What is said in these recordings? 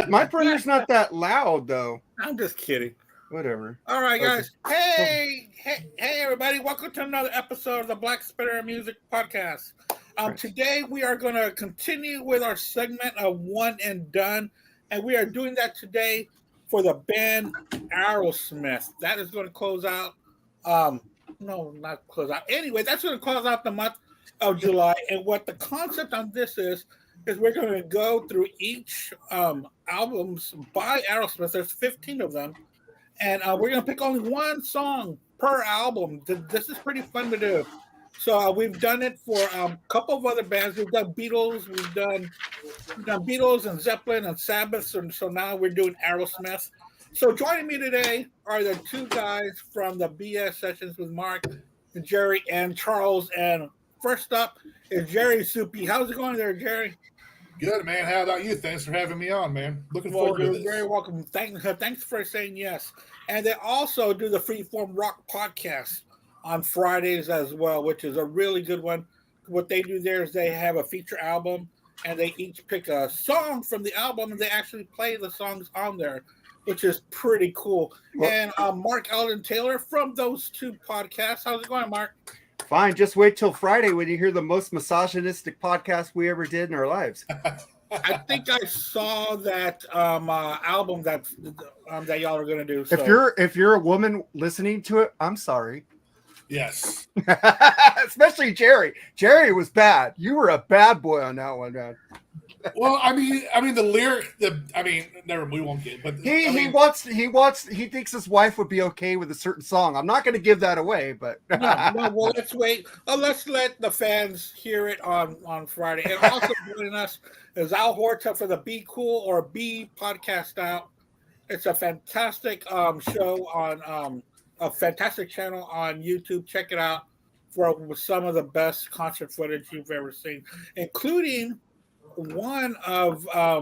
My printer's not that loud though. I'm just kidding. Whatever. All right, Okay. guys. Hey, everybody! Welcome to another episode of the Black Spitter Music Podcast. Right. Today we are going to continue with our segment of One and Done, and we are doing that today for the band Aerosmith. That is going to close out. No, not close out. Anyway, that's going to close out the month of July. And what the concept on this is we're going to go through each albums by Aerosmith. There's 15 of them. And we're going to pick only one song per album. This is pretty fun to do. So we've done it for a couple of other bands. We've done Beatles. We've done Beatles and Zeppelin and Sabbath. And so now we're doing Aerosmith. So joining me today are the two guys from the BS Sessions with Mark, Jerry, and Charles. And first up is Jerry Soupy. How's it going there, Jerry? Good, man. How about you? Thanks for having me on, man. Looking forward to this. You're very welcome. Thanks for saying yes. And they also do the Freeform Rock podcast on Fridays as well, which is a really good one. What they do there is they have a feature album, and they each pick a song from the album, and they actually play the songs on there, which is pretty cool. Well, and Mark Alden Taylor from those two podcasts. How's it going, Mark? Fine. Just wait till Friday when you hear the most misogynistic podcast we ever did in our lives. I think I saw that album that y'all are going to do. So. If you're a woman listening to it, I'm sorry. Yes. Especially Jerry. Jerry was bad. You were a bad boy on that one, man. Well, I mean, the lyric. Never. We won't get. But he thinks his wife would be okay with a certain song. I'm not going to give that away, but no. Well, let's wait. Let's let the fans hear it on Friday. And also joining us is Al Horta for the Be Cool or Be Podcast Out. It's a fantastic show on a fantastic channel on YouTube. Check it out for some of the best concert footage you've ever seen, including one of a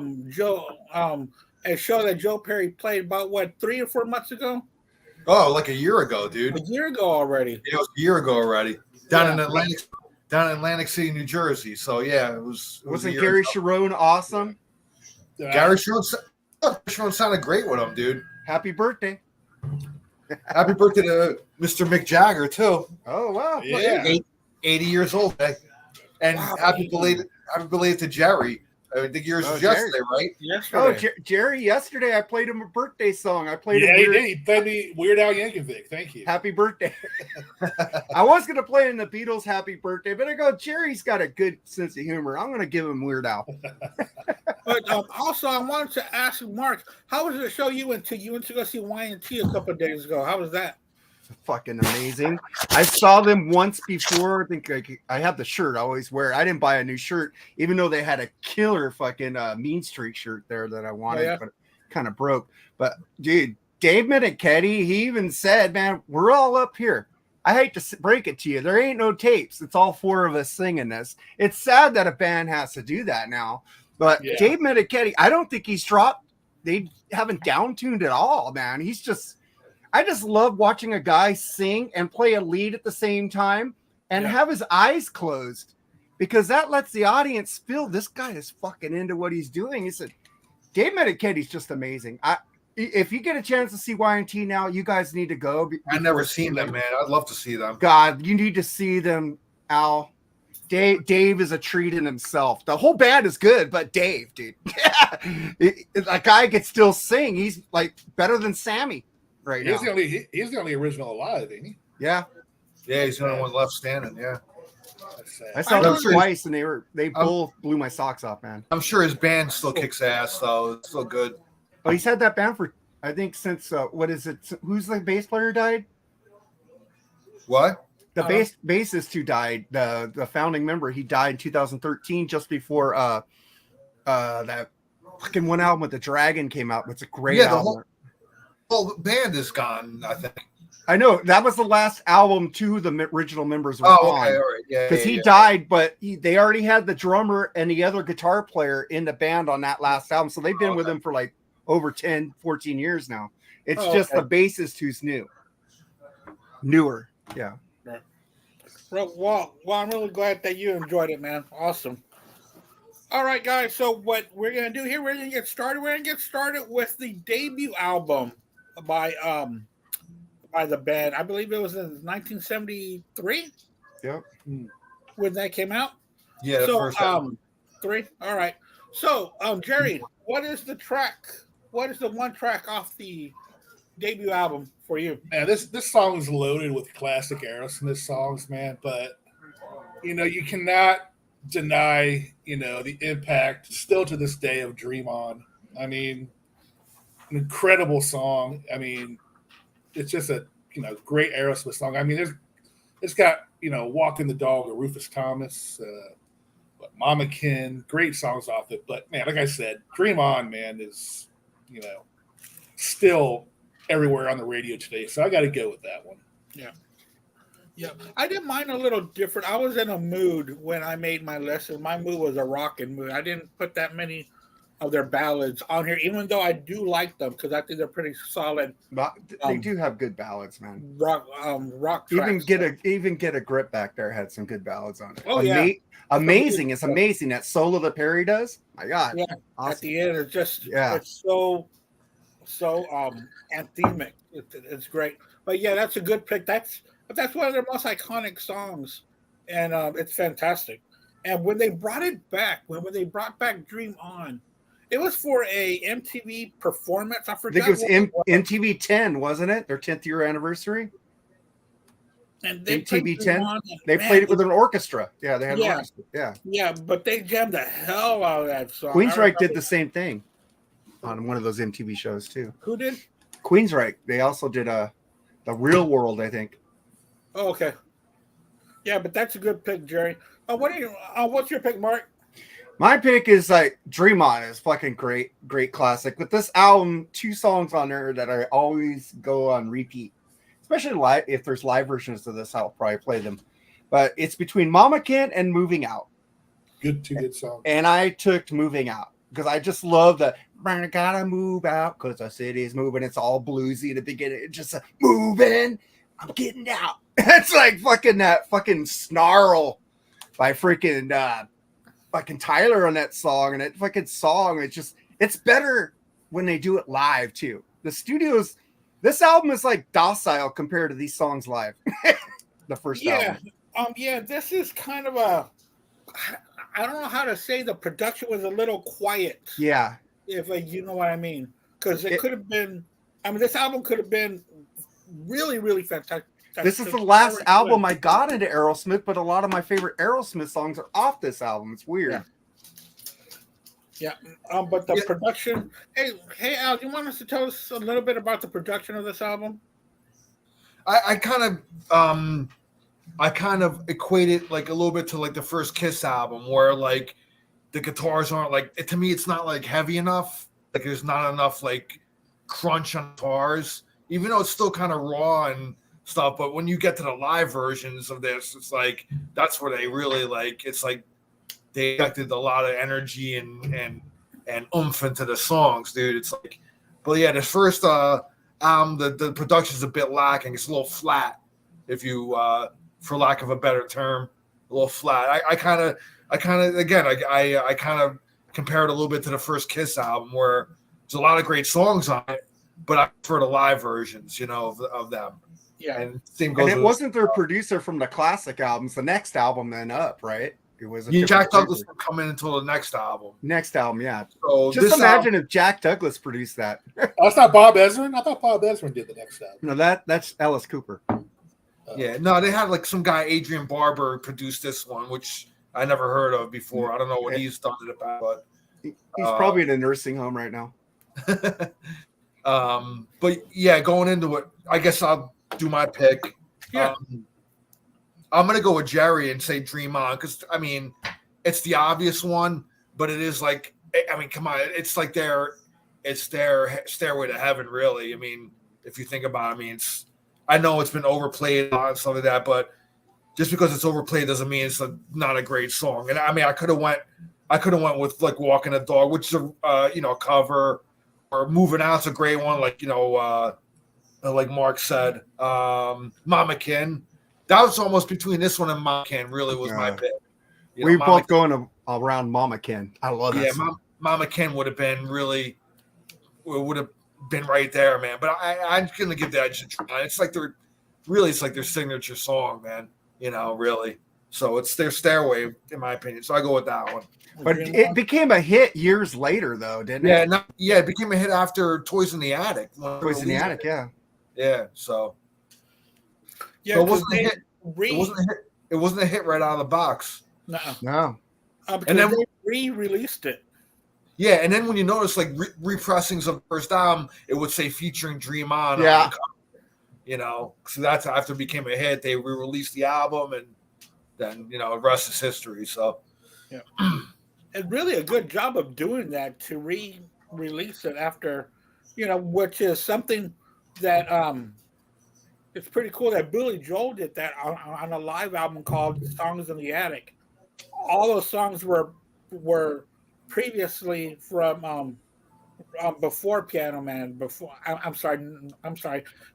show that Joe Perry played about 3 or 4 months ago. Oh, like a year ago, dude. A year ago already. Yeah, it was a year ago already. Down in Atlantic City, New Jersey. So yeah, it was. Wasn't Gary Sharon awesome? Gary Sharon sounded great with him, dude. Happy birthday! Happy birthday to Mr. Mick Jagger too. Oh wow! Yeah, 80 years old, and wow, happy belated to Jerry. I think yours was yesterday, right? Yesterday. Jerry, yesterday I played him a birthday song. I played he did. He played me Weird Al Yankovic. Thank you. Happy birthday. I was going to play in the Beatles Happy Birthday, but I go, Jerry's got a good sense of humor. I'm going to give him Weird Al. But also, I wanted to ask Mark, how was the show you went to? You went to go see Y&T a couple of days ago. How was that? Fucking amazing. I saw them once before. I think I have the shirt I always wear. I didn't buy a new shirt, even though they had a killer fucking Mean Streak shirt there that I wanted, but it kind of broke. But dude, Dave Meniketti, he even said, man, we're all up here. I hate to break it to you. There ain't no tapes. It's all 4 of us singing this. It's sad that a band has to do that now. But Dave Meniketti, I don't think he's dropped. They haven't down-tuned at all, man. I just love watching a guy sing and play a lead at the same time and have his eyes closed, because that lets the audience feel this guy is fucking into what he's doing. He said, Dave Meniketti's just amazing. If you get a chance to see Y&T now, you guys need to go. I've never seen them, man. I'd love to see them. God, you need to see them, Al. Dave is a treat in himself. The whole band is good, but Dave, dude, a guy could still sing. He's like better than Sammy. Right now. He's the only original alive, ain't he? Yeah. Yeah, he's the only one left standing. Yeah. I saw them twice, and they both blew my socks off, man. I'm sure his band still kicks ass, though. It's still good. Oh, he's had that band for, I think, since what is it? Who's the bass player died? What? The bassist who died, the founding member, he died in 2013, just before that fucking one album with the Dragon came out. It's a great album. The band is gone, I think. I know. That was the last album two of the original members were on. Okay, all right. Yeah, because he died, but they already had the drummer and the other guitar player in the band on that last album. So they've been with him for like over 10, 14 years now. It's just the bassist who's newer. Yeah. Well, I'm really glad that you enjoyed it, man. Awesome. All right, guys. So what we're gonna do here? We're gonna get started. We're gonna get started with the debut album by the band. I believe it was in 1973. Yep. When that came out. Yeah, the So first album. 3. All right. So Jerry, what is the track? What is the one track off the debut album for you? Man, this song is loaded with classic Aerosmith songs, man. But you cannot deny the impact still to this day of Dream On. I mean, an incredible song. I mean, it's just a great Aerosmith song. I mean, it's got Walking the Dog or Rufus Thomas, Mama Kin, great songs off it. But man, like I said, Dream On, man, is still everywhere on the radio today. So I got to go with that one. Yeah. Yeah, I did mine a little different. I was in a mood when I made my list, and my mood was a rockin' mood. I didn't put that many of their ballads on here, even though I do like them because I think they're pretty solid. But they do have good ballads, man. Rock tracks. Even get a grip back there had some good ballads on it. Oh yeah, amazing! It's amazing that solo that Perry does. My God, yeah. Awesome. At the end, it's just it's so anthemic. It's great. But yeah, that's a good pick. That's one of their most iconic songs, and it's fantastic. And when they brought it back, when they brought back Dream On, it was for a MTV performance. I forgot. I think it was MTV 10, wasn't it? Their 10th year anniversary. And they MTV 10. They played it with an orchestra. Yeah, they had an orchestra. Yeah. Yeah, but they jammed the hell out of that song. Queensryche did the same thing on one of those MTV shows too. Who did? Queensryche. They also did the Real World, I think. Oh, okay. Yeah, but that's a good pick, Jerry. What's your pick, Mark? My pick is like Dream On is fucking great classic. With this album, 2 songs on there that I always go on repeat, especially live. If there's live versions of this, I'll probably play them. But it's between Mama Kin and Moving Out. Two good songs. And I took Moving Out because I just love the I gotta move out because the city's moving. It's all bluesy at the beginning. It's just moving. I'm getting out. It's like that fucking snarl by freaking Tyler on that song, and that fucking song. It's better when they do it live too. The studios, this album is like docile compared to these songs live. The first album. This is kind of I don't know how to say, the production was a little quiet. Yeah. If you know what I mean. Because it could have been, this album could have been really, really fantastic. This is the last album I got into Aerosmith, but a lot of my favorite Aerosmith songs are off this album. It's weird. Yeah. But the production. Hey, Al, do you want us to tell us a little bit about the production of this album? I kind of equate it like a little bit to like the first Kiss album, where like the guitars aren't like, to me it's not like heavy enough. Like there's not enough like crunch on guitars, even though it's still kind of raw and stuff. But when you get to the live versions of this, it's like that's where they really like. It's like they injected a lot of energy and oomph into the songs, dude. It's like, but yeah, the first the production's a bit lacking. It's a little flat, if you for lack of a better term, a little flat. I kind of compare it a little bit to the first Kiss album, where there's a lot of great songs on it, but I prefer the live versions, of them. Yeah, and it wasn't their producer from the classic albums. The next album then up, right? It was Jack Douglas would come in until the next album. Yeah. So just imagine if Jack Douglas produced that. That's not Bob Ezrin. I thought Bob Ezrin did the next album. No, that's Alice Cooper. Yeah, no, they had like some guy, Adrian Barber, produced this one, which I never heard of before. I don't know what he's done it about, but he's probably in a nursing home right now. But yeah, going into it, I guess I'll do my pick. Yeah. I'm gonna go with Jerry and say Dream On, because it's the obvious one, but it is like, come on, it's like their stairway to heaven, really. If you think about it, I know it's been overplayed and stuff like that, but just because it's overplayed doesn't mean it's not a great song. And I could have went with like Walking the Dog, which is a cover, or Moving Out's a great one, like like Mark said. Mama Kin. That was almost between this one and Mama Kin, really was my pick. We both going around Mama Ken. I love that. Yeah, Mama Ken would have been right there, man. But I'm gonna give that a try. It's like their signature song, man. Really. So it's their Stairway, in my opinion. So I go with that one. But it became a hit years later, though, didn't it? Yeah, it became a hit after Toys in the Attic. Toys in the Attic, yeah. Yeah, so. Yeah, so it wasn't a hit. It wasn't a hit right out of the box. No. And then they re-released it. Yeah, and then when you notice like repressings of the first album, it would say featuring Dream On. Yeah. So that's after it became a hit. They re-released the album, and then the rest is history. So, yeah, and really a good job of doing that to re-release it after, which is something that it's pretty cool that Billy Joel did that on a live album called "Songs in the Attic." All those songs were previously from before Piano Man, before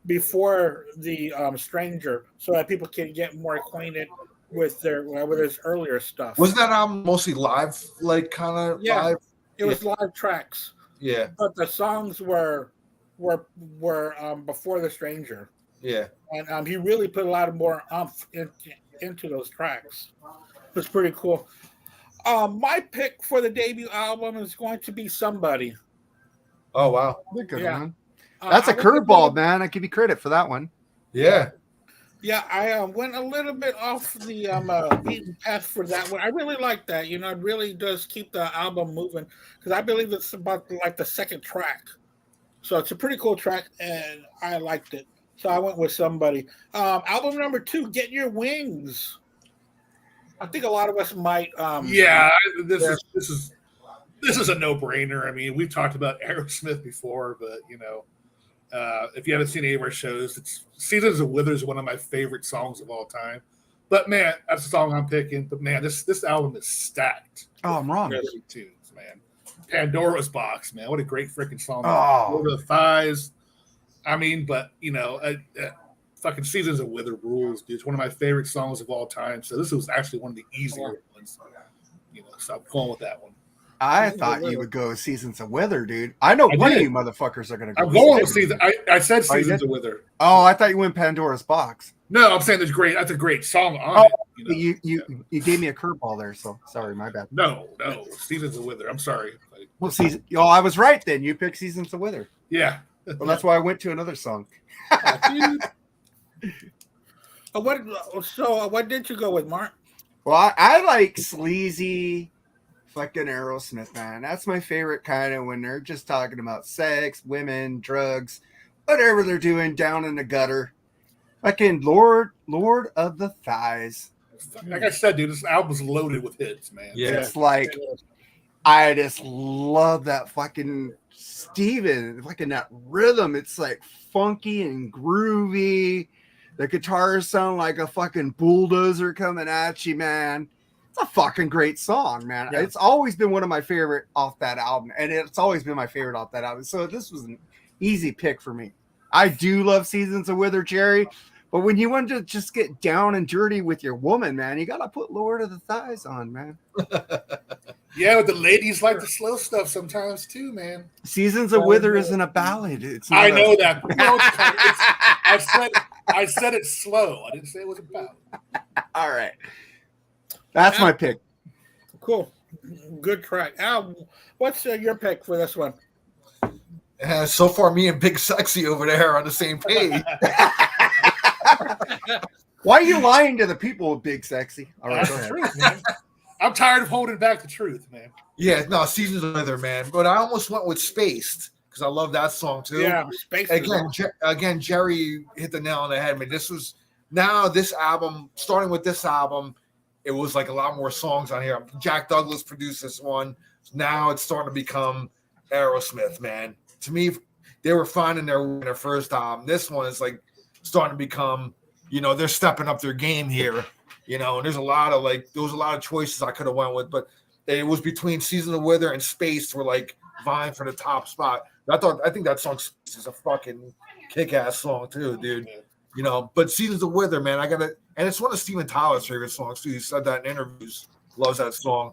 before the Stranger, so that people can get more acquainted with his earlier stuff. Wasn't that album mostly live, like kind of live? It was live tracks. Yeah, but the songs were before the Stranger. Yeah, and he really put a lot of more umph into those tracks. It's pretty cool. My pick for the debut album is going to be Somebody. Oh, wow. Good one. That's a curveball, man. I give you credit for that one. Yeah. Yeah, I went a little bit off the beaten path for that one. I really like that. It really does keep the album moving, because I believe it's about like the second track. So it's a pretty cool track, and I liked it. So I went with Somebody. Album number 2, Get Your Wings. I think a lot of us might. This is a no-brainer. I mean, we've talked about Aerosmith before, but if you haven't seen any of our shows, it's "Seasons of Wither" is one of my favorite songs of all time. But man, that's the song I'm picking. But man, this album is stacked. Oh, I'm wrong. Tunes, man. Pandora's Box, man. What a great freaking song. Oh. Over the Thighs. I mean, but fucking "Seasons of Wither" rules, dude. It's one of my favorite songs of all time. So this was actually one of the easier ones. So I'm going with that one. I thought you would go with "Seasons of Wither," dude. I know one of you motherfuckers are going to go. I'm going with Seasons. I said "Seasons of Wither." Oh, I thought you went Pandora's Box. No, I'm saying that's a great song on it. You gave me a curveball there, so sorry, my bad. No, "Seasons of Wither." I'm sorry. Well, I was right then. You picked "Seasons of Wither." Yeah. Well, that's why I went to another song. What did you go with, Mark? Well, I like sleazy fucking Aerosmith, man. That's my favorite kind of, when they're just talking about sex, women, drugs, whatever they're doing down in the gutter. Fucking Lord of the Thighs. Like I said, dude, this album's loaded with hits, man. Yeah. It's like, I just love that fucking Steven, fucking that rhythm. It's like funky and groovy. The guitars sound like a fucking bulldozer coming at you, man. It's a fucking great song, man. Yeah. It's always been one of my favorite off that album, and it's always been my favorite off that album. So this was an easy pick for me. I do love "Seasons of Wither," Jerry, but when you want to just get down and dirty with your woman, man, you gotta put "Lord of the Thighs" on, man. Yeah, but the ladies like the slow stuff sometimes too, man. "Seasons of Wither" isn't a ballad. It's not know that. No, I said it's slow. I didn't say it was a ballad. All right. That's my pick. Cool. Good track. Al, what's your pick for this one? So far, me and Big Sexy over there are on the same page. Why are you lying to the people with Big Sexy? All right, that's the truth, man. I'm tired of holding back the truth, man. Yeah, no, "Seasons of Wither," man. But I almost went with "Spaced" because I love that song too. Yeah, "Spaced." Again, Jerry hit the nail on the head. I mean, this album, starting with this album, it was like a lot more songs on here. Jack Douglas produced this one. Now it's starting to become Aerosmith, man. To me, they were finding their first album. This one is like starting to become, they're stepping up their game here. And there's a lot of choices I could have went with, but it was between "Season of Wither" and "Spaced" were like vying for the top spot. I think that song is a fucking kick-ass song too, dude. But "Seasons of Wither," man, and it's one of Steven Tyler's favorite songs too. He said that in interviews. loves that song.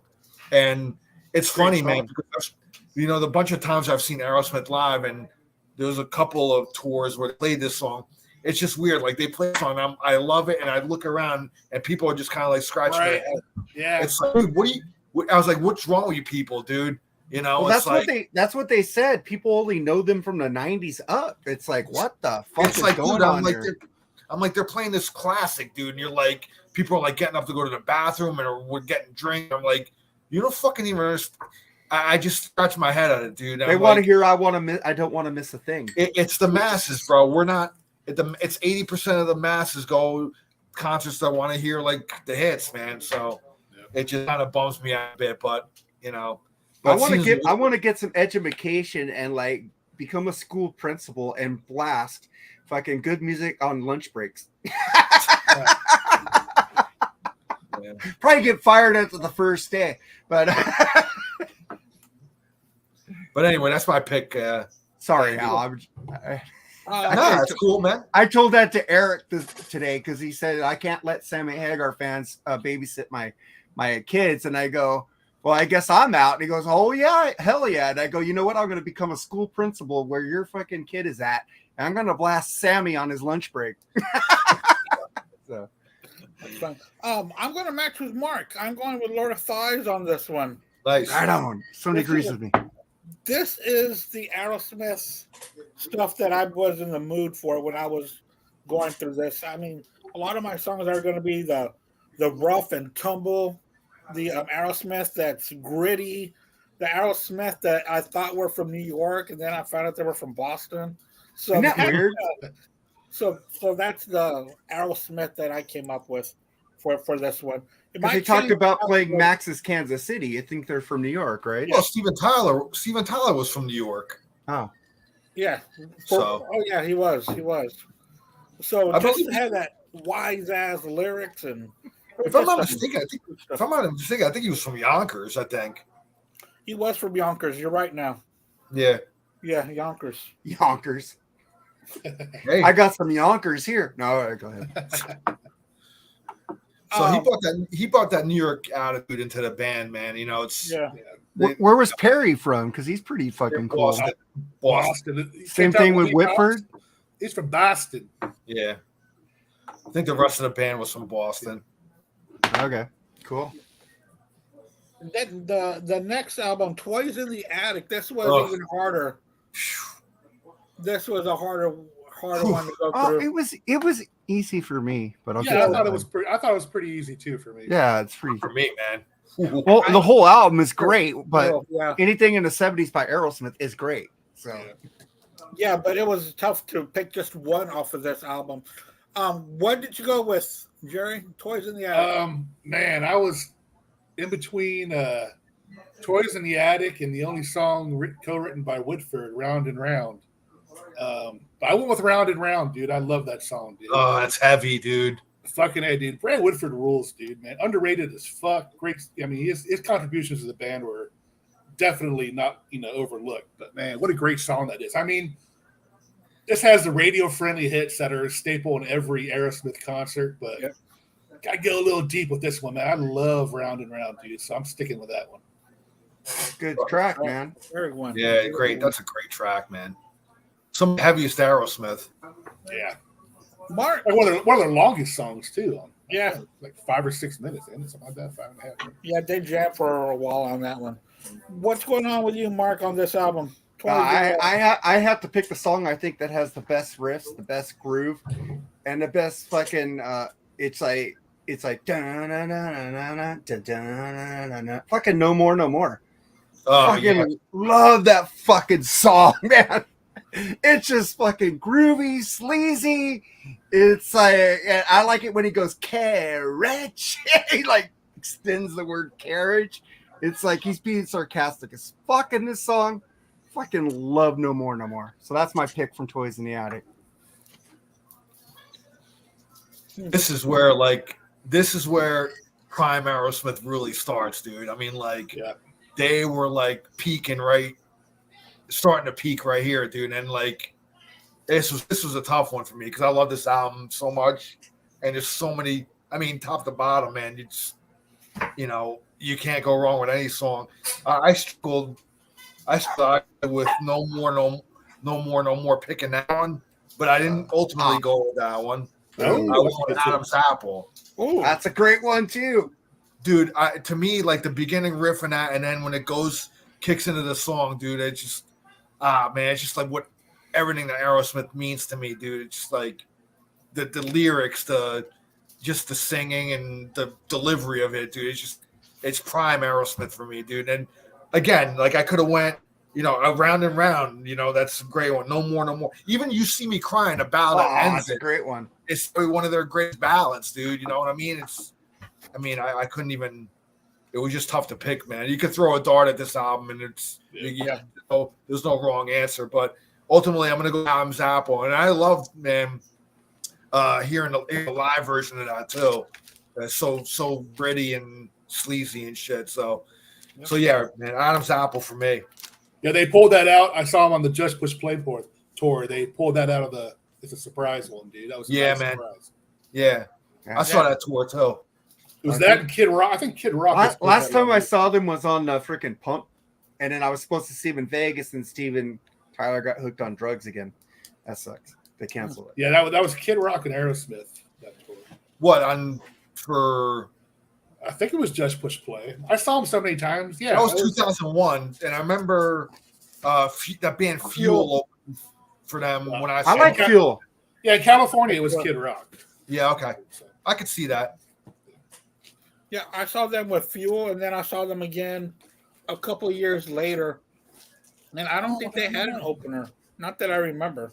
And it's funny, man, because the bunch of times I've seen Aerosmith live, and there was a couple of tours where they played this song. It's just weird. Like they play a song, I love it, and I look around, and people are just kind of like scratching their head. Yeah, it's like, dude, I was like, what's wrong with you people, dude? Well, that's what they said. People only know them from the '90s up. It's like, what the fuck is going on there? I'm like, they're playing this classic, dude, and you're like, people are like getting up to go to the bathroom, and we're getting drink. I'm like, you don't fucking even understand. I just scratch my head at it, dude. They want to hear I don't want to miss a thing. It's the masses, bro. We're not. It's 80% of the masses go concerts that want to hear like the hits, man. So it just kind of bums me out a bit, but I want to get some education and like become a school principal and blast fucking good music on lunch breaks. Probably get fired after the first day, but anyway, that's my pick. Sorry, Al. That's cool, man. I told that to Eric today because he said I can't let Sammy Hagar fans babysit my kids, and I go, well, I guess I'm out. And he goes, oh yeah, hell yeah. And I go, you know what? I'm going to become a school principal where your fucking kid is at, and I'm going to blast Sammy on his lunch break. So. I'm going to match with Mark. I'm going with Lord of Thighs on this one. Nice. Right on. Somebody agrees with me. This is the Aerosmith stuff that I was in the mood for when I was going through this. I mean, a lot of my songs are going to be the rough and tumble, the Aerosmith that's gritty, the Aerosmith that I thought were from New York, and then I found out they were from Boston. So isn't that weird? So that's the Aerosmith that I came up with for this one. They talked about playing Max's Kansas City. I think they're from New York, right? Well, Steven Tyler was from New York. Oh. Yeah. Yeah, he was. So it doesn't have that wise ass lyrics, and if I'm not mistaken, I think he was from Yonkers. I think he was from Yonkers. You're right now. Yeah. Yeah, Yonkers. Hey. I got some Yonkers here. No, all right, go ahead. So he brought that New York attitude into the band, man. Where was Perry from? Because he's pretty fucking cool. Boston. Same thing with Whitford. He's from Boston. Yeah. I think the rest of the band was from Boston. Okay, cool. Then the next album, Toys in the Attic. This was even harder. This was a harder one to go through. It was easy for me, but I thought it was pretty easy too for me. Yeah, it's pretty for me, man. Well, the whole album is great, but anything in the 70s by Aerosmith is great. So yeah, but it was tough to pick just one off of this album. What did you go with, Jerry? Toys in the Attic. Man, I was in between Toys in the Attic and the only song co-written by Whitford, Round and Round. But I went with Round and Round, dude. I love that song, dude. Oh, that's heavy, dude. Fucking A, dude. Brad Whitford rules, dude, man. Underrated as fuck. Great. I mean, his contributions to the band were definitely not, overlooked. But, man, what a great song that is. I mean, this has the radio-friendly hits that are a staple in every Aerosmith concert, but I go a little deep with this one, man. I love Round and Round, dude, so I'm sticking with that one. Good track, man. Yeah, great. That's a great track, man. Some of the heaviest Aerosmith. Yeah. Mark, one of their longest songs too. Yeah, like 5 or 6 minutes, something like that, 5.5. Yeah, they jammed for a while on that one. What's going on with you, Mark, on this album? I have to pick the song I think that has the best riffs, the best groove, and the best fucking. It's like fucking No More, No More. Oh, fucking love that fucking song, man. It's just fucking groovy, sleazy. It's like, and I like it when he goes carriage. He like extends the word carriage. It's like he's being sarcastic as fuck in this song. Fucking love No More, No More. So that's my pick from Toys in the Attic. This is where prime Aerosmith really starts, dude. I mean, they were like peaking starting to peak right here, dude. And like this was a tough one for me because I love this album so much, and there's so many. I mean, top to bottom, man. you know, you can't go wrong with any song. I struggled with no more picking that one, but I didn't ultimately go with that one. I was on Adam's Apple. Oh, that's a great one too, dude. To me, like the beginning riff and that, and then when it kicks into the song, dude, it's just man, it's just like what everything that Aerosmith means to me, dude. It's just like the lyrics, just the singing and the delivery of it, dude. It's prime Aerosmith for me, dude. And again, like I could have went, you know, round and round. You know, that's a great one. No more. Even You See Me Crying, a ballad ends. That's a great one. It's one of their great ballads, dude. You know what I mean? I couldn't even. It was just tough to pick, man. You could throw a dart at this album, and there's no wrong answer. But ultimately, I'm gonna go Adam's Apple, and I love, man, hearing the live version of that too. That's so gritty and sleazy and shit. So yeah, man, Adam's Apple for me. Yeah, they pulled that out. I saw them on the Just Push Play tour. They pulled that out of the. It's a surprise one, dude. That was man. Surprise. Yeah, I saw that tour too. It was that and Kid Rock. I think Kid Rock. Last time I saw them was on freaking Pump, and then I was supposed to see them in Vegas, and Steven Tyler got hooked on drugs again. That sucks. They canceled it. Yeah, that was Kid Rock and Aerosmith. That tour. What on for? I think it was Just Push Play. I saw him so many times. Yeah, that was 2001, and I remember that band Fuel for them when I like Fuel. Yeah, in California it was Kid Rock. Yeah, okay, I could see that. Yeah, I saw them with Fuel, and then I saw them again a couple years later, and I don't think they had an opener. Not that I remember.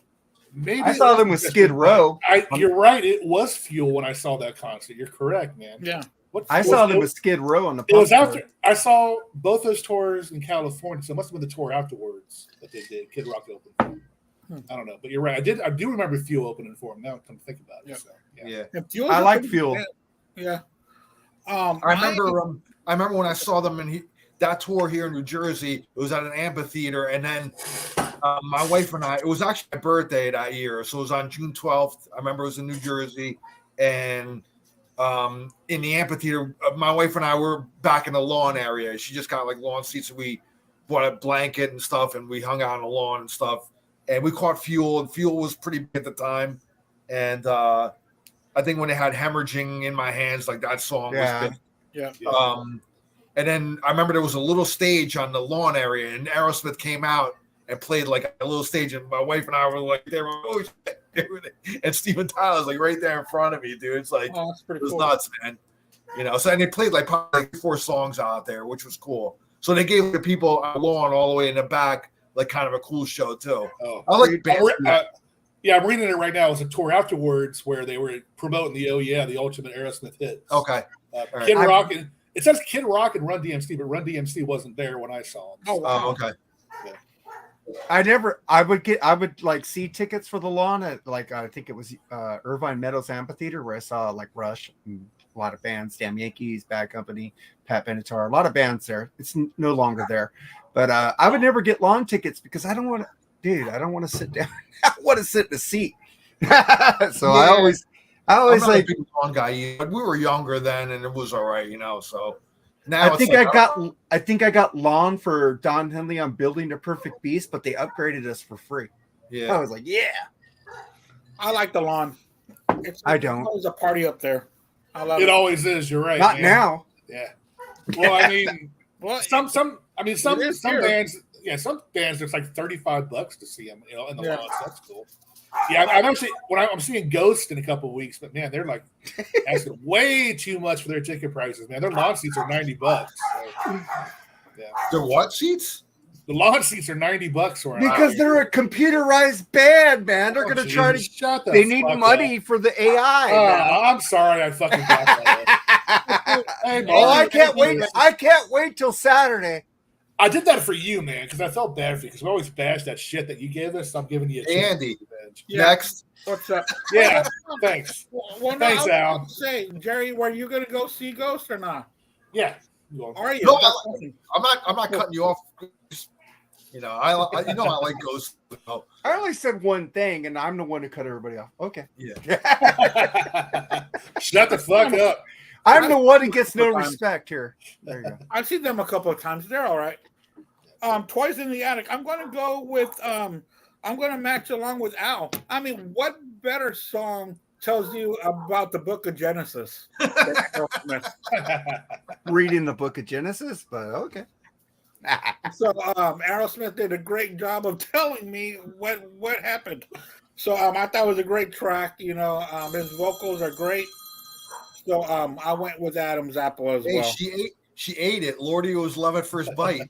Maybe I saw them with Skid Row. You're right. It was Fuel when I saw that concert. You're correct, man. Yeah. I saw them with Skid Row on the. It was after I saw both those tours in California, so it must have been the tour afterwards that they did. Kid Rock opened. I don't know, but you're right. I do remember Fuel opening for him. Now come to think about it. Yeah. So, I like Fuel. Yeah. I remember when I saw them in that tour here in New Jersey. It was at an amphitheater, and then my wife and I. It was actually my birthday that year, so it was on June 12th. I remember it was in New Jersey, and in the amphitheater, my wife and I were back in the lawn area. She just got like lawn seats, and we bought a blanket and stuff, and we hung out on the lawn and stuff. And we caught Fuel, and Fuel was pretty big at the time. And I think when they had Hemorrhaging in My Hands, like that song was big. Yeah. And then I remember there was a little stage on the lawn area, and Aerosmith came out and played like a little stage, and my wife and I were like, they were, oh shit. And Steven Tyler was like right there in front of me, dude. It's like it was nuts, man. You know, so and they played like probably 4 songs out there, which was cool. So they gave the people on the lawn all the way in the back like kind of a cool show too. Oh, I like bands. Yeah, I'm reading it right now. It was a tour afterwards where they were promoting the ultimate Aerosmith hits. Okay. Kid Rock and it says Kid Rock and Run DMC, but Run DMC wasn't there when I saw them. Oh, wow. Okay. Yeah. I would like see tickets for the lawn at like I think it was Irvine Meadows Amphitheater where I saw like Rush and a lot of bands, Damn Yankees, Bad Company, Pat Benatar, a lot of bands there. It's no longer there, but I would never get lawn tickets because I don't want to sit down. I want to sit in the seat. So I always I'm not like a big lawn guy. But we were younger then, and it was all right, you know. So now I think I got lawn for Don Henley on Building the Perfect Beast, but they upgraded us for free. Yeah, I was like, yeah. I like the lawn. I don't. It's always a party up there. I love it. Always is. You're right. Not man. now. Yeah. Well, I mean, some bands. Yeah, some bands it's like $35 to see them, you know, in the lawn. So that's cool. Yeah, I'm seeing Ghost in a couple of weeks, but man, they're like asking way too much for their ticket prices. Man, their lawn seats are $90. So, yeah. Their what seats? The lawn seats are $90 for because they're a computerized band, man. They're going to try to. They need money for the AI. I'm sorry, I fucking got that. Hey, I can't wait! I can't wait till Saturday. I did that for you, man, because I felt bad for you because we always bash that shit that you gave us. I'm giving you a chance. Andy. Next. What's up? Yeah, thanks. Well, thanks, Al. Say, Jerry, were you going to go see Ghost or not? Yeah. Are you? No, I'm not cutting you off. You know, I like Ghost. I only said one thing, and I'm the one who cut everybody off. Okay. Yeah. Shut the fuck up. I'm the one who gets no respect here. There you go. I've seen them a couple of times. They're all right. Toys in the Attic. I'm going to go with. I'm going to match along with Al. I mean, what better song tells you about the Book of Genesis than Aerosmith? Reading the Book of Genesis, but okay. So Aerosmith did a great job of telling me what happened. So I thought it was a great track. You know, his vocals are great. So I went with Adam's Apple as well. She ate it. Lordy was love at first bite.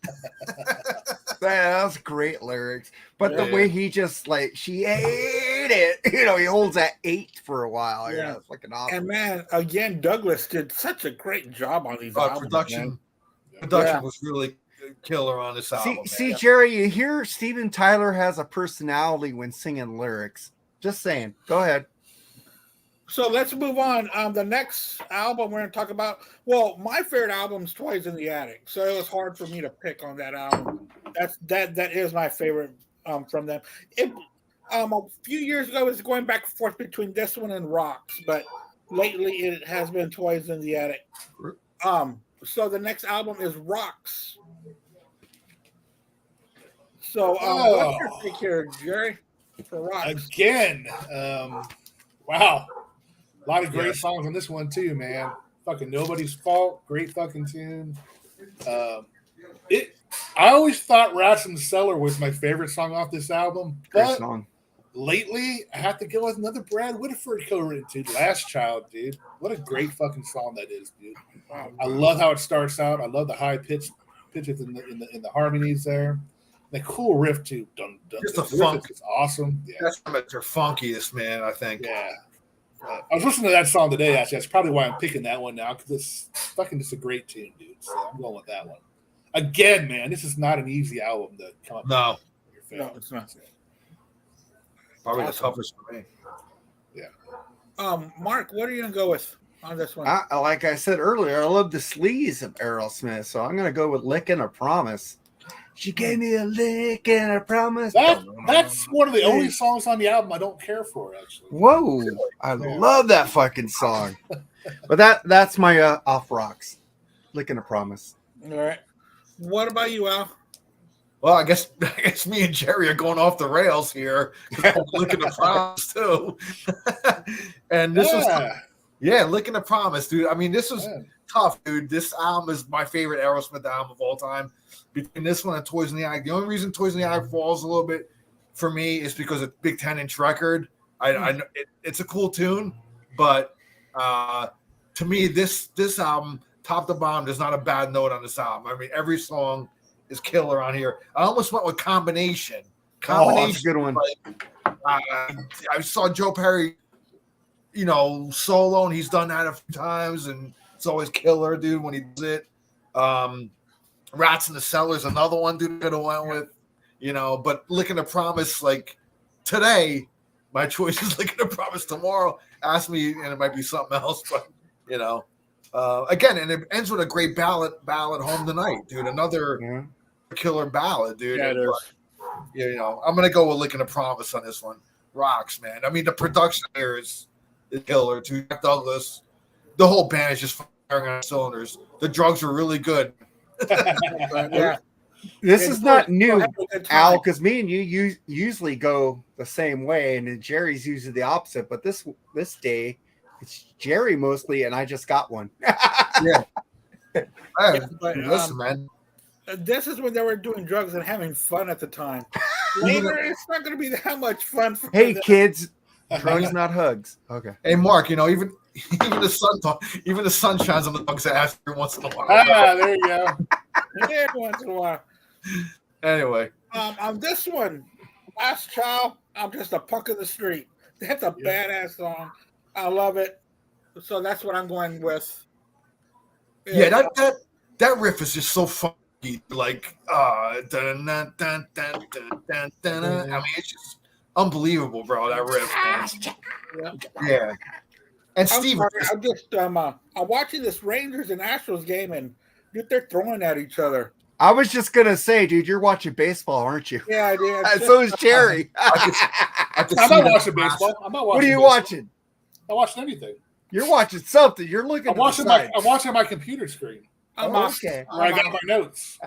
That's great lyrics. But the way he just like she ate it, you know, he holds that 8 for a while. Yeah, it's fucking awesome. And man, again, Douglas did such a great job on these albums. Production was really killer on this album. See, Jerry, you hear Steven Tyler has a personality when singing lyrics. Just saying. Go ahead. So let's move on. The next album we're going to talk about. Well, my favorite album is Toys in the Attic, so it was hard for me to pick on that album. That is my favorite from them. A few years ago, it was going back and forth between this one and Rocks, but lately it has been Toys in the Attic. So the next album is Rocks. So what's your pick here, Jerry, for Rocks? Again, wow. A lot of great songs on this one too, man. Fucking Nobody's Fault, great fucking tune. I always thought Rats in the Cellar was my favorite song off this album, but lately I have to go with another Brad Whitford co-written tune, Last Child, dude. What a great fucking song that is, dude. I love how it starts out. I love the high pitches in the harmonies there. The cool riff too. Dun, dun, just the funk is awesome. Yeah. That's their funkiest, man. I think. Yeah. I was listening to that song today. Actually, that's probably why I'm picking that one now because it's fucking just a great tune, dude. So I'm going with that one. Again, man, this is not an easy album to come up. No, it's not. Probably the toughest for me. Yeah. Mark, what are you gonna go with on this one? Like I said earlier, I love the sleaze of Aerosmith, so I'm gonna go with "Lick and a Promise." She gave me a lick and a promise. That's one of the only songs on the album I don't care for, actually. Whoa, I love that fucking song. But that's my off Rocks, "Lick and a Promise." All right. What about you, Al? Well, I guess me and Jerry are going off the rails here. Licking a Promise too. And this was Licking a Promise, dude. I mean, this was tough, dude. This album is my favorite Aerosmith album of all time. Between this one and Toys in the Attic, the only reason Toys in the Attic falls a little bit for me is because it's a big 10-inch record. I know it's a cool tune, but to me, this album, top to bottom, there's not a bad note on this album. I mean, every song is killer on here. I almost went with Combination. That's a good one. Like, I saw Joe Perry, solo, and he's done that a few times, and it's always killer, dude, when he does it. Rats in the Cellar is another one, dude, I could have went with, but Licking a Promise, like, today, my choice is Licking a Promise. Tomorrow, ask me, and it might be something else, but, again, and it ends with a great ballad, Home Tonight, dude, another killer ballad, dude. Yeah, it is. But, I'm going to go with Licking a Promise on this one. Rocks, man. I mean, the production here is killer, too. Jack Douglas, the whole band is just firing on cylinders. The drugs were really good. This is not new, Al, because me and you usually go the same way, and then Jerry's usually the opposite. But this day, it's Jerry mostly, and I just got one. Listen, man. This is when they were doing drugs and having fun at the time. Later, it's not going to be that much fun. Hey, kids, drugs, not hugs. Okay. Hey, Mark, even the sun shines on the dog's ass every once in a while. There you go. Every once in a while. Anyway. On this one, Last Child, I'm just a punk in the street. That's a badass song. I love it. So that's what I'm going with. Yeah, that riff is just so funky. Like, dun, dun, dun, dun, dun, dun. I mean, it's just unbelievable, bro, that riff, man. Yeah. And Steve, I'm watching this Rangers and Astros game, and dude, they're throwing at each other. I was just gonna say, dude, you're watching baseball, aren't you? Yeah, I did. So is Jerry. I'm not watching baseball. What are you watching? I watched anything. You're watching something. You're looking. I'm watching my computer screen. Okay. Where I got my notes.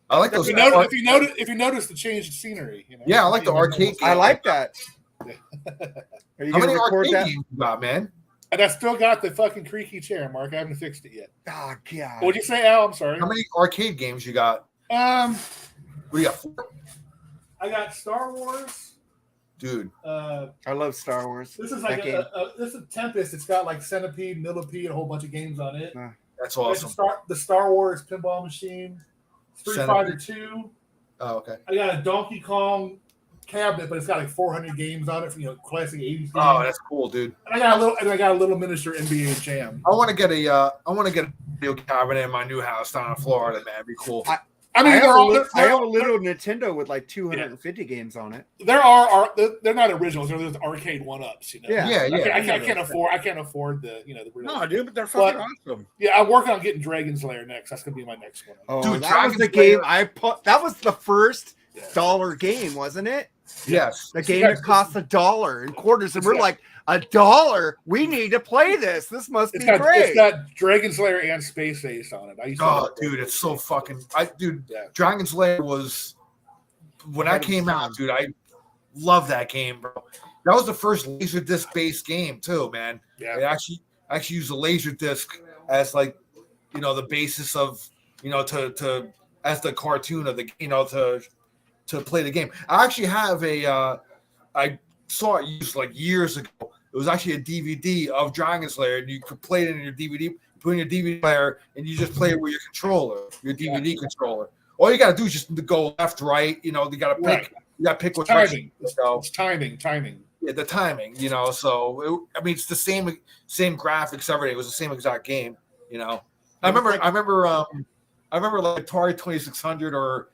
I like those. If you notice the change in scenery, Yeah, I like the arcade. I like that. Are you How gonna many record arcade that? games you got, man? And I still got the fucking creaky chair, Mark. I haven't fixed it yet. Oh God. What'd you say, Al? I'm sorry. How many arcade games you got? What do you got? 4? I got Star Wars. Dude, I love Star Wars. This is like this is Tempest. It's got like Centipede, Millipede, a whole bunch of games on it. that's awesome. The Star Wars pinball machine, Street Fighter 2. Oh, okay. I got a Donkey Kong cabinet, but it's got like 400 games on it for classic 80s games. Oh, that's cool, dude. And I got a little miniature NBA Jam. I want to get a video cabinet in my new house down in Florida, man. It'd be cool. I have a little Nintendo with like 250 games on it. They're not originals. They're the arcade one-ups. Yeah. I can't afford the the real. No, dude, but they're fucking awesome. Yeah, I'm working on getting Dragon's Lair next. That's gonna be my next one. Oh, Dude, that was the game I put. That was the first dollar game, wasn't it? Yes. The game that cost $1 in quarters, and we're like, $1? We need to play this. This must be great. It's got Dragon's Lair and Space Ace on it. Dude, it's so fucking. Dragon's Lair was when I came out, dude. I love that game, bro. That was the first laser disc based game too, man. Yeah. They actually used a laser disc as like the basis of to as the cartoon of the to play the game. I actually have I saw it used like years ago. It was actually a DVD of Dragon's Lair, and you could play it in your DVD, put in your DVD player, and you just play it with your controller, your DVD controller. All you gotta do is just go left, right. You gotta pick. Right. You gotta pick what timing. It's timing. Yeah, the timing. So it's the same graphics, everything. It was the same exact game. I remember like Atari 2600 or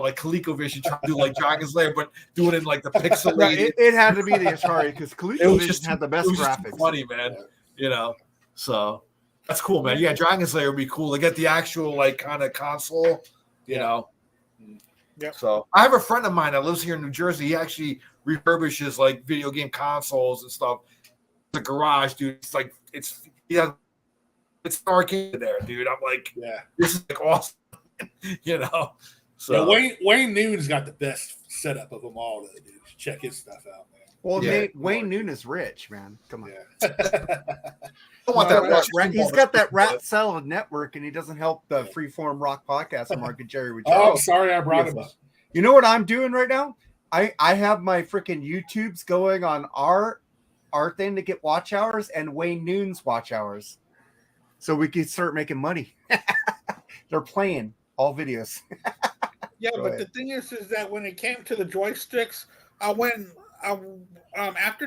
like ColecoVision trying to do like Dragon's Lair, but do it in like the pixelated. It had to be the Atari because ColecoVision had the best graphics. Funny, man. So that's cool, man. Yeah, Dragon's Lair would be cool to get the actual like kind of console. Yeah. So I have a friend of mine that lives here in New Jersey. He actually refurbishes like video game consoles and stuff. The garage, dude. It's like it's an arcade there, dude. I'm like, this is like awesome. So Wayne Noon's got the best setup of them all, though, dude. Check his stuff out, man. Well, Wayne Noon is rich, man. Come on. Yeah. I want that. He's got that Rat Salad Network, and he doesn't help the Freeform Rock Podcast and Mark and Jerry with Oh, sorry, I brought him up. You know what I'm doing right now? I have my freaking YouTubes going on our thing to get watch hours and Wayne Noon's watch hours, so we can start making money. They're playing all videos. Yeah, but the thing is that when it came to the joysticks, after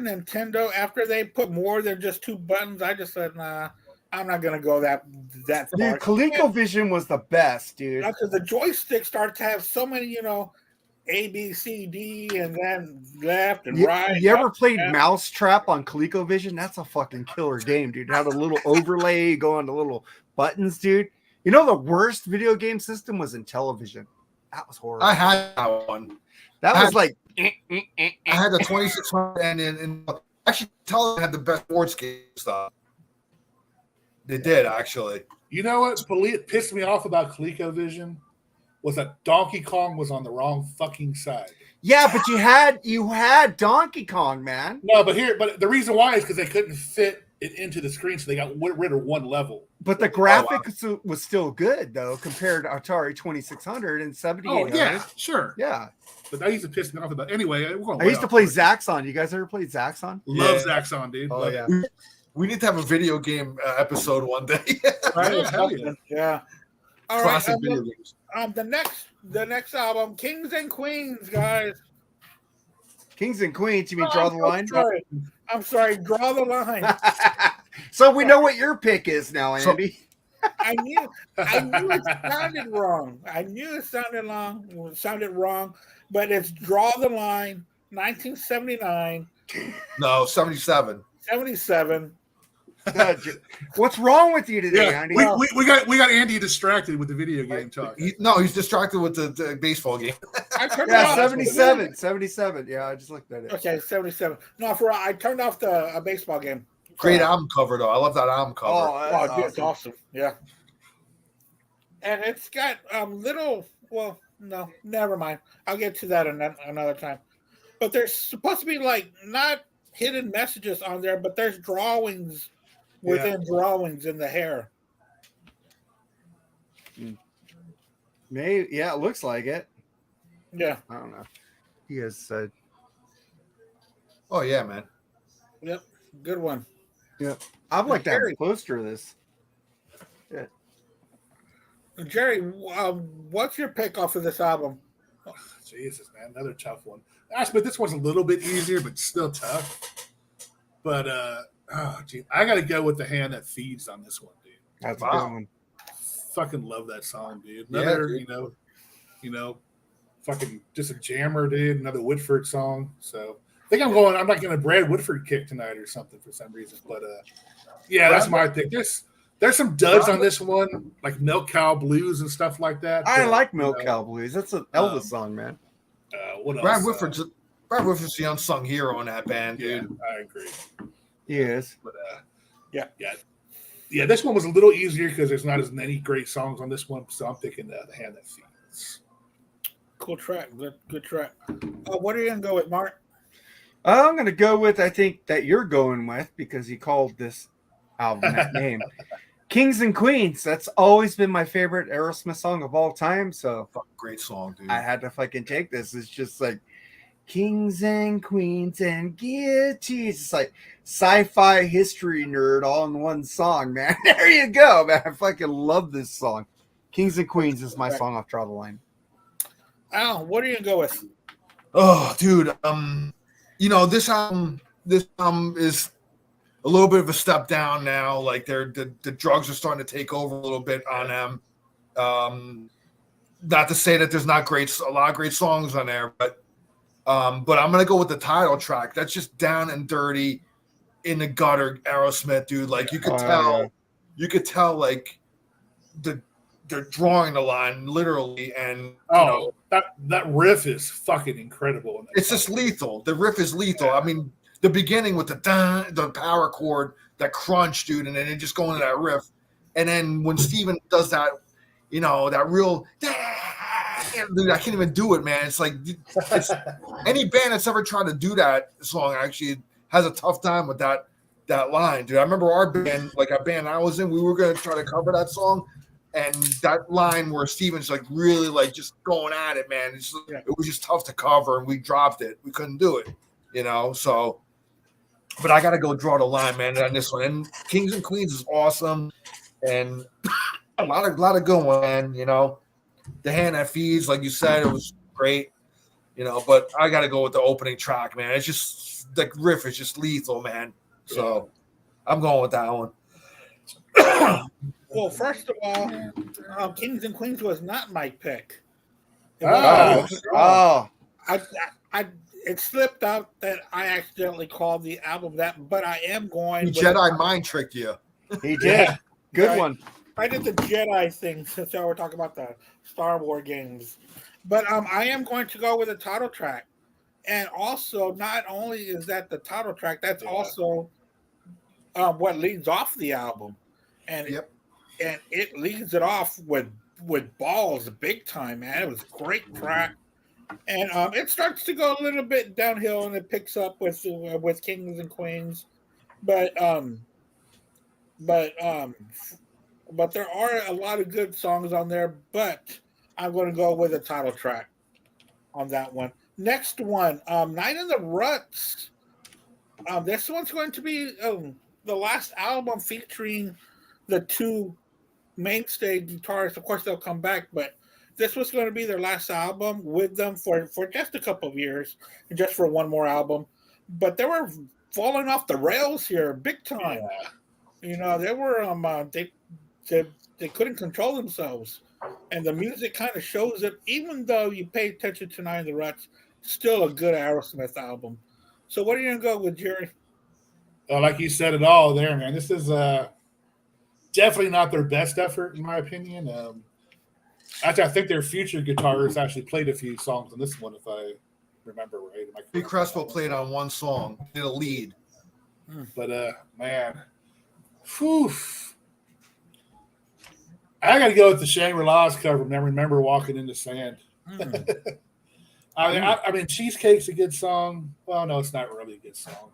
Nintendo, after they put more than just 2 buttons, I just said, nah, I'm not gonna go that far. Dude, ColecoVision was the best, dude. Because the joystick started to have so many, A, B, C, D, and then left and right. You ever played Mousetrap on ColecoVision? That's a fucking killer game, dude. It had a little overlay, go on the little buttons, dude. The worst video game system was in television. That was horrible. I had that one. I had the 2600 and actually television had the best sports game stuff. They did, actually. You know what pissed me off about ColecoVision was that Donkey Kong was on the wrong fucking side. Yeah, but you had Donkey Kong, man. No, but the reason why is because they couldn't fit it into the screen, so they got rid of one level. But the graphics was still good, though, compared to Atari 2600 and 7800. Oh, yeah, sure. Yeah. But that used to piss me off about. Anyway, I used to play Zaxxon. You guys ever played Zaxxon? Love Zaxxon, dude. Oh, yeah. We need to have a video game episode one day. Yeah. All Classic right. video games. The next album, Kings and Queens, guys. Kings and Queens. You mean Draw the Line? I'm sorry. Draw the Line. So we know what your pick is now, Andy. I knew it sounded wrong. I knew it sounded wrong, but it's Draw the Line, 1979. No, 77. 77. What's wrong with you today, Andy? We got Andy distracted with the video game talk. He's distracted with the baseball game. 77. Yeah, I just looked at it. Okay, 77. No, I turned off the baseball game. Great album cover though. I love that album cover. Oh, dude, it's awesome. Yeah. And it's got little. Well, no, never mind. I'll get to that another time. But there's supposed to be like not hidden messages on there, but there's drawings within drawings in the hair. Maybe, yeah, it looks like it. Yeah. I don't know. He has said. Oh yeah, man. Yep. Good one. Yep. I'd like to have a poster of this. Yeah. Jerry, what's your pick off of this album? Oh, Jesus, man, another tough one. But this one's a little bit easier, but still tough. But I got to go with The Hand That Feeds on this one, dude. That's a good one. Fucking love that song, dude. Another, you know, fucking just a jammer, dude. Another Woodford song. So I think I'm not getting a Brad Woodford kick tonight or something for some reason. But that's my pick. There's some duds on this one, like Milk Cow Blues and stuff like that. I like Milk Cow Blues. That's an Elvis song, man. What else? Brad Woodford's the unsung hero in that band, dude. I agree. He is. But yeah. This one was a little easier because there's not as many great songs on this one, so I'm picking The Hand That Feeds. Cool track. Good track. What are you gonna go with, Mark? I'm gonna go with I think that you're going with because he called this album that name. Kings and Queens. That's always been my favorite Aerosmith song of all time. So great song, dude. I had to fucking take this. It's just like Kings and Queens and guillotines. It's like sci-fi history nerd all in one song, man. There you go, man. I fucking love this song. Kings and Queens is my song off Draw the Line. Al, what are you gonna go with? Oh, dude. This album is a little bit of a step down now. Like the drugs are starting to take over a little bit on them. Not to say that there's not a lot of great songs on there, but I'm gonna go with the title track. That's just down and dirty, in the gutter, Aerosmith, dude. Like you could tell, like they're drawing the line literally, and that riff is fucking incredible. It's just lethal. The riff is lethal. Yeah. I mean, the beginning with the power chord, that crunch, dude, and then it just going into that riff, and then when Steven does that, that real. Dude, I can't even do it, man. It's like any band that's ever tried to do that song actually has a tough time with that line, dude. I remember our band, like a band I was in, we were gonna try to cover that song, and that line where Steven's like really like just going at it, man. It was just tough to cover, and we dropped it. We couldn't do it, So, but I gotta go draw the line, man, on this one. And Kings and Queens is awesome, and a lot of good one, man. The Hand That Feeds, like you said, it was great, but I got to go with the opening track, man. It's just, the riff is just lethal, man. So I'm going with that one. Well, first of all, Kings and Queens was not my pick. It slipped out that I accidentally called the album that, but I am going. Jedi mind tricked you. He did. Good one. I did the Jedi thing since y'all were talking about the Star Wars games. But I am going to go with the title track. And also, not only is that the title track, that's also what leads off the album. And and it leads it off with balls big time, man. It was a great track. And it starts to go a little bit downhill, and it picks up with Kings and Queens. But there are a lot of good songs on there, but I'm going to go with the title track on that one. Next one, Night in the Ruts. This one's going to be the last album featuring the two mainstay guitarists. Of course, they'll come back, but this was going to be their last album with them for just a couple of years, just for one more album. But they were falling off the rails here big time. They were they couldn't control themselves, and the music kind of shows it. Even though you pay attention to Night in the Ruts, still a good Aerosmith album. So what are you gonna go with, Jerry? Like you said it all there, man. This is definitely not their best effort, in my opinion. Actually, I think their future guitarists actually played a few songs on this one, if I remember right. Pete Crespo played on one song, did a lead. But man, whew. I got to go with the Shangri-La's cover. Never remember walking in the sand. I mean, Cheesecake's a good song. Well, no, it's not really a good song.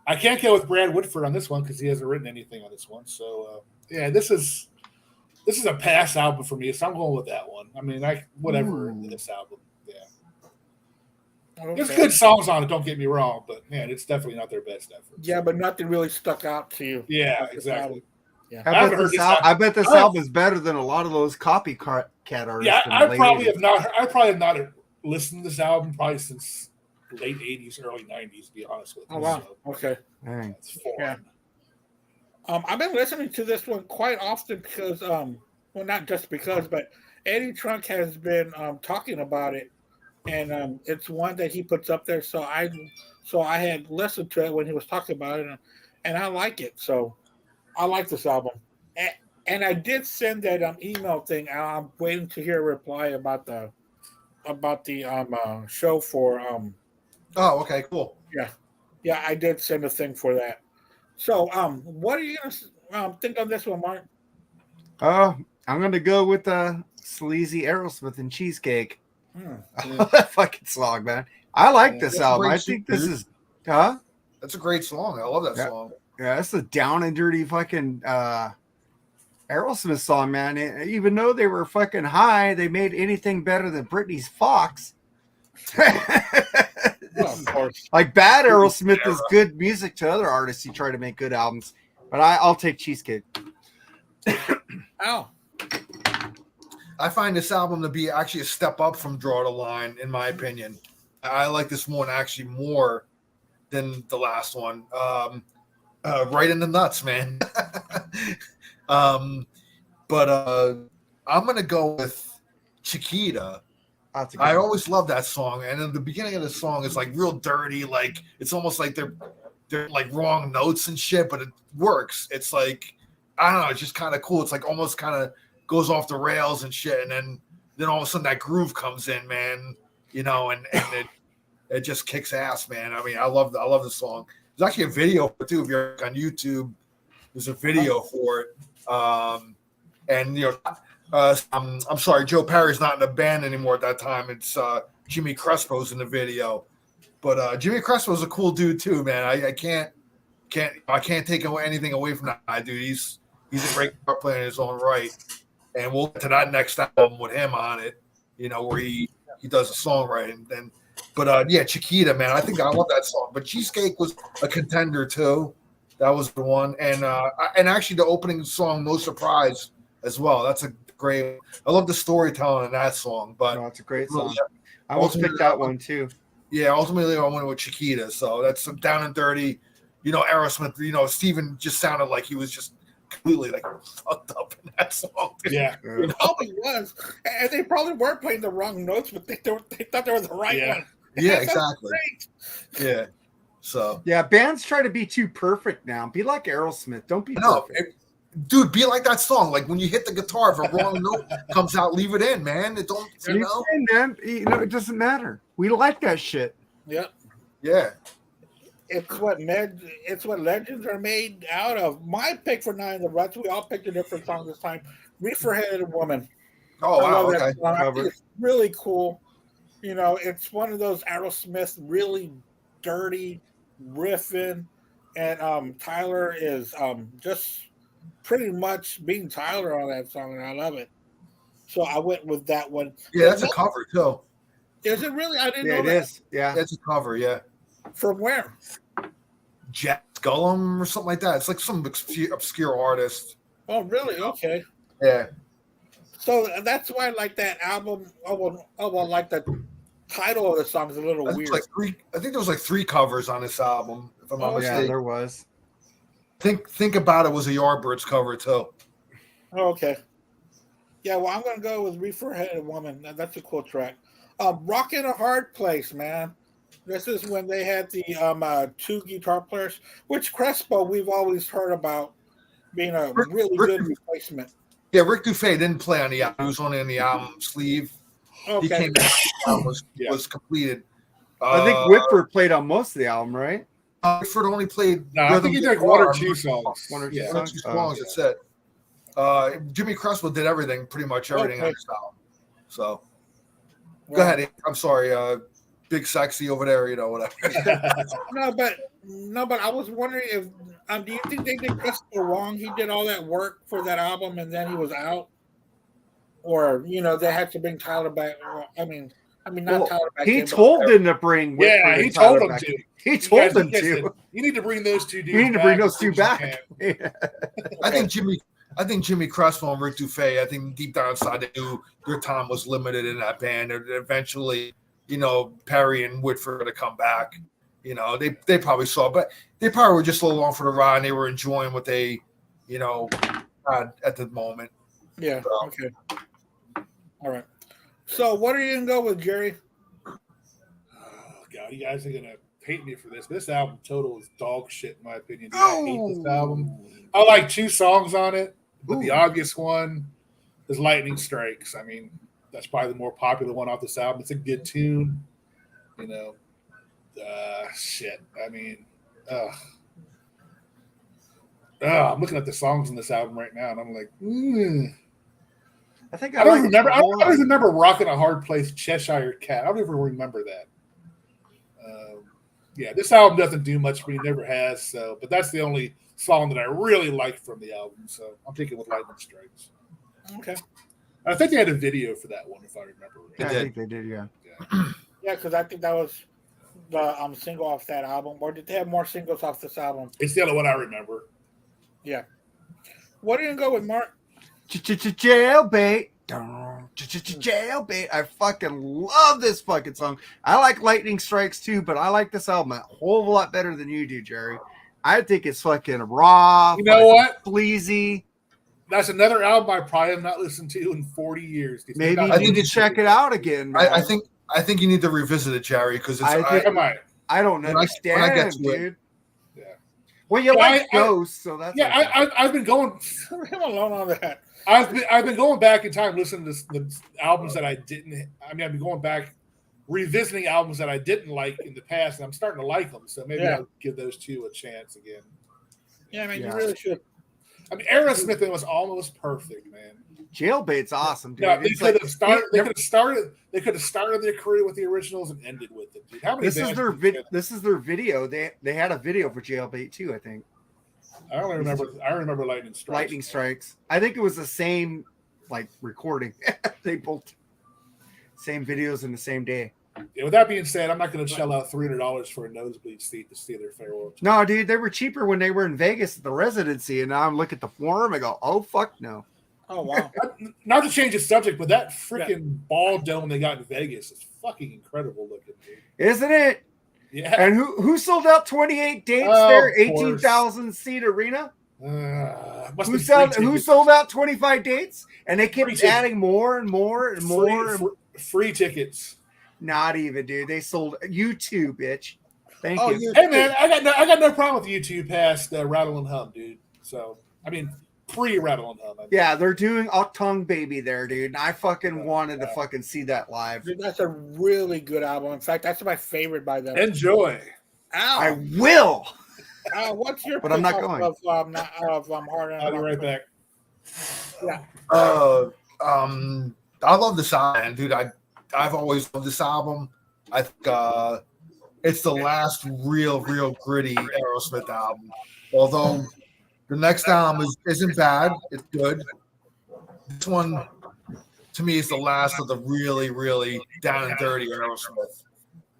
I can't go with Brad Whitford on this one because he hasn't written anything on this one. So yeah, this is a pass album for me. So I'm going with that one. I mean, whatever this album. Yeah, there's good songs on it. Don't get me wrong, but man, it's definitely not their best effort. Yeah, but nothing really stuck out to you. Yeah, exactly. Yeah. I bet this album is better than a lot of those copycat artists. Yeah, I probably have not listened to this album probably since late 80s, early 90s, to be honest with you. Oh, wow. So, okay. It's foreign. Yeah. I've been listening to this one quite often because, well, not just because, but Eddie Trunk has been talking about it, and it's one that he puts up there. So I had listened to it when he was talking about it, and I like it. So I like this album. And I did send that email thing. I'm waiting to hear a reply about the show for Oh, okay, cool. Yeah, I did send a thing for that. So what are you gonna think on this one, Mark? I'm gonna go with the sleazy Aerosmith and Cheesecake. I love that fucking song, man. I like this album. I think this is that's a great song. I love that song. Yeah, it's a down and dirty fucking Aerosmith song, man. Even though they were fucking high, they made anything better than Britney's Fox. Of course. Like bad Aerosmith is good music to other artists who try to make good albums, but I'll take Cheesecake. Ow. I find this album to be actually a step up from Draw the Line, in my opinion. I like this one actually more than the last one. Right in the nuts, man. But I'm gonna go with Chiquita. I always love that song, and in the beginning of the song is like real dirty, like it's almost like they're like wrong notes and shit, but it works. It's like I don't know, it's just kind of cool. It's like almost kind of goes off the rails and shit, and then all of a sudden that groove comes in, man. You know, and it just kicks ass, man. I mean, I love the song. There's actually a video for it too. If you're on YouTube, there's a video for it. And you know. I'm sorry, Joe Perry's not in the band anymore at that time. It's Jimmy Crespo's in the video, but Jimmy Crespo's a cool dude too, man. I can't take anything away from that guy, dude. He's a great guitar player in his own right, and we'll get to that next album with him on it, you know, where he does the songwriting. But yeah, Chiquita, man, I think I love that song. But Cheesecake was a contender too. That was the one, and actually the opening song, No Surprise, as well. That's a great. I love the storytelling in that song, but it's a great song. I almost picked that one too. Yeah, ultimately I went with Chiquita, so that's some down and dirty. You know, Aerosmith. You know, Steven just sounded like he was just completely like fucked up in that song. Yeah, it probably was, and they probably were playing the wrong notes, but they thought they were the right one. Yeah, exactly. Yeah. So yeah, bands try to be too perfect now. Be like Aerosmith. Don't be perfect. Dude, be like that song. Like when you hit the guitar, if a wrong note comes out, leave it in, man. It don't, you know. Man. You know, it doesn't matter. We like that shit. Yep. Yeah. It's what legends are made out of. My pick for Nine of the Ruts. We all picked a different song this time. Reefer-Headed Woman. Oh wow! Okay. I think it's really cool. You know, it's one of those Aerosmith really dirty riffing, and Tyler is just pretty much being Tyler on that song, and I love it. So I went with that one. Yeah, that's a cover too. Is it really? I didn't know it that. Is. Yeah, that's a cover. Yeah. From where? Jack Gullum or something like that. It's like some obscure artist. Oh, really? Okay. Yeah. So that's why I like that album. Like the title of the song is a little weird. I think there was like 3 covers on this album, if I'm not mistaken. Yeah, there was. Think About It was a Yardbirds cover too. Oh, okay. Yeah, well, I'm gonna go with Reefer-Headed Woman. That's a cool track. Rockin' a Hard Place, man. This is when they had the 2 guitar players, which Crespo we've always heard about being a really good replacement. Yeah, Rick Dufay didn't play on the album. He was only on the album sleeve. Okay. He came back. Was completed. I think Whitford played on most of the album, right? Ford only played. No, I think he did one or two songs. One or two Yeah. songs. Two songs. That's it. Jimmy Cresswell did everything, pretty much everything on this album. So, go ahead. Abe. I'm sorry. Big sexy over there, whatever. No, but I was wondering if do you think they did Cresswell wrong? He did all that work for that album and then he was out, or they had to bring Tyler back. I mean, not Tyler back. He told them to bring. Yeah, he told them to. He told them to. You need to bring those two dudes. You need to bring those two back. I think Jimmy Cresswell and Rick Dufay, I think deep down inside they knew their time was limited in that band. And eventually, Perry and Whitford to come back. They probably saw, but they probably were just a little long for the ride and they were enjoying what they, had at the moment. Yeah. So. Okay. All right. So what are you going to go with, Jerry? Oh, God, you guys are going to hate me for this. This album total is dog shit, in my opinion. I hate this album. I like 2 songs on it, but the obvious one is Lightning Strikes. I mean, that's probably the more popular one off this album. It's a good tune, shit. I mean, I'm looking at the songs in this album right now, and I'm like, I don't remember. I don't remember "Rockin' a Hard Place," Cheshire Cat. I don't even remember that. Yeah, this album doesn't do much for me, never has. So, but that's the only song that I really liked from the album. So I'm taking with Lightning Strikes. Okay. I think they had a video for that one, if I remember. I think they did. Yeah. Yeah, because I think that was the single off that album. Or did they have more singles off this album? It's the only one I remember. Yeah. What are you gonna go with, Mark? Jailbait. Jailbait. I fucking love this fucking song. I like Lightning Strikes too, but I like this album a whole lot better than you do, Jerry. I think it's fucking raw. You know what? Sleazy. That's another album I probably have not listened to in 40 years. Maybe you need to check it out again. I think you need to revisit it, Jerry, because I don't understand, when I get to dude. it. Yeah. Well, you like Ghosts, so that's I've been going. Leave him alone on that. I've been going back in time listening to the albums that I didn't. I mean, I've been going back revisiting albums that I didn't like in the past, and I'm starting to like them. So maybe I'll give those 2 a chance again. Yeah, I mean, you really should. I mean, Aerosmith was almost perfect, man. Jailbait's awesome, dude. Yeah, they could have started their career with the originals and ended with it, dude. How many? This is their video. They had a video for Jailbait too, I think. I remember Lightning Strikes. Lightning Strikes. I think it was the same recording. They both same videos in the same day. Yeah, with that being said, I'm not going to shell out $300 for a nosebleed seat to see their farewell. No, dude, they were cheaper when they were in Vegas at the residency, and now I'm looking at the forum and go, oh fuck no. Oh wow. Not to change the subject, but that freaking ball dome they got in Vegas is fucking incredible looking, dude. Isn't it? Yeah. And who sold out 28 dates there? 18,000 seat arena? Who sold out 25 dates? And they kept adding more and more and more. Free tickets. Not even, dude. They sold U2, bitch. Thank you. Hey man, I got no problem with U2 past Rattle and Hum, dude. So I mean, pre-Rattle and Hum. Yeah, they're doing Octung Baby there, dude. And I fucking wanted to fucking see that live. Dude, that's a really good album. In fact, that's my favorite by them. Enjoy. Ow. I will. What's your? But I'm not going. Hard. I'll be right back. Yeah. I love this album, dude. I've always loved this album. I think it's the last real gritty Aerosmith album. Although the next album isn't bad, it's good. This one, to me, is the last of the really down and dirty Aerosmith.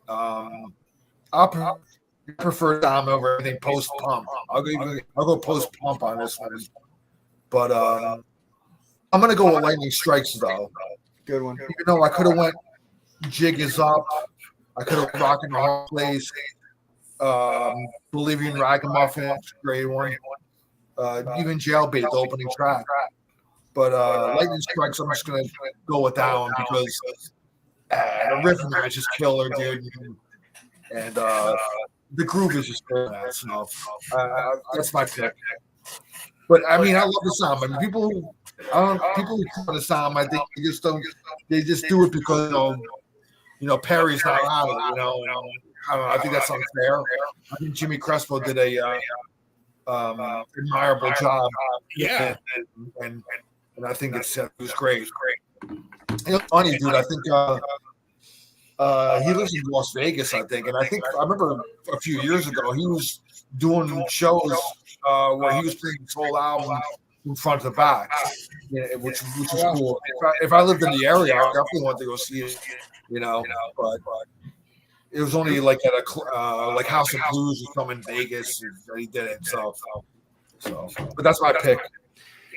I prefer this album over anything post pump. I'll go post pump on this one. But I'm gonna go with Lightning Strikes though. Good one. Even though I could have went Jig Is Up, I could have Rockin' a Hard Place, Bolivian Ragamuffin, great one. Even Jailbait, the opening track. But Lightning Strikes, I'm just gonna go with that one because the riff in there is just killer, dude. And the groove is just good. So that's my pick. But I mean, I love the sound. I mean, people who call the sound, I think they just don't. They just do it because Perry's not out of it. I don't know. I think that's unfair. I think Jimmy Crespo did a admirable job. Yeah, and I think it was great. It's funny, dude. I think he lives in Las Vegas, I think, and I remember a few years ago he was doing shows where he was playing his whole album from front to back, which is cool. If I lived in the area, I definitely want to go see it, But it was only like at a like House of Blues or something in Vegas that he did it. So, but that's my pick.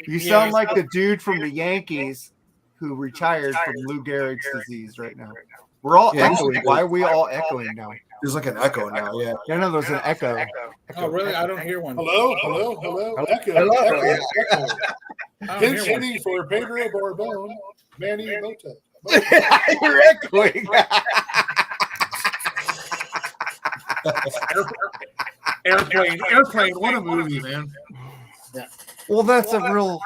You sound like the dude from the Yankees who retired from Lou Gehrig's disease right now. We're all echoing. Why are we all echoing now? There's like an echo now. Yeah. No, there's an echo. Oh, really? I don't hear one. Hello. Echo. Hello. Echo. Pinch hitting for Pedro Borbon, Manny Mota. You're echoing. Airplane. What a movie, man. Yeah. Well, that's a real.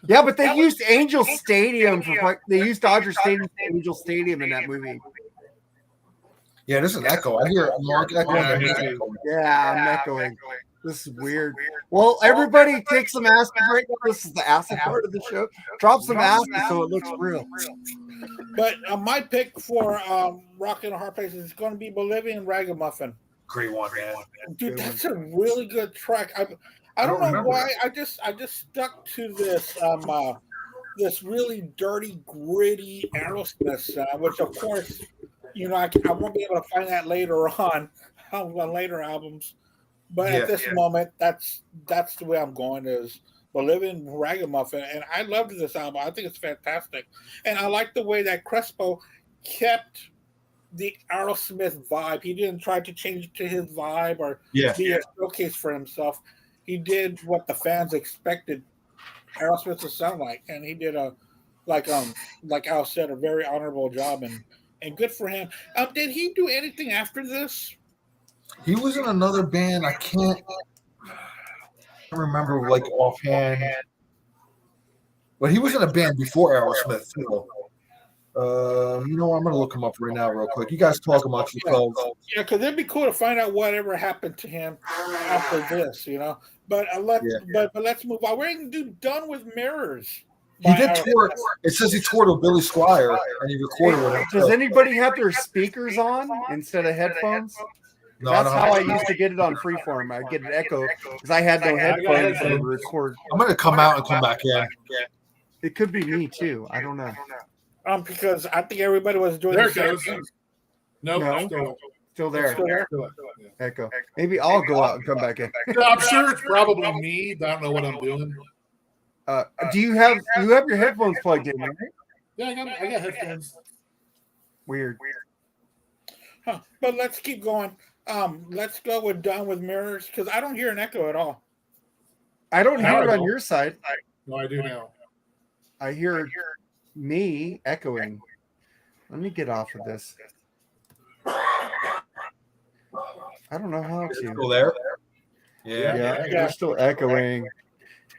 Yeah, but they used Angel Stadium they used Dodger Stadium for Angel Stadium in that movie. Yeah, there's an echo. I hear Mark echoing. Yeah, I'm echoing. This is weird. Well, everybody take some acid right now. This is the acid part of the show. Drop some acid so it looks real. But my pick for Rockin' a Hard Place is going to be Bolivian Ragamuffin. Great one, man. Dude, that's a really good track. I don't know why. I just stuck to this this really dirty, gritty Aerosmith, which of course, I won't be able to find that later on later albums. But at this moment, that's the way I'm going is Bolivian Ragamuffin, and I loved this album. I think it's fantastic, and I like the way that Crespo kept the Aerosmith vibe. He didn't try to change it to his vibe or be a showcase for himself. He did what the fans expected Aerosmith to sound like, and he did like Al said, a very honorable job, and good for him. Did he do anything after this? He was in another band. I can't remember like offhand, but he was in a band before Aerosmith too. I'm gonna look him up right now, real quick. You guys talk about yourselves. Yeah, because it'd be cool to find out whatever happened to him after this, But let's move on. We're gonna do Done with Mirrors. He did tour. It says he toured with Billy Squier, and he recorded with him. Does anybody have their speakers on instead of headphones? No, that's how I used to get it on Freeform. I get an echo because I had no headphones to record. I'm gonna come out and come back in. It could be me too. I don't know. Because I think everybody was doing there. No, still there. Echo. Maybe I'll go out and come back in. I'm sure it's probably me, but I don't know what I'm doing. Do you have your headphones plugged in, right? Yeah, I got headphones. Weird. Huh. But let's keep going. Let's go with Done with Mirrors because I don't hear an echo at all. I don't hear it on your side. No, I do now. I hear me echoing. Let me get off of this. I don't know how to. Still there? Yeah, you're still echoing.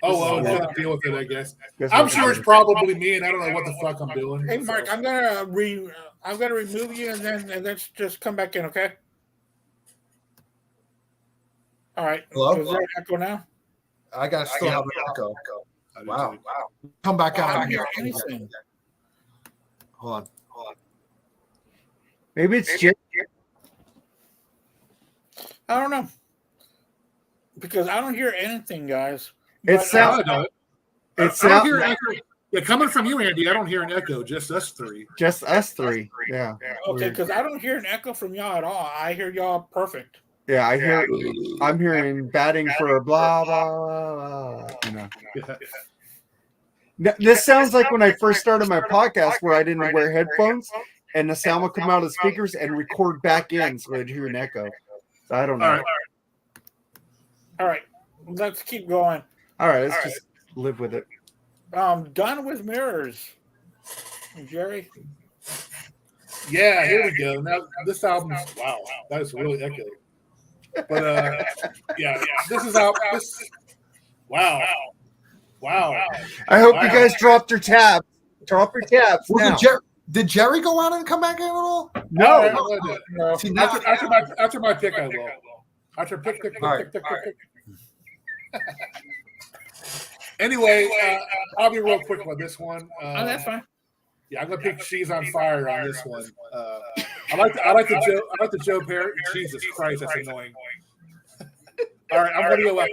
Oh, well, we'll have to deal with it, I guess. I'm sure it's probably me, and I don't know what the fuck I'm doing. Hey, Mark, I'm gonna remove you, and then just come back in, okay? All right. Hello? Is there an echo now? I still have an echo. Wow. Come back out. I don't hear anything. Hold on. Maybe it's Jerry. I don't know. Because I don't hear anything, guys. It sounds. Yeah, coming from you, Andy, I don't hear an echo. Just us three. Just us three. Yeah. Okay, because I don't hear an echo from y'all at all. I hear y'all perfect. Yeah, I'm hearing batting for blah blah blah. This sounds like when I first started my podcast, where I didn't wear headphones, and the sound would come out of the speakers and record back in, so I'd hear an echo. So I don't know. All right, let's keep going. All right, let's just live with it. Done with Mirrors. Jerry? Yeah, here we go. Now, this album's, wow, that is really echoey. But, this is out. Wow. I hope you guys dropped your tabs. Drop your tabs now. Did Jerry go out and come back in at all? No. No. See, now, After my pick, I will. After pick. Anyway, I'll be real quick on this one. That's fine. Yeah, I'm gonna pick "She's on Fire" on this one. I like the Joe Perry. Jesus Christ, that's annoying. All right, I'm gonna go with.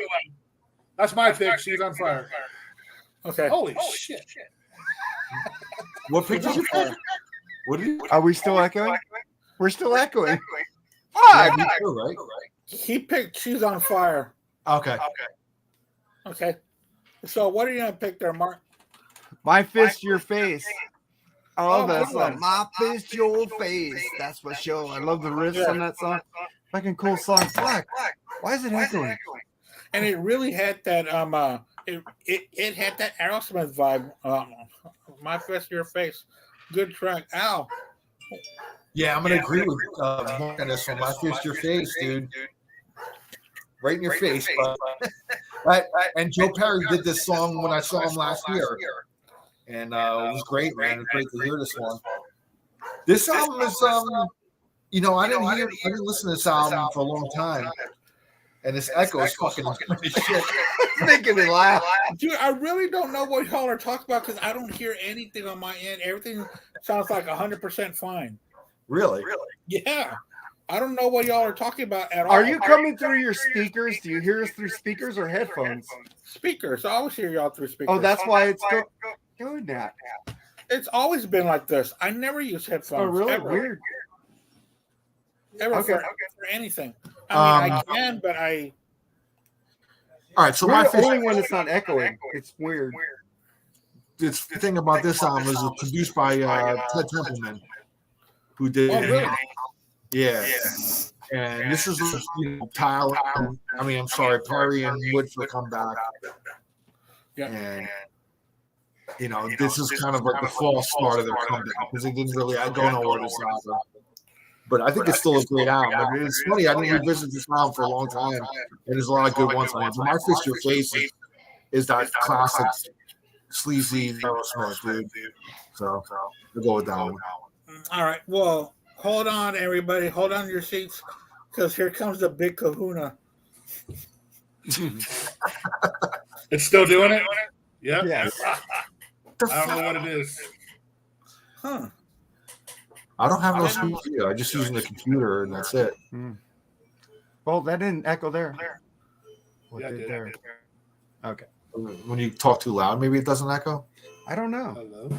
That's my pick. "She's on Fire." Okay. Holy shit! what pick did you pick? What did you? Are we still echoing? We're still echoing. Yeah, me too, right? He picked "She's on Fire." Okay. Okay. So what are you gonna pick there, Mark? My fist, your face. I love that good song. one. My fist, your face. That's what show. I love the riffs on that song. Fucking cool song. Black. Why is it echoing? And it really had that it had that Aerosmith vibe. My fist, your face. Good track. Ow. Yeah, I'm gonna agree with Mark on this one. My fist, your face, dude. Right in your face. But, and Joe Perry did this song when I saw him last year, and it was great, man. It's great to hear this one. This album is, I didn't listen to this album for a long time, and this echo is fucking shit. Making me laugh. Dude, I really don't know what y'all are talking about because I don't hear anything on my end. Everything sounds like 100% fine. Really? Yeah. I don't know what y'all are talking about at all. Are you coming through your speakers? Do you hear us through speakers or headphones? Speakers? I always hear y'all through speakers. Oh, that's why it's doing that. It's always been like this. I never use headphones. Oh, really? Ever. Weird. Ever Okay. for anything. I mean, I can, but I. All right, so We're my the fist. only one that's not echoing. It's weird. The thing about this album is it's produced by Ted Templeman, who did. Oh, really? Yeah. And this is Tyler. I'm sorry, Perry and Woodford come back. Yeah. And this is kind of like the false start of their comeback because they didn't really go nowhere this album. But I think it's still a great album. I mean, it's funny. I didn't revisit this album for a long time, and there's a lot of good ones on it. But My Fist, Your Face is that classic sleazy Aerosmith, dude. So we'll go with that one. All right. Well, hold on, everybody. Hold on to your seats because here comes the big kahuna. It's still doing it? Yeah. Yes. I don't know what it is. Huh. I don't have no speaker. I'm just using the computer, and that's it. Well, that didn't echo there. What Yeah, did there? Okay. When you talk too loud, maybe it doesn't echo. I don't know.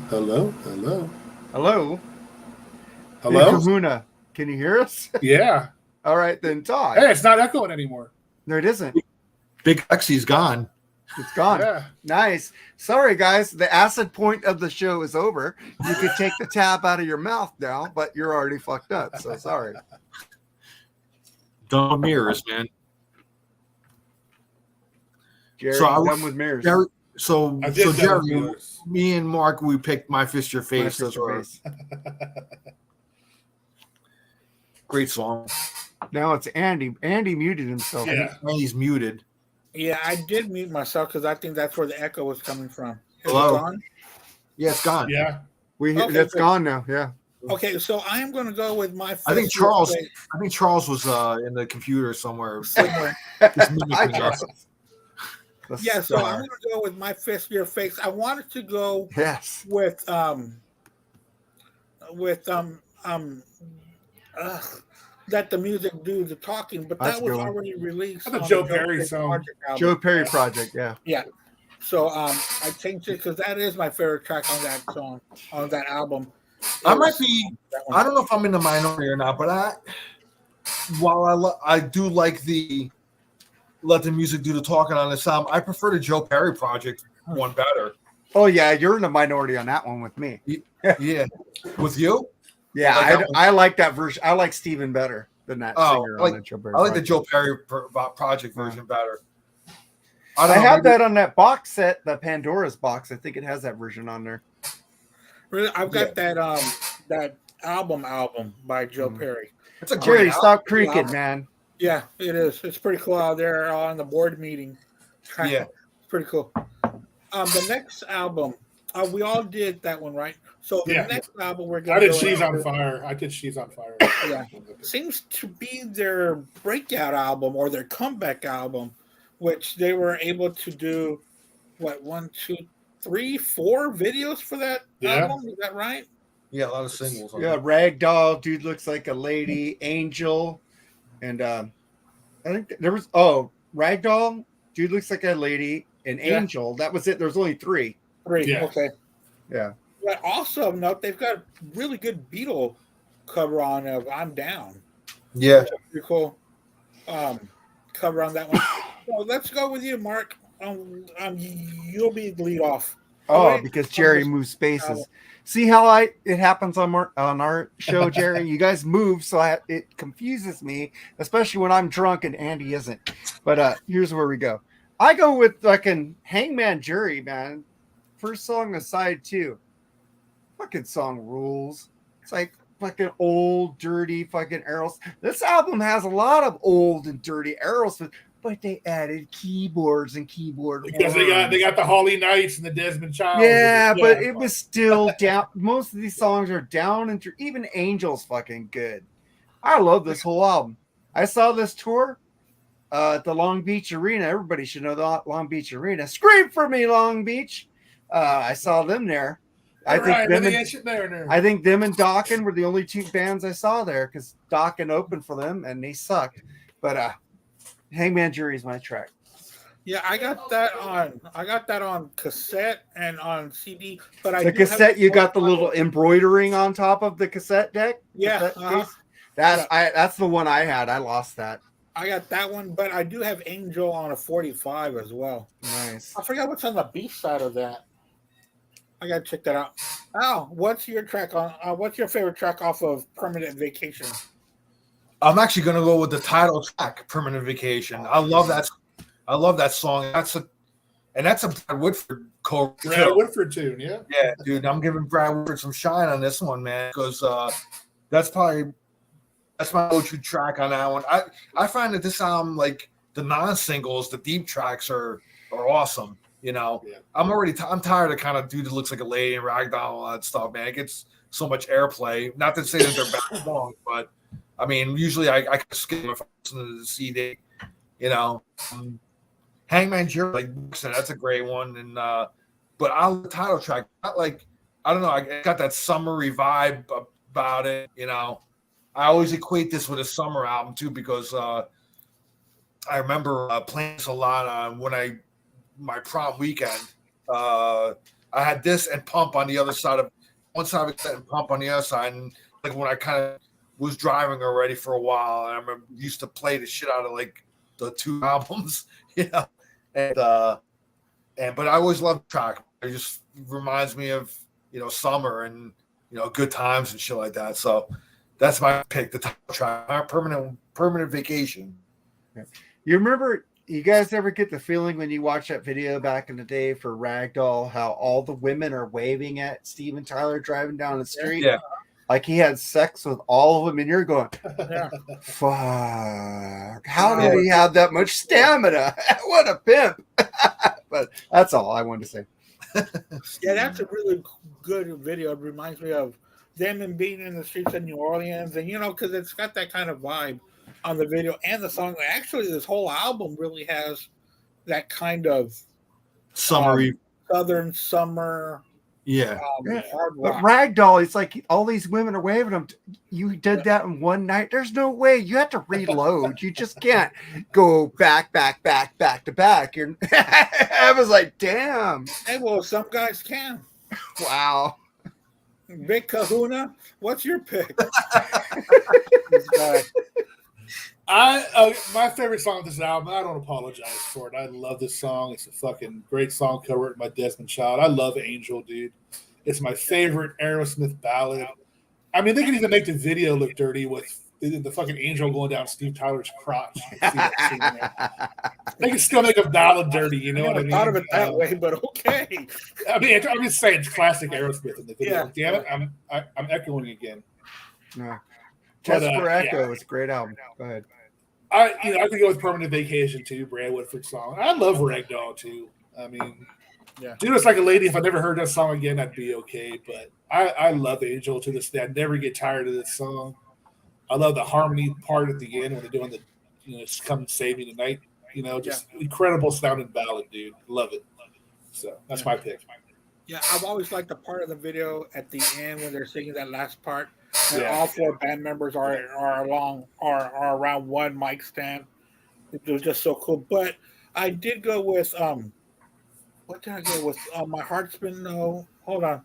Hello. Hello? Hello? Big Kahuna. Can you hear us? Yeah. All right, then talk. Hey, it's not echoing anymore. No, it isn't. Big Lexi's gone. It's gone. Yeah. Nice. Sorry, guys. The acid point of the show is over. You could take the tab out of your mouth now, but you're already fucked up. So sorry. Done with mirrors, man. Jerry, So I was- done with mirrors. Jerry, so I did Jerry, yours. me and Mark, we picked My Fist, Your My Face. Fist, Your Face. Great song. Now it's Andy. Andy muted himself. Yeah. And he's muted. Yeah, I did mute myself because I think that's where the echo was coming from. Is it Hello? gone? Yeah, it's gone. Yeah. Okay, That's good. gone now. Yeah. Okay, so I am going to go with My Fist. I think Your Charles. Face. I think Charles was in the computer somewhere. Somewhere. Just mimicking us. Yeah, so I'm going to go with My Fist, Your Face. I wanted to go Yes. with let the music do the talking, but That's that a was good one. already released. That's a on Joe the Perry Perry song. Project album. Joe Perry Project. Yeah. Yeah. So I changed it because that is my favorite track on that song, on that album. I might be. I don't know if I'm in the minority or not, but I do like the let the music do the talking on this album. I prefer the Joe Perry Project one better. Oh yeah, you're in the minority on that one with me. Yeah, with you. Yeah, Like that one? I like that version. I like Steven better than that singer on the Joe Perry. I like the Project. Joe Perry Project version better. I don't know, have maybe- that on that box set, the Pandora's box. I think it has that version on there. Really, I've got that album by Joe Perry. It's a great Jerry, album. stop creaking, man. Yeah, it is. It's pretty cool out there on the board meeting. Yeah. It's pretty cool. The next album We all did that one, right? So the Yeah. next album we're I going did to She's on Fire. I did She's on Fire. Yeah. Seems to be their breakout album or their comeback album, which they were able to do, what, 1, 2, 3, 4 videos for that Yeah. album? Is that right? Yeah, a lot of singles. Yeah, Ragdoll, Dude Looks Like a Lady, Angel, and I think there was Ragdoll, Dude Looks Like a Lady, and Yeah. Angel. That was it. There's only 3. 3. Yeah. Okay. Yeah. But also note they've got really good Beatle cover on of "I'm Down." Yeah. Pretty cool cover on that one. So let's go with you, Mark. You'll be the lead off. Oh, because Jerry moves spaces. See how it happens on our show, Jerry? You guys move, so it confuses me, especially when I'm drunk and Andy isn't. But here's where we go. I go with fucking Hangman Jury, man. First song aside, too. Fucking song rules. It's like fucking old, dirty fucking Aerosmith. This album has a lot of old and dirty Aerosmith, but they added keyboards and keyboard because they got the Holly Knights and the Desmond Child. Yeah, but it was still down. Most of these songs are down, and even Angel's fucking good. I love this whole album. I saw this tour at the Long Beach Arena. Everybody should know the Long Beach Arena. Scream for me, Long Beach. I saw them there. I think them and Dokken were the only 2 bands I saw there because Dokken opened for them and they sucked. But Hangman Jury is my track. Yeah, I got that on cassette and on CD. But the cassette, you got the little embroidering on top of the cassette deck. Yeah, that's the one I had. I lost that. I got that one, but I do have Angel on a 45 as well. Nice. I forgot what's on the B side of that. I gotta check that out. Al, what's your track on? What's your favorite track off of Permanent Vacation? I'm actually gonna go with the title track, "Permanent Vacation." I love that song. That's a Brad Whitford Whitford tune. Yeah. Yeah, dude, I'm giving Brad Whitford some shine on this one, man, because that's my go-to track on that one. I find that this album, like the non-singles, the deep tracks are awesome. You know, yeah. I'm tired of kind of Dude That Looks Like a Lady and Ragdoll and all that stuff, man. It gets so much airplay. Not to say that they're bad songs, but I mean, usually I can skip them if I listen to the CD. You know, Hangman Jury, like that's a great one, and but I love the title track. Not like I don't know, I got that summery vibe about it. You know, I always equate this with a summer album too because I remember playing this a lot when my prom weekend. I had this and Pump on the other side of one side of it and Pump on the other side, and like when I kind of was driving already for a while, and I remember used to play the shit out of like the 2 albums, you know, and but I always loved the track. It just reminds me of summer and good times and shit like that. So that's my pick, the title track, Permanent Vacation. You remember? You guys ever get the feeling when you watch that video back in the day for Ragdoll, how all the women are waving at Steven Tyler driving down the street? Yeah. Like he had sex with all of them, and you're going, fuck. How did he have that much stamina? What a pimp. But that's all I wanted to say. Yeah, that's a really good video. It reminds me of them and being in the streets of New Orleans, and because it's got that kind of vibe on the video and the song. Actually, this whole album really has that kind of summery, southern summer. Yeah. But Ragdoll, it's like all these women are waving them. You did that in one night. There's no way. You have to reload. You just can't go back to back. I was like, damn. Hey, well, some guys can. Wow. Big Kahuna, what's your pick? My favorite song of this album, I don't apologize for it. I love this song. It's a fucking great song cover by Desmond Child. I love Angel, dude. It's my favorite Aerosmith ballad. I mean, they can even make the video look dirty with the fucking angel going down Steve Tyler's crotch. They can still make a ballad dirty, you know what I mean? I thought of it that way, but okay. I mean, I'm just saying it's classic Aerosmith in the video. Yeah. Damn it, I'm echoing again. No. Just for Echo, it's a great album. Go ahead. I could go with Permanent Vacation too, Brad Whitford song. I love Ragdoll too. I mean, Yeah. Dude, it's like a lady. If I never heard that song again, I'd be okay. But I love Angel to this day. I never get tired of this song. I love the harmony part at the end when they're doing the, just come save me tonight. Just incredible sounding ballad, dude. Love it. So that's my pick. Yeah, I've always liked the part of the video at the end when they're singing that last part. And all four band members are around one mic stand. It was just so cool. But I did go with what did I go with? My Heart's Been No. Hold on.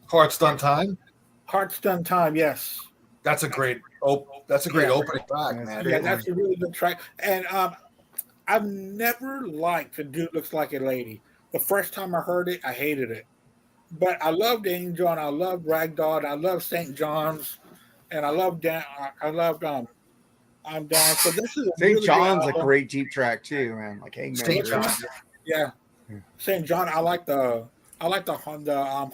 Heart's Done Time. Heart's Done Time. Yes. That's a great opening track, man. Yeah, that's a really good track. And I've never liked "The Dude Looks Like a Lady." The first time I heard it, I hated it. But I loved Angel, and I loved Ragdoll, and I loved St. John's, and I loved I'm Down. So this is St. John's a great deep track too, man. Like St. John. Yeah. St. John, I like the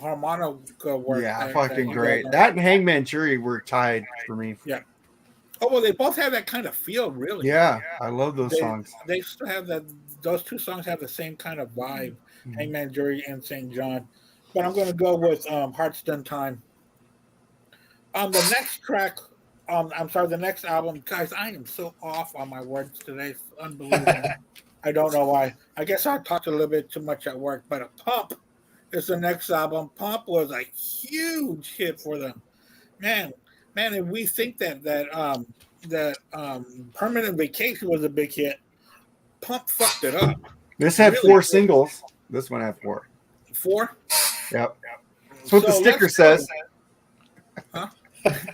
harmonica work. Yeah, fucking great. That and Hangman Jury were tied for me. Yeah. Oh well, they both have that kind of feel, really. Yeah, I love those songs. They still have that. Those two songs have the same kind of vibe. Hangman Jury and St. John. But I'm going to go with Heart's Done Time. The next track, the next album, guys, I am so off on my words today. It's unbelievable. I don't know why. I guess I talked a little bit too much at work, but Pump is the next album. Pump was a huge hit for them. Man, if we think that Permanent Vacation was a big hit, Pump fucked it up. This had really 4 singles. This one had 4. 4? Yep. That's what the sticker says. Huh?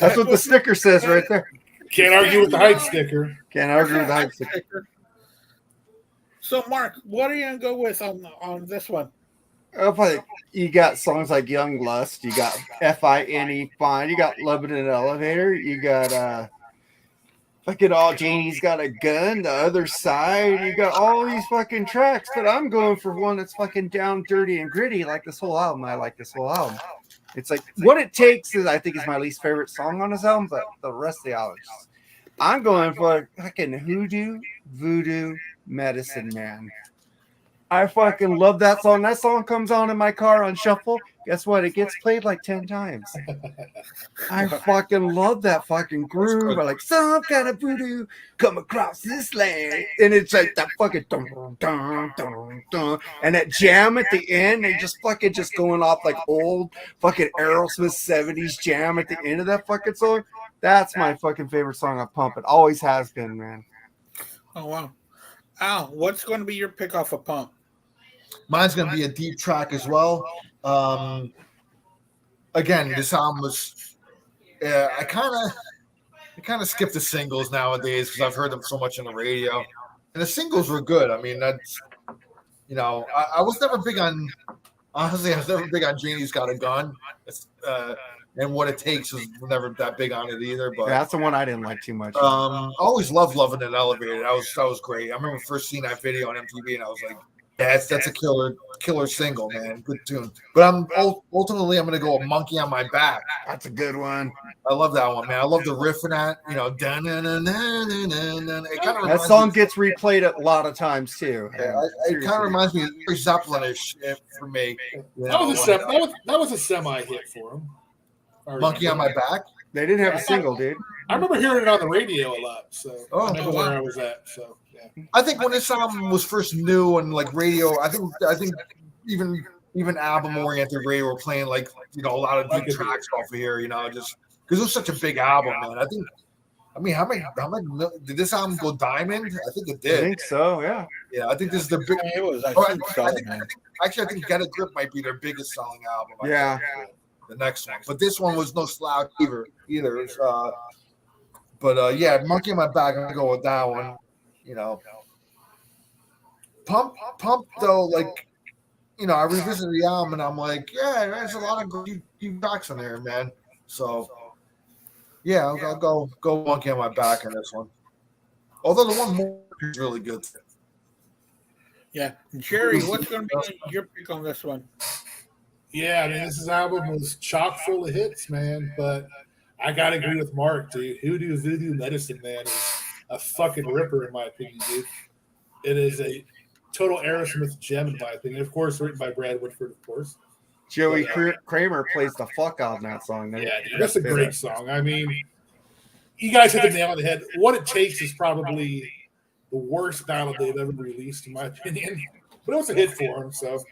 That's what the sticker says right there. Can't argue with the hype sticker. Can't argue with the hype sticker. So, Mark, what are you going to go with on this one? You got songs like Young Lust. You got Fine, Fine. You got Love in an Elevator. You got fucking All Janie's Got a Gun, The Other Side. You got all these fucking tracks, but I'm going for one that's fucking down, dirty, and gritty like this whole album. I like this whole album. It's like What It Takes is, I think, is my least favorite song on this album, but the rest of the album, I'm going for fucking Hoodoo, Voodoo, Medicine Man. I fucking love that song. That song comes on in my car on shuffle. Guess what? It gets played like 10 times. I fucking love that fucking groove. I like some kind of voodoo come across this land. And it's like that fucking dun, dun, dun, dun. And that jam at the end, they just fucking just going off like old fucking Aerosmith 70s jam at the end of that fucking song. That's my fucking favorite song on Pump. It always has been, man. Oh, wow. Al, what's going to be your pick off of Pump? Mine's going to be a deep track as well. Again, this album was. I kind of skip the singles nowadays because I've heard them so much on the radio, and the singles were good. I mean, that's I was never big on. Honestly, I was never big on Janie's Got a Gun, and What It Takes was never that big on it either. But that's the one I didn't like too much. I always loved Loving an Elevator. That was great. I remember first seeing that video on MTV, and I was like. Yeah, that's a killer single, man. Good tune. But ultimately I'm gonna go with Monkey on My Back. That's a good one. I love that one, man. I love the riff in that. That song gets replayed a lot of times too. Yeah, it kind of reminds me of Led Zeppelin-ish for me. That was a semi hit for him. Monkey on My Back. They didn't have a single, dude. I remember hearing it on the radio a lot, so I know where I was at. So yeah. I think when this album was first new and like radio, I think even album oriented radio were playing like a lot of deep tracks off of here, just because it was such a big album, man. How many did this album go diamond? I think it did. I think so, yeah. Yeah, I think this is the big. It was I think Get a Grip might be their biggest selling album. Yeah. The next one, but this one was no slouch either. Yeah, Monkey on My Back. I'm gonna go with that one. Pump though, like I revisited the album and I'm like, yeah, there's a lot of good tracks on there, man. So yeah, I'll go Monkey on My Back on this one. Although the one more is really good. Yeah, Jerry, what's going to be your pick on this one? Yeah, I mean, this album was chock full of hits, man. But I gotta agree with Mark, dude. Hoodoo Voodoo Medicine Man is a fucking ripper, in my opinion, dude. It is a total Aerosmith gem, in my opinion. Of course, written by Brad Whitford, of course. Joey Kramer plays the fuck out in that song. Yeah, dude, that's a great song. I mean, you guys hit the nail on the head. What It Takes is probably the worst ballad they've ever released, in my opinion. But it was a hit for them, so.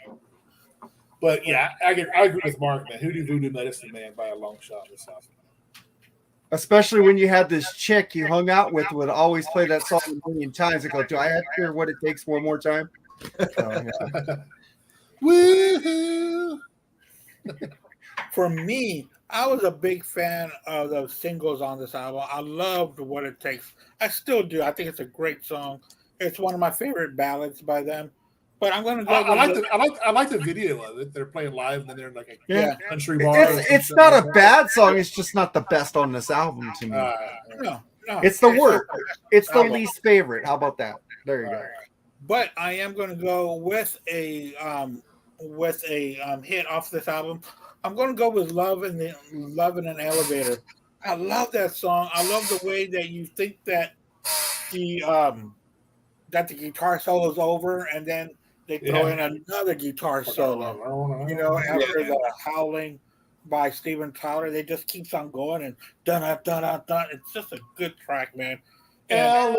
But yeah, I agree with Mark, man. Hoodoo Voodoo Medicine Man by a long shot. This album. Especially when you had this chick you hung out with would always play that song a million times. And go, do I have to hear What It Takes one more time? Woohoo! For me, I was a big fan of the singles on this album. I loved What It Takes. I still do. I think it's a great song. It's one of my favorite ballads by them. But I'm gonna go. I like the video of it. They're playing live, and then they're in like a country bar. It's not a bad song. It's just not the best on this album to me. No, it's the worst. It's the least favorite. How about that? There you go. But I am gonna go with a hit off this album. I'm gonna go with Love in an Elevator. I love that song. I love the way that you think that the guitar solo is over, and then they throw in another guitar solo. You know, after the howling by Steven Tyler, they just keeps on going and dun dun dun dun. It's just a good track, man. And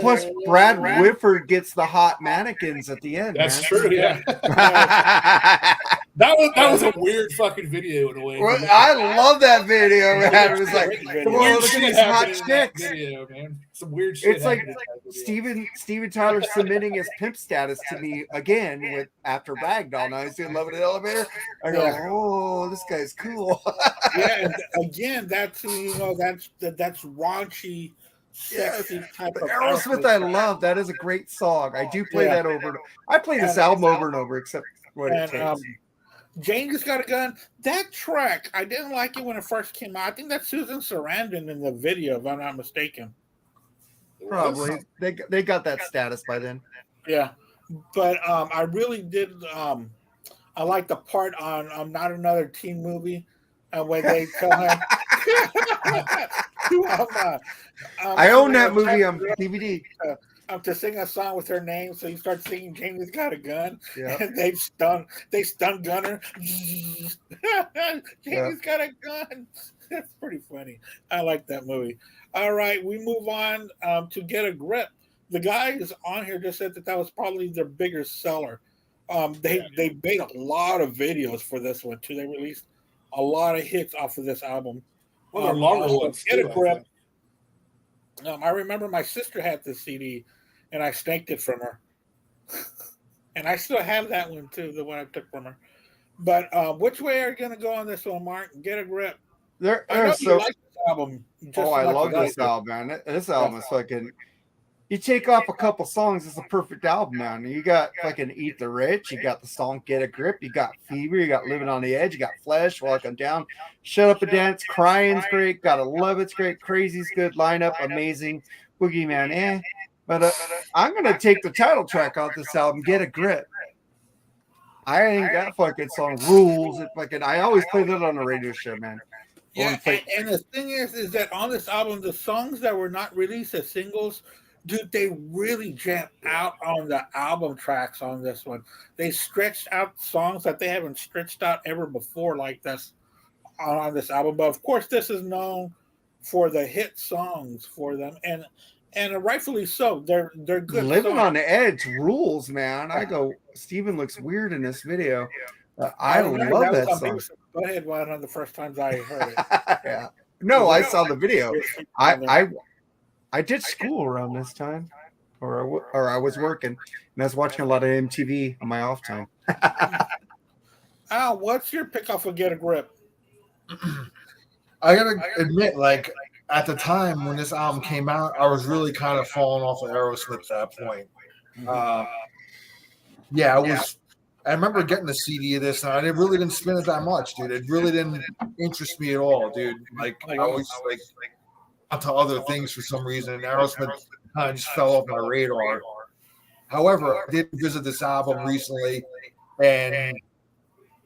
plus, Brad Whitford gets the hot mannequins at the end. That's true, yeah. That was a weird fucking video in a way. Well, I love that video, man. It was like, whoa, look at these hot chicks. Video, man. Some weird shit. It's like Steven Tyler submitting his pimp status to me again after Ragdoll. Now he's doing Love in an Elevator. I go, oh, this guy's cool. Yeah, and again, that's raunchy, sexy type of Aerosmith. I love that is a great song. I do play that over. I play this album over and over, except What It Takes. Jane Just Got a Gun. That track, I didn't like it when it first came out. I think that's Susan Sarandon in the video, if I'm not mistaken. Probably they got that status by then. Yeah, but I really did. I like the part on Not Another Teen Movie, when they tell him. I own that movie on DVD. To sing a song with her name, so you start singing "Jamie's Got a Gun," yeah. and they stun Gunner. Jamie's got a gun. That's pretty funny. I like that movie. All right, we move on to Get a Grip. The guys on here just said that was probably their biggest seller. They made a lot of videos for this one too. They released a lot of hits off of this album. Well, they're longer ones. Get a Grip. I remember my sister had this CD, and I snanked it from her. And I still have that one, too, the one I took from her. But which way are you going to go on this one, Mark? Get a Grip. I know you like this album. I love this album, man. This album is fucking... You take off a couple songs, it's a perfect album, man. You got fucking Eat the Rich, you got the song Get a Grip, you got Fever, you got Living on the Edge, you got Flesh, Welcome Down, Shut Up and Dance, Crying's great, Gotta Love It's great, Crazy's good, Lineup, amazing, Boogeyman, But I'm going to take the title track off this album, Get a Grip. I think that fucking song rules. I always play that on the radio show, man. Yeah, and the thing is that on this album, the songs that were not released as singles, dude, they really jam out on the album tracks on this one. They stretched out songs that they haven't stretched out ever before like this on this album. But of course, this is known for the hit songs for them, and rightfully so. They're good. Living songs. on the Edge rules, man. I go, Steven looks weird in this video. I love that song. Go ahead, one of the first times I heard it. Yeah. No, I saw the video. I did school around this time, or I was working, and I was watching a lot of MTV on my off time. Al, what's your pick off of Get a Grip? I gotta admit, like at the time when this album came out, I was really kind of falling off of Aerosmith at that point. I was. I remember getting the CD of this, and I really didn't spin it that much, dude. It really didn't interest me at all, dude. Like I always like onto other things for some reason. And Aerosmith kind of just fell off my radar. However, I did visit this album recently, and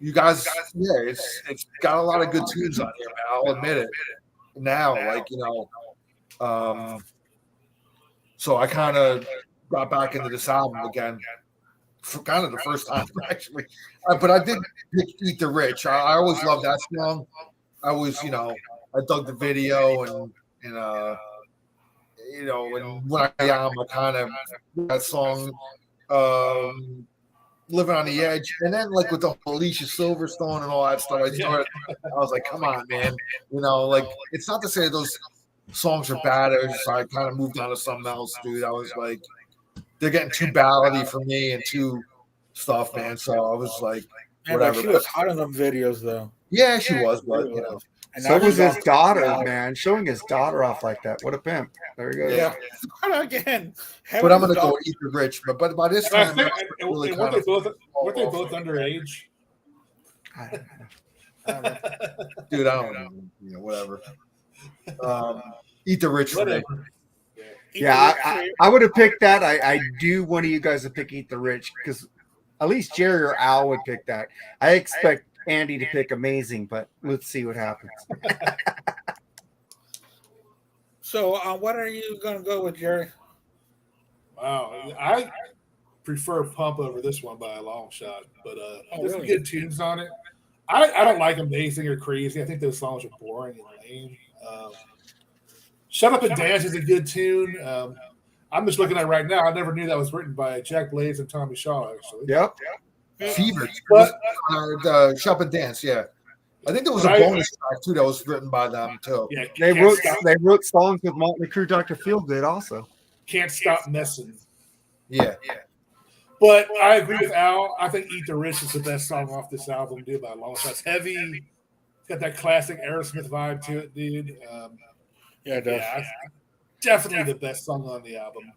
you guys, it's got a lot of good tunes on here, man. I'll admit it. Now, so I kind of got back into this album again for kind of the first time actually. But I did pick "Eat the Rich." I always loved that song. I always, I dug the video and and when I am, I kind of that song, "Living on the Edge," and then like with the whole Alicia Silverstone and all that stuff, I was like, come on, man, like it's not to say those songs are bad. I kind of moved on to something else, dude. I was like, they're getting too ballady for me and too stuff, man. So I was like, whatever. But she was hot in them videos, though. Yeah, she was, but And so was his daughter, man. Showing his daughter off like that. What a pimp. There you go. Yeah. Again. But I'm going to go "Eat the Rich." But by this time, weren't they both underage? Dude, I don't know. Whatever. "Eat the Rich" for me. Yeah, I would have picked that. I do one of you guys to pick "Eat the Rich" because at least Jerry or Al would pick that. I expect Andy to pick "Amazing," but let's see what happens. So, what are you going to go with, Jerry? Wow, I prefer "Pump" over this one by a long shot, but there's some good tunes on it. I don't like "Amazing" or "Crazy." I think those songs are boring and lame. "Shut Up and Dance" is a good tune. I'm just looking at it right now. I never knew that was written by Jack Blades and Tommy Shaw, actually. Yep. Fever. The "Shut Up and Dance," yeah. I think there was a bonus track too that was written by them too. Yeah, they wrote songs with Motley Crue, Dr. Feelgood also. "Can't Stop Messing." Yeah. But I agree with Al. I think "Eat the Rich" is the best song off this album, dude, by a long shot. It's heavy. It's got that classic Aerosmith vibe to it, dude. It does. Definitely the best song on the album.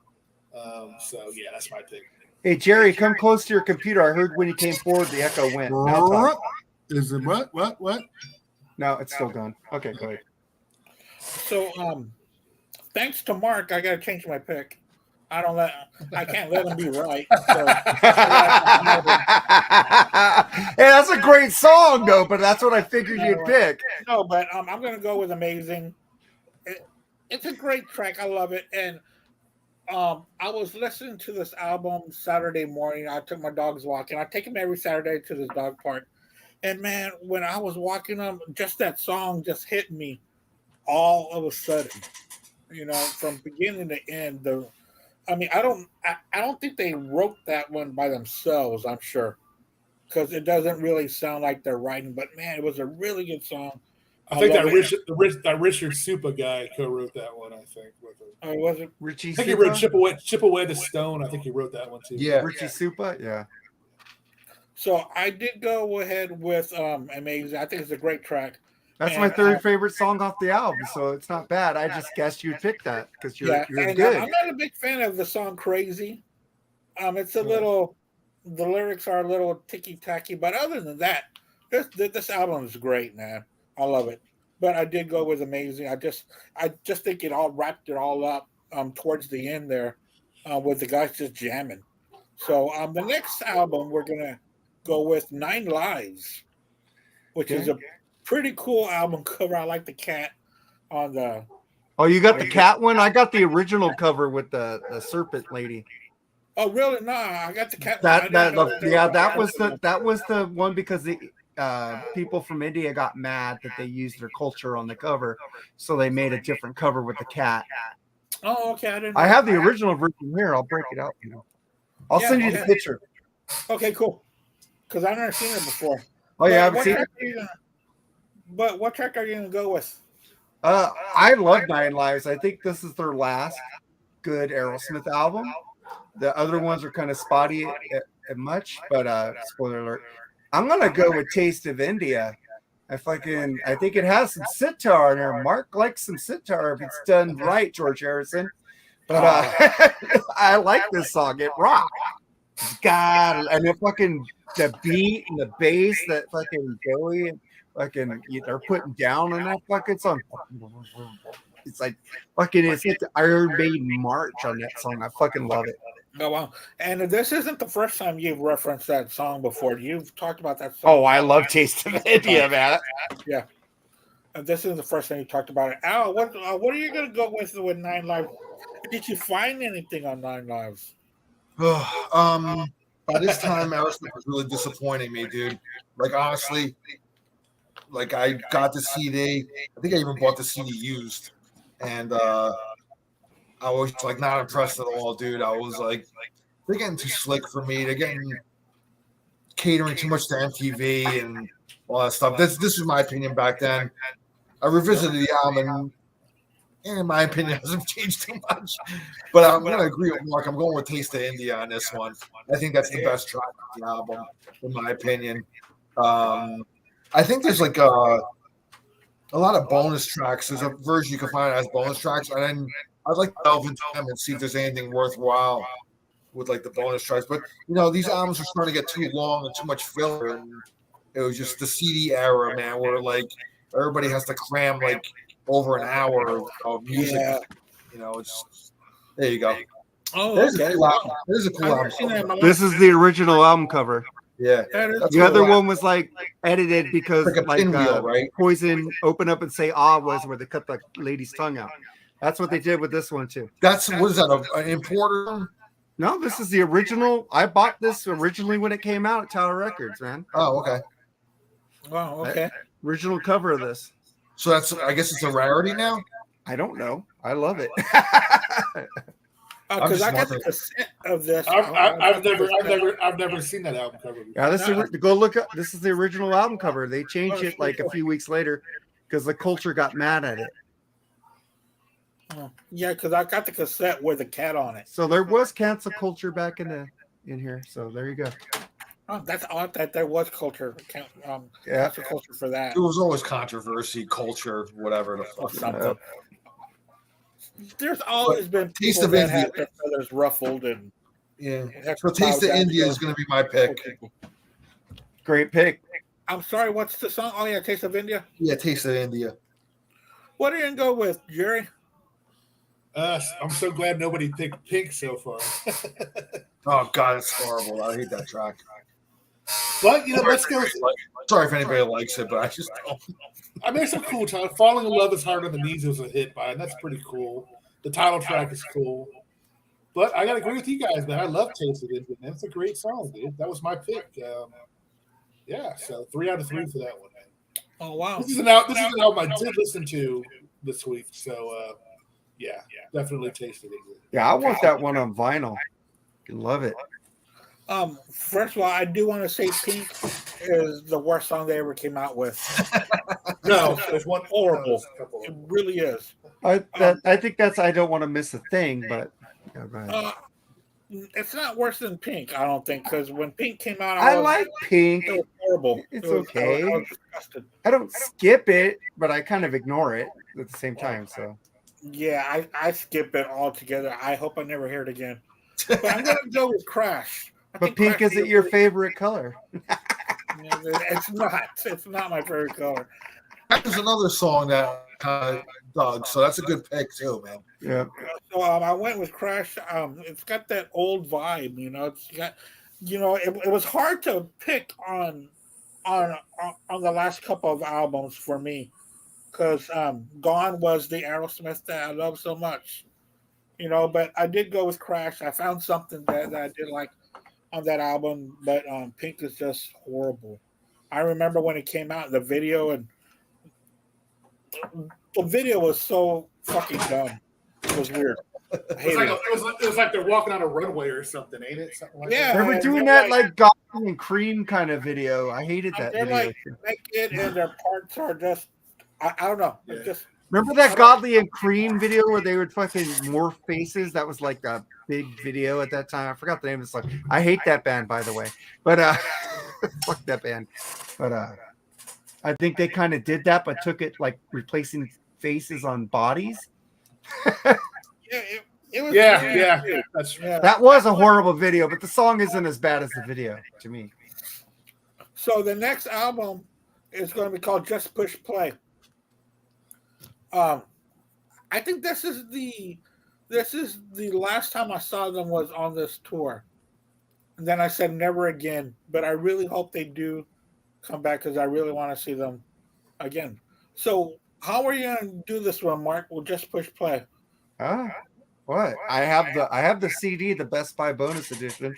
So, yeah, that's my pick. Hey, Jerry, come close to your computer. I heard when you came forward, the echo went. Now is it what? No, it's still gone. Okay, go ahead. So, thanks to Mark, I got to change my pick. I can't let him be right. So, hey, that's a great song, though. But that's what I figured you'd pick. No, but I'm going to go with "Amazing." It's a great track. I love it. And I was listening to this album Saturday morning. I took my dogs walking. I take them every Saturday to this dog park. And man, when I was walking them, just that song just hit me all of a sudden. From beginning to end. I don't think they wrote that one by themselves. I'm sure, because it doesn't really sound like they're writing. But man, it was a really good song. I think that Richard Supa guy co-wrote that one. I think with him. Oh, was it Richie? I think he wrote "Chip Away the Stone." I think he wrote that one too. Yeah, Richie Supa. Yeah. So I did go ahead with "Amazing." I think it's a great track. That's my third favorite song off the album, so it's not bad. I just guessed you'd pick that because you're good. I'm not a big fan of the song "Crazy." It's a little, the lyrics are a little ticky tacky, but other than that, this album is great, man. I love it. But I did go with "Amazing." I just think it all wrapped it all up towards the end there, with the guys just jamming. So the next album we're gonna go with "9 Lives," which is a pretty cool album cover. I like the cat on the. Oh, you got the cat one? I got the original cover with the serpent lady. Oh, really? No, I got the cat. That was the one because the people from India got mad that they used their culture on the cover, so they made a different cover with the cat. Oh, okay. I have the original version here. I'll break it out. I'll send you the picture. Okay, cool. Because I've never seen it before. Oh, yeah, I haven't seen it. But what track are you going to go with? I love 9 Lives. I think this is their last good Aerosmith album. The other ones are kind of spotty at much, but spoiler alert. I'm gonna go with "Taste of India." I think it has some sitar in there. Mark likes some sitar if it's done right, George Harrison. But I like this song. It rocks. God, and the beat and the bass that fucking Joey and they're putting down on that fucking song. It's like it's like the Iron Maiden march on that song. I fucking love it. Oh, wow. And this isn't the first time you've referenced that song before. You've talked about that song. Oh, I love "Taste of India," man. Yeah. And this is the first time you talked about it. Al, what are you going to go with 9 Lives? Did you find anything on 9 Lives? By this time, Aerosmith was really disappointing me, dude. Like honestly, like I got the CD. I think I even bought the CD used, and I was like not impressed at all, dude. I was like, they're getting too slick for me. They're getting catering too much to MTV and all that stuff. This is my opinion back then. I revisited the album, and in my opinion, it hasn't changed too much. But I'm going to agree with Mark. I'm going with Taste of India on this one. I think that's the best track of the album, in my opinion. I think there's like a lot of bonus tracks. There's a version you can find as bonus tracks, and then I'd like to delve into them and see if there's anything worthwhile with like the bonus tracks. But you know, these albums are starting to get too long and too much filler, and it was just the CD era, man, where like everybody has to cram like over an hour of music. Yeah. You know, it's there you go. Oh, There's okay. a cool album. There's a cool I've never seen that in album. my This life. is the original album cover. Yeah. That is That's The cool. other one was like edited because Like a pinwheel, right? Poison Open Up and Say Ah was where they cut the lady's tongue out. That's what they did with this one too. That's what is that? An importer? No, this is the original. I bought this originally when it came out at Tower Records, man. Oh, okay. Wow, okay. Original cover of this. So that's I guess it's a rarity now. I don't know. I love it. Because just I got the wondering. cassette of this. I've never seen that album cover before. Yeah, this is go look up. This is the original album cover. They changed it like a few weeks later because the culture got mad at it. Yeah, because I got the cassette with a cat on it. So there was cancel culture back in here. So there you go. Oh, that's odd that there was culture. Yeah. Cancel culture for that. There was always controversy, culture, whatever the Or fuck. something. There's always been Taste people of that India. have their feathers ruffled and Yeah. have So to Taste bow of down India to is going to be my pick. people. Great pick. I'm sorry, what's the song? Oh yeah, Taste of India. Yeah, Taste of India. What are you gonna go with, Jerry? I'm so glad nobody picked Pink so far. Oh God, it's horrible. I hate that track. But you know, let's go. Sorry if anybody likes it, but I just don't. I mean, it's a cool time. Falling in Love is Hard on the Knees was a hit by, and that's pretty cool. The title track is cool. But I gotta agree with you guys, man. I love Taste of India. That's a great song, dude. That was my pick. Yeah, so 3 out of 3 for that one. Man. Oh wow. This is an album I did listen to this week. So yeah, definitely Taste of India. Yeah, I want that one on vinyl. I love it. First of all, I do want to say Pink is the worst song they ever came out with. No, there's one Horrible. It really is. I think that's I don't want to miss a thing, but yeah, go ahead. It's not worse than Pink, I don't think, because when Pink came out, I like Pink. it was horrible. It's It was- okay. I was disgusted. I don't skip it, but I kind of ignore it at the same time. So Yeah, I skip it altogether. I hope I never hear it again. But I'm gonna go with Crash. I but think pink Crash isn't is- your favorite color. Yeah, it's not. It's not my favorite color. There's another song that kind of dug, so that's a good pick too, man. Yeah. So I went with Crash. It's got that old vibe, you know. It's got, you know, it was hard to pick on the last couple of albums for me, because Gone was the Aerosmith that I love so much, you know. But I did go with Crash. I found something that I did like on that album, but Pink is just horrible. I remember when it came out, the video was so fucking dumb. It was weird. I It hated it. was like they're walking on a runway or something, ain't it? Something like Yeah. that. Remember doing that like Goblin and Cream kind of video? I hated that They're video. like naked and their parts are just I don't know. It's Yeah. just Remember that Godly and Cream video where they would fucking morph faces? That was like a big video at that time. I forgot the name of the song. I hate that band, by the way. But fuck that band. But I think they kind of did that, but took it like replacing faces on bodies. it was Yeah. weird. That's Yeah. That was a horrible video, but the song isn't as bad as the video to me. So the next album is going to be called Just Push Play. I think this is the last time I saw them was on this tour. And then I said never again, but I really hope they do come back because I really want to see them again. So how are you going to do this one, Mark? We'll just push play. What? I have the CD, the Best Buy bonus edition.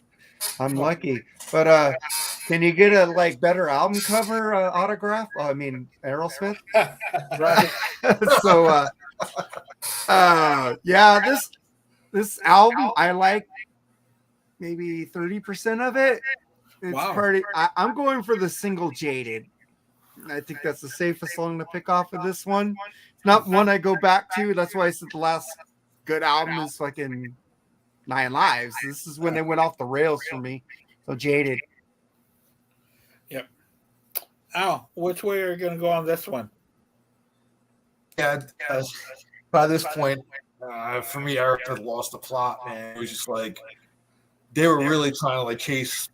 I'm lucky. But can you get a like better album cover autograph? I mean Aerosmith. Right. So yeah, this album I like maybe 30% of it. It's Wow. I'm going for the single Jaded. I think that's the safest song to pick off of this one. It's not one I go back to. That's why I said the last good album is fucking Nine Lives. This is when they went off the rails for me. So Jaded. Yep. Al, which way are you going to go on this one? Yeah, by this point, for me, Eric had lost the plot, man. It was just like they were really trying to like chase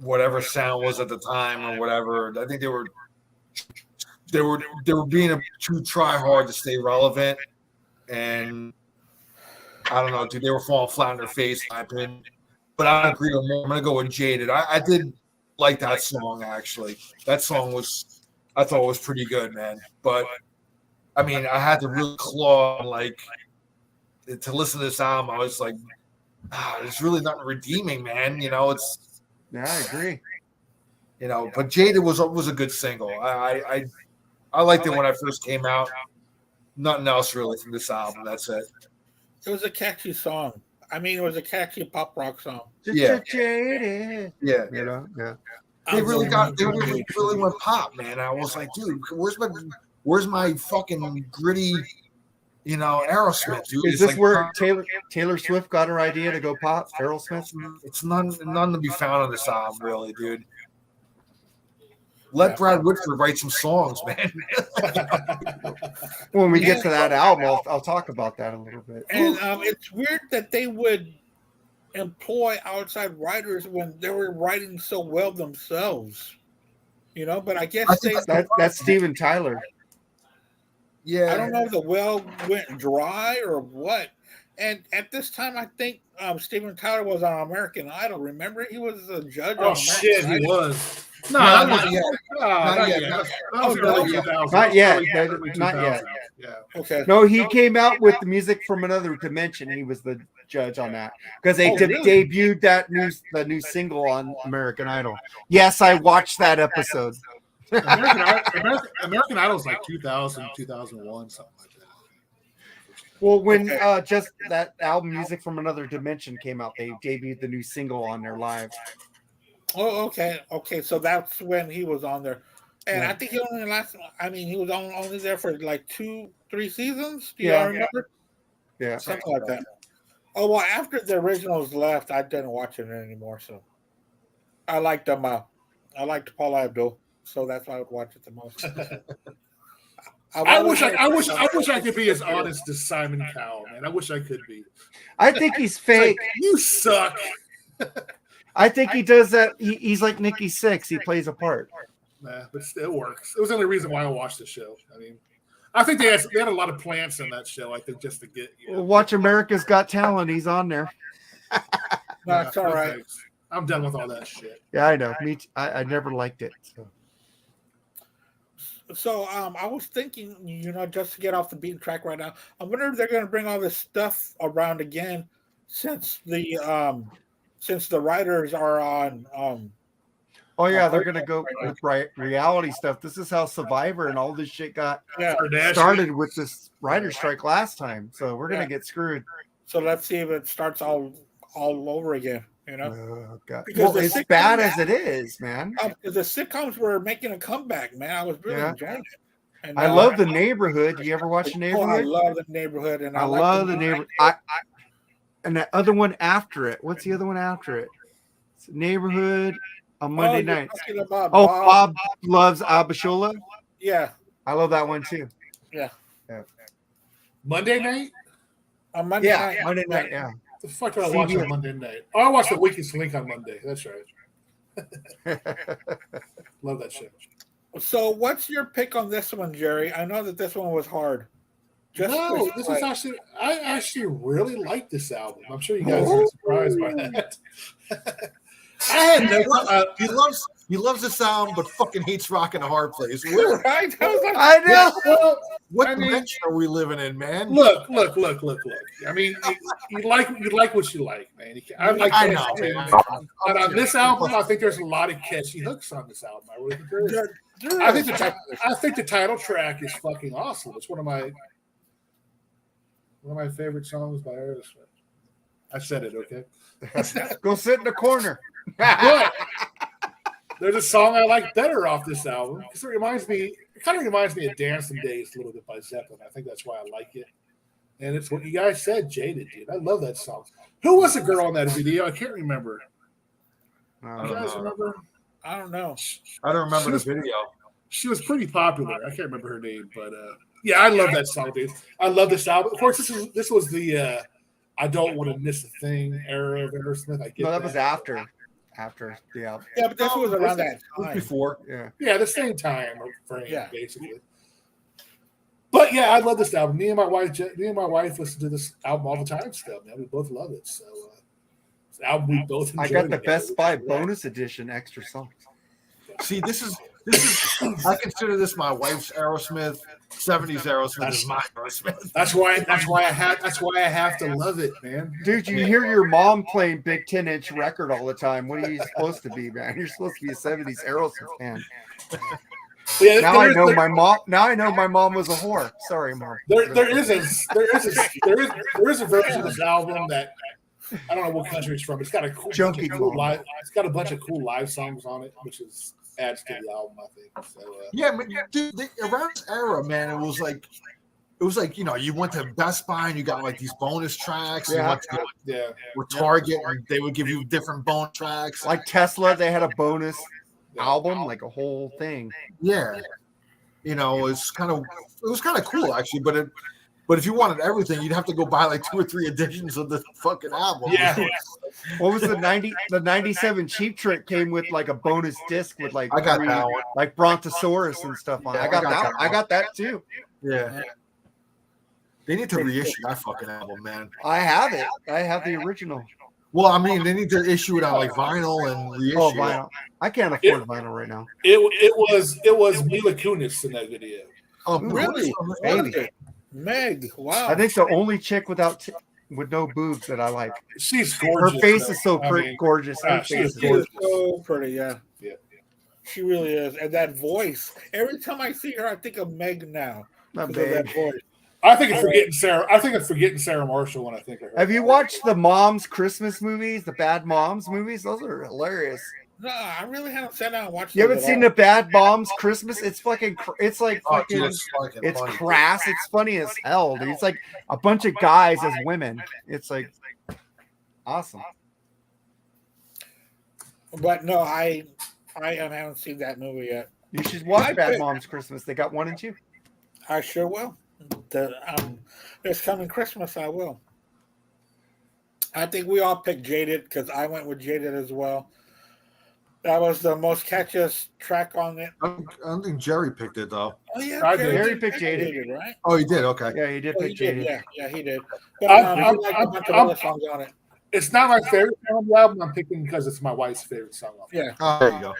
whatever sound was at the time or whatever. I think they were being too try hard to stay relevant, and I don't know, dude. They were falling flat on their face, in my opinion. But I agree with more. I'm gonna go with Jaded. I did like that song actually. That song I thought was pretty good, man. But I mean, I had to really claw like to listen to this album. I was like, there's really nothing redeeming, man. You know, it's Yeah, I agree. You know, but Jaded was a good single. I liked it when I first came out. Nothing else really from this album. That's it. It was a catchy song. I mean, it was a catchy pop rock song. Yeah. Jaded. Yeah. You know, yeah. They really went pop, man. I was like, dude, where's my fucking gritty, you know, Aerosmith, dude? Is this like, where Taylor Swift got her idea to go pop? Aerosmith? It's none to be found on this album, really, dude. Let Brad Whitford write some songs, man. When we get to that album, I'll talk about that a little bit. And it's weird that they would employ outside writers when they were writing so well themselves. You know, but I guess that's Steven Tyler. Yeah. I don't know if the well went dry or what. And at this time, I think Steven Tyler was on American Idol. Remember, he was a judge. Oh, shit, he was. No, not yet. Not yet. Not yet. Yeah. Okay. No, he came out with the Music from Another Dimension. He was the judge on that because they debuted the new single on American Idol. Yes, I watched that episode. American Idol's like 2000, 2001, something like that. Well, when just that album Music from Another Dimension came out, they debuted the new single on their live. Oh, okay. So that's when he was on there. And I think he only he was only there for like 2-3 seasons. Do you remember? Yeah. Something like that. Oh, well, after the originals left, I didn't watch it anymore. So I liked them. I liked Paula Abdul. So that's why I would watch it the most. I wish I could be as honest as Simon Cowell, man. I wish I could be. I think he's fake. Like, you suck. I think he does that. He's like Nikki Sixx. He plays a part. Nah, but it works. It was the only reason why I watched the show. I mean, I think they had a lot of plants in that show. I think just to get. Watch America's Got Talent. He's on there. No, it's all right. I'm done with all that shit. Yeah, I know. Me, I never liked it. So I was thinking, just to get off the beaten track right now, I wonder if they're going to bring all this stuff around again, since the writers are on. Oh yeah, they're going to go with reality stuff. This is how Survivor and all this shit got started with this writer strike last time. So we're going to get screwed. So let's see if it starts all over again. Oh, God. Because it's bad as it is, man. Because the sitcoms were making a comeback, man. I was really enjoying it. And, I love The Neighborhood. Do you ever watch The Neighborhood? I love The Neighborhood, and I love The Neighborhood. And that other one after it. What's the other one after it? It's Neighborhood on Monday nights. Bob Loves Abishola. Yeah, I love that one too. Yeah. Monday night. On Monday night. Monday night. Yeah. The fuck did I watch on Monday night? Oh, I watched The Weakest Link on Monday. That's right. Love that shit. So, what's your pick on this one, Jerry? I know that this one was hard. I actually really like this album. I'm sure you guys are surprised by that. I had no. He loves the sound, but fucking hates rock in a hard place. Right? I was like, I know. Well, What I mean, dimension are we living in, man? look. I mean, you like what you like, man. I know, man. And on this album, I think there's a lot of catchy hooks on this album. I really think there is. I think the title track is fucking awesome. It's one of my favorite songs by Aerosmith. I said it, okay? Go sit in the corner. But there's a song I like better off this album because it kind of reminds me of Dancing Days a little bit by Zeppelin. I think that's why I like it. And it's what you guys said, Jaded, dude. I love that song. Who was the girl in that video? I can't remember. You guys remember? I don't know. I don't remember the video. She was pretty popular. I can't remember her name, but yeah, I love that song, dude. I love this album. Of course, this was the I Don't Want to Miss a Thing era of Aerosmith. I get No, that was after the album. Yeah, but this was around that time. Before. Yeah, the same time frame, Yeah. basically. But yeah, I love this album. Me and my wife listen to this album all the time still, man. We both love it. So it's an album we both enjoy. I got the together. Best Buy bonus edition extra songs. See, this is I consider this my wife's Aerosmith. 70s Aerosmith is my Aerosmith. That's why I have to love it, man. Dude, you hear your mom playing big 10-inch record all the time. What are you supposed to be, man? You're supposed to be a 70s Aerosmith fan. Yeah, Now I know my mom. Now I know my mom was a whore. Sorry, mom. There is a version of this album that I don't know what country it's from. It's got a cool live. It's got a bunch of cool live songs on it, which adds to the album, I think. So, yeah, but dude, around this era, man, it was like you went to Best Buy and you got like these bonus tracks. Yeah. With Target, and they would give you different bonus tracks. Like Tesla, they had a bonus album, like a whole thing. Yeah, it was kind of cool actually. But if you wanted everything, you'd have to go buy like 2 or 3 editions of the fucking album. Yeah. What was the 97 Cheap Trick came with like a bonus disc with like I got that one. Like Brontosaurus and stuff on it. I got that too. Yeah. They need to reissue that fucking album, man. I have it. I have the original. Well, I mean, they need to issue it on like vinyl and reissue vinyl. I can't afford vinyl right now. It was Mila Kunis in that video. Oh, Really? Maybe. Meg, wow. I think the only chick with no boobs that I like. She's gorgeous. Her face is so pretty, gorgeous. Her she face is is She is gorgeous. so pretty, yeah. Yeah. She really is. And that voice. Every time I see her, I think of Meg now. Not Because of bad. that voice. I think it's forgetting Sarah Marshall when I think of her. Have you watched the Moms Christmas movies, the Bad Moms movies? Those are hilarious. No, I really haven't sat down and watched You haven't seen the Bad Moms Christmas? It's fucking. It's like Oh, fucking. dude, it's fucking It's funny. crass. It's funny as hell, dude. It's like a bunch of guys as women. It's like awesome. But no, I haven't seen that movie yet. You should watch I Bad pick- Moms Christmas. They got 1 and 2. I sure will. This coming Christmas, I will. I think we all picked Jaded because I went with Jaded as well. That was the most catchiest track on it. I don't think Jerry picked it though. Oh yeah, I did. Jerry picked Jaded. right? Oh, he did. Okay. Yeah, you did Oh, pick he did. Jaded. Yeah, he did. But I'm- he liked a bunch of I'm- other songs on it. It's not my favorite song on the album. I'm picking because it's my wife's favorite song on it. Yeah. Oh, there you go.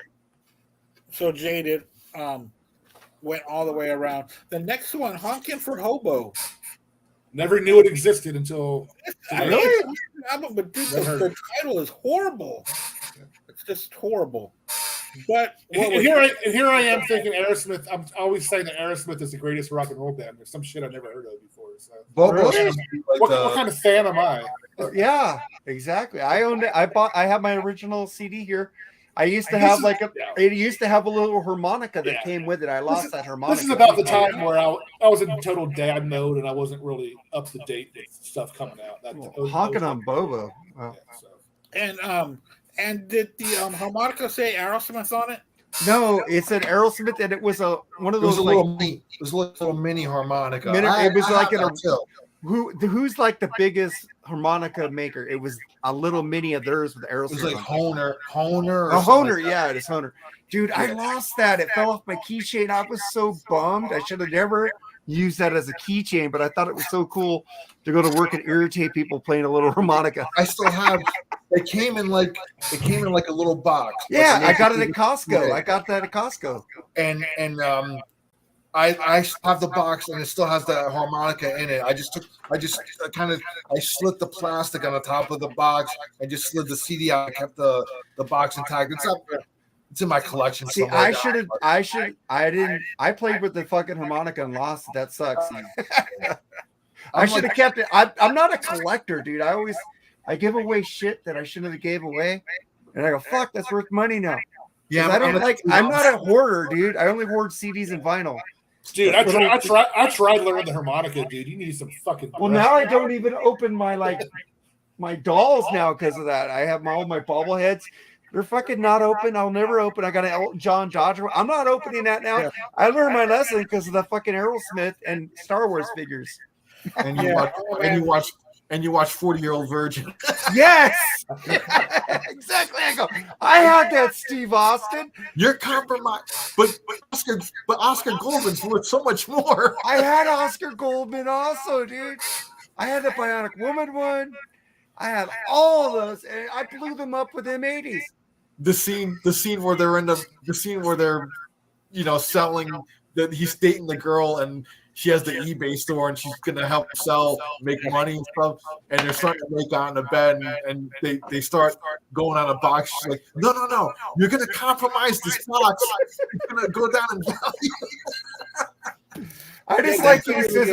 So Jaded went all the way around. The next one, Honkin' for Hobo. Never knew it existed until I today. really? Album, but dude, Never heard the title is horrible. It's just horrible. But what And was, here I am thinking Aerosmith. I'm always saying that Aerosmith is the greatest rock and roll band. There's some shit I've never heard of before. So. Bobo's Really? supposed to be like What kind of fan am I? Yeah, exactly. I owned it. I have my original CD here. I used to This have is- like yeah. it used to have a little harmonica that Yeah. came with it. I lost that harmonica. This is about the time where I was in total dad mode and I wasn't really up to date with stuff coming out. Honking on Bobo. Wow. Yeah, so. and did the harmonica say Aerosmith on it? No, it said Aerosmith, and it was one of It was those a like little mini harmonica. It was like in in a who's like the biggest harmonica maker. It was a little mini of theirs with It Aerosmith. was like on it. Honer. or A something Honer, like that. yeah, it is Honer. Dude, I lost that. It fell off my keychain. I was so bummed. I should have never used that as a keychain, but I thought it was so cool to go to work and irritate people playing a little harmonica. I still have it came in like a little box. Yeah, Like I got it at Costco. I got that at Costco. And I have the box and it still has the harmonica in it. I slit the plastic on the top of the box and just slid the CD out. I kept the box intact. It's in my collection. See, I played with the fucking harmonica and lost it. That sucks. I should have kept it. I'm not a collector, dude. I give away shit that I shouldn't have gave away. And I go, fuck, that's worth money now. Yeah, I'm not a hoarder, dude. I only hoard CDs and vinyl. Dude, I tried learning the harmonica, dude. You need some fucking. Well, now I don't even open my dolls now because of that. I have all my bobbleheads. They're fucking not open. I'll never open. I got an Elton John Joshua. I'm not opening that now. Yeah. I learned my lesson because of the fucking Aerosmith and Star Wars figures. And you watch 40-Year-Old Virgin. Yes, exactly. I had that, Steve Austin. You're compromised, but Oscar Goldman's worth so much more. I had Oscar Goldman also, dude. I had the Bionic Woman one. I had all of those, and I blew them up with M80s. The scene where they're selling that he's dating the girl and she has the eBay store and she's gonna help make money and stuff, and they're starting to make out in the bed and they start going on a box. She's like, no, you're gonna compromise this box. It's gonna go down in value. I just like he says,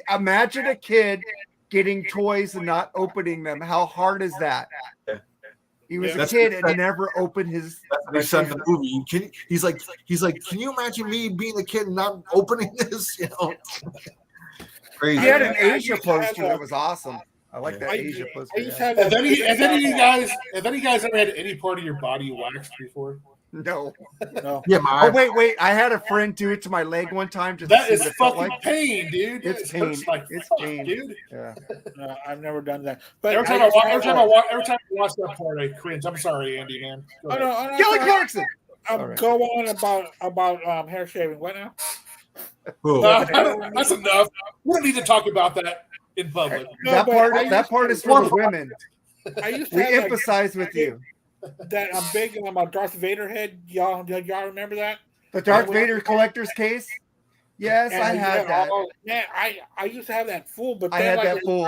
imagine a kid getting toys and not opening them. How hard is that? Yeah. He was a kid and never opened his. They said the movie. He's like, can you imagine me being a kid and not opening this? Crazy. He had an Asia poster that was awesome. I like that Asia poster. Have any of you guys ever had any part of your body waxed before? No. Yeah, wait. I had a friend do it to my leg one time. That is fucking pain, dude. It's pain. It's pain, dude. Yeah. No, I've never done that. But every time I watch that part, I cringe. I'm sorry, Andy, man. Kelly Clarkson. Go on about hair shaving. What now? That's enough. We don't need to talk about that in public. That part is for the women. We emphasize with you. That I'm big on my Darth Vader head. Y'all remember that? The Darth Vader collector's case? Yes, I had that. Yeah, I used to have that full, but I had that full.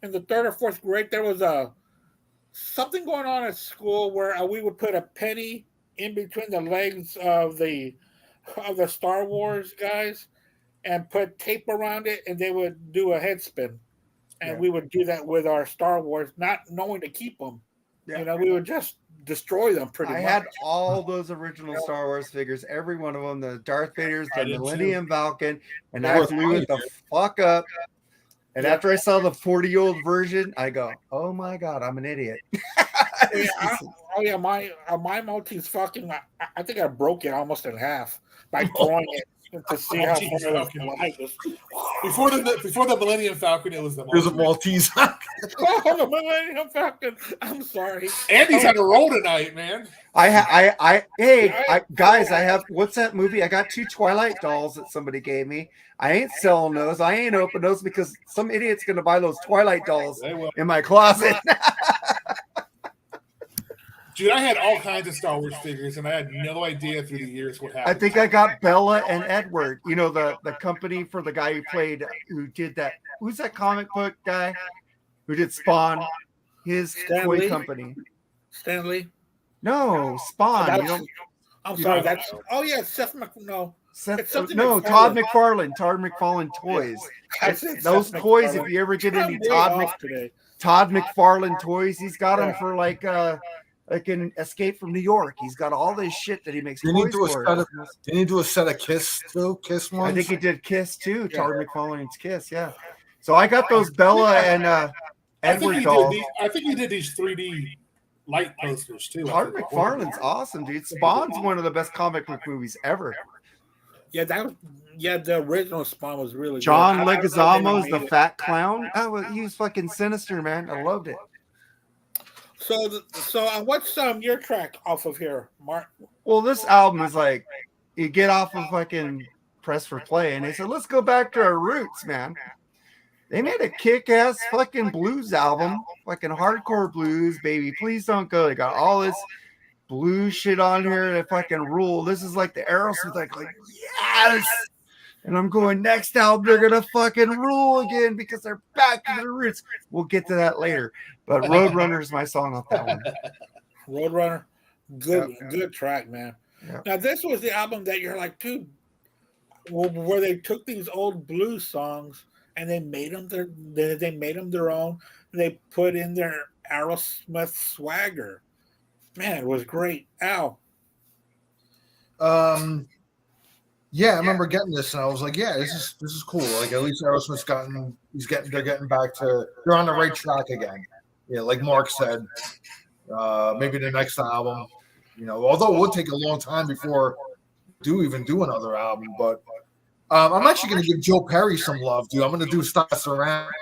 In the third or fourth grade, there was something going on at school where we would put a penny in between the legs of the Star Wars guys and put tape around it, and they would do a head spin. And we would do that with our Star Wars, not knowing to keep them. Yeah. We would just destroy them pretty much. I had all those original Star Wars figures, every one of them, the Darth Vader's, the Millennium Falcon, and I blew it the fuck up. And after I saw the 40-year-old version, I go, oh my God, I'm an idiot. My Maltese fucking, I think I broke it almost in half by throwing it to see how far it was. Before the Millennium Falcon, it was the Maltese. The Millennium Falcon. I'm sorry. Andy's had a roll tonight, man. Guys, I have, what's that movie? I got 2 Twilight dolls that somebody gave me. I ain't selling those. I ain't open those because some idiot's going to buy those Twilight dolls in my closet. Dude, I had all kinds of Star Wars figures, and I had no idea through the years what happened. I think I got Bella and Edward. The company for the guy who did that. Who's that comic book guy who did Spawn? His toy company. Stan Lee? No, Spawn. I'm sorry. Seth MacFarlane. Todd McFarlane. Todd McFarlane toys. Those toys, if you ever get any Todd McFarlane toys, he's got them for like an Escape from New York. He's got all this shit that he makes toys for. Did he do a set of Kiss too? Kiss ones? I think he did Kiss too. Todd McFarlane's Kiss, yeah. So I got those Bella and Edward dolls. I think he did these 3D light posters too. Todd McFarlane's awesome, dude. Spawn's one of the best comic book movies ever. Yeah, the original Spawn was really John Leguizamo's the fat clown. He was fucking sinister, man. I loved it. So what's your track off of here, Mark? Well, this album is like, you get off of fucking press for play, and they said, let's go back to our roots, man. They made a kick-ass fucking blues album, fucking hardcore blues, baby. Please don't go. They got all this blues shit on here that fucking rule. This is like the Aerosmith, like yes. And I'm going, next album, they're gonna fucking rule again because they're back to their roots. We'll get to that later. But Roadrunner is my song off that one. Roadrunner, good track, man. Yep. Now this was the album that you're like, dude, where they took these old blues songs and they made them their own. They put in their Aerosmith swagger. Man, it was great. Al. Yeah, I remember getting this and I was like, yeah, this is cool. Like at least Aerosmith's they're getting back to, they're on the right track again. Yeah, like Mark said, maybe the next album, although it would take a long time before do another album, but I'm actually going to give Joe Perry some love, dude. I'm going to do Stops Around,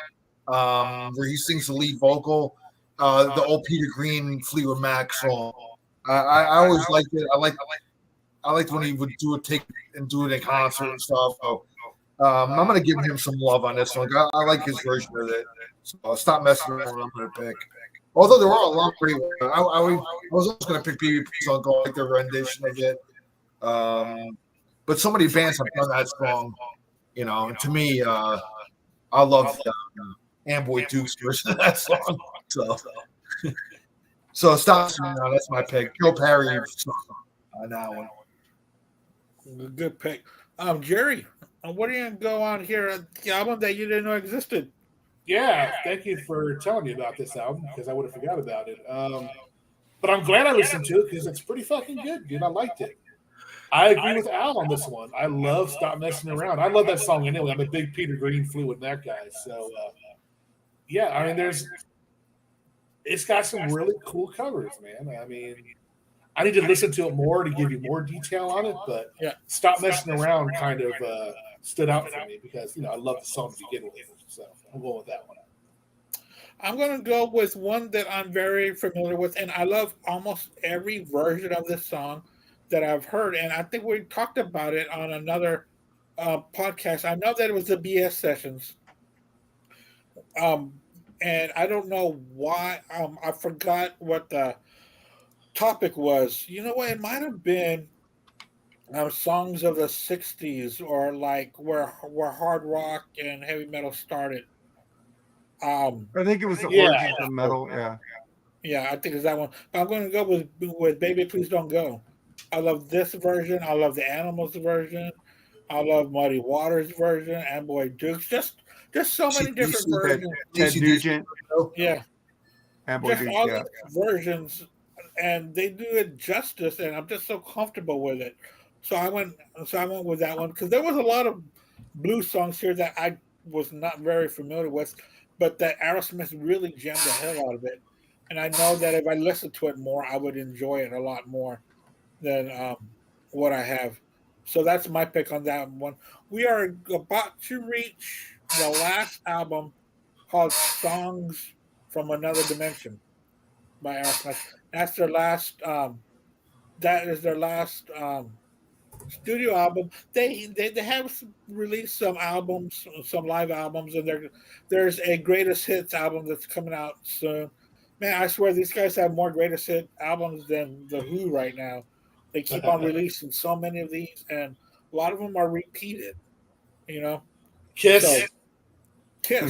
where he sings the lead vocal, the old Peter Green Fleetwood Mac song. I always liked it. I liked when he would do it in concert and stuff. So, I'm going to give him some love on this one. I like his version of it. So Stop Messing Around, I'm going to pick. Although there are a lot of great ones. I was also going to pick BB song, I like their rendition of it. But so many bands have done that song, and to me, I love the Amboy Dukes version of that song. So Stop Messing Around, that's my pick. Joe Perry on that one. Good pick. Jerry, what are you going to go on here? The album that you didn't know existed. Yeah, thank you for telling me about this album because I would have forgot about it. But I'm glad I listened to it because it's pretty fucking good, dude. I liked it. I agree with Al on this one. I love Stop Messing Around. I love that song anyway. I'm a big Peter Green Fleetwood Mac guy. So, yeah, I mean, it's got some really cool covers, man. I mean, I need to listen to it more to give you more detail on it, but yeah, Stop Messing Around kind of stood out for me because, I love the song to begin with. So I'm going with that one. I'm going to go with one that I'm very familiar with, and I love almost every version of this song that I've heard, and I think we talked about it on another podcast. I know that it was the BS sessions, and I don't know why. I forgot what the topic was. You know what? It might have been songs of the 60s or like where hard rock and heavy metal started. I think it was the origins of metal. Yeah, I think it's that one. But I'm going to go with Baby Please Don't Go. I love this version. I love the Animals version. I love Muddy Waters version. Amboy Dukes. Just so many different versions. Ted Nugent. Yeah. Amboy Dukes, all these versions, and they do it justice, and I'm just so comfortable with it. So I went with that one because there was a lot of blues songs here that I was not very familiar with, but that Aerosmith really jammed the hell out of it. And I know that if I listened to it more, I would enjoy it a lot more than what I have. So that's my pick on that one. We are about to reach the last album called Songs from Another Dimension by Aerosmith. That's their last. That is their last studio album. They have released some albums, some live albums, and there's a greatest hits album that's coming out soon. Man, I swear these guys have more greatest hit albums than the Who right now. They keep on releasing so many of these, and a lot of them are repeated. Kiss,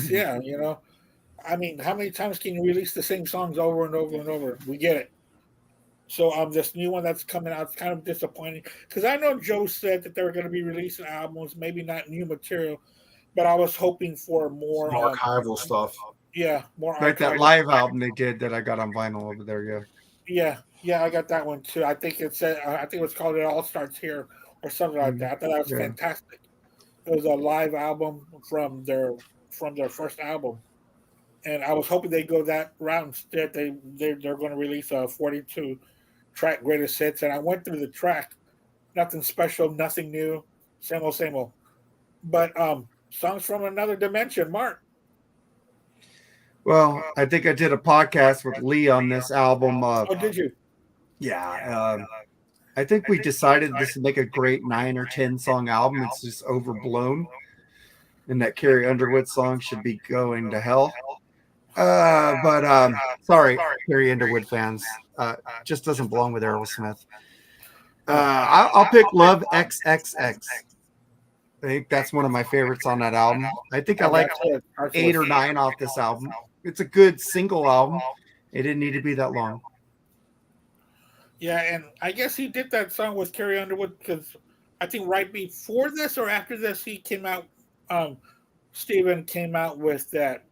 yeah. I mean, how many times can you release the same songs over and over and over? We get it. So this new one that's coming out is kind of disappointing because I know Joe said that they were going to be releasing albums, maybe not new material, but I was hoping for more archival stuff. Yeah, more like that live album they did that I got on vinyl over there. Yeah, I got that one too. I think it was called "It All Starts Here" or something like that. I thought that was fantastic. It was a live album from their first album, and I was hoping they'd go that route. Instead, they're going to release a 42-track greatest hits, and I went through the track. Nothing special, nothing new, same old. But songs from another dimension, Mark. Well, I think I did a podcast with Lee on this album. Oh, did you? Yeah. I think we decided this would make a great 9 or 10 song album. It's just overblown. and that Carrie Underwood song should be going to hell. But sorry, Carrie Underwood fans. Just doesn't belong with Aerosmith. I'll pick Love XXX. I think that's one of my favorites on that album. I think I like 8 or 9 off this album. It's a good single album. It didn't need to be that long. Yeah, and I guess he did that song with Carrie Underwood because I think right before this or after this, he came out. Steven came out with that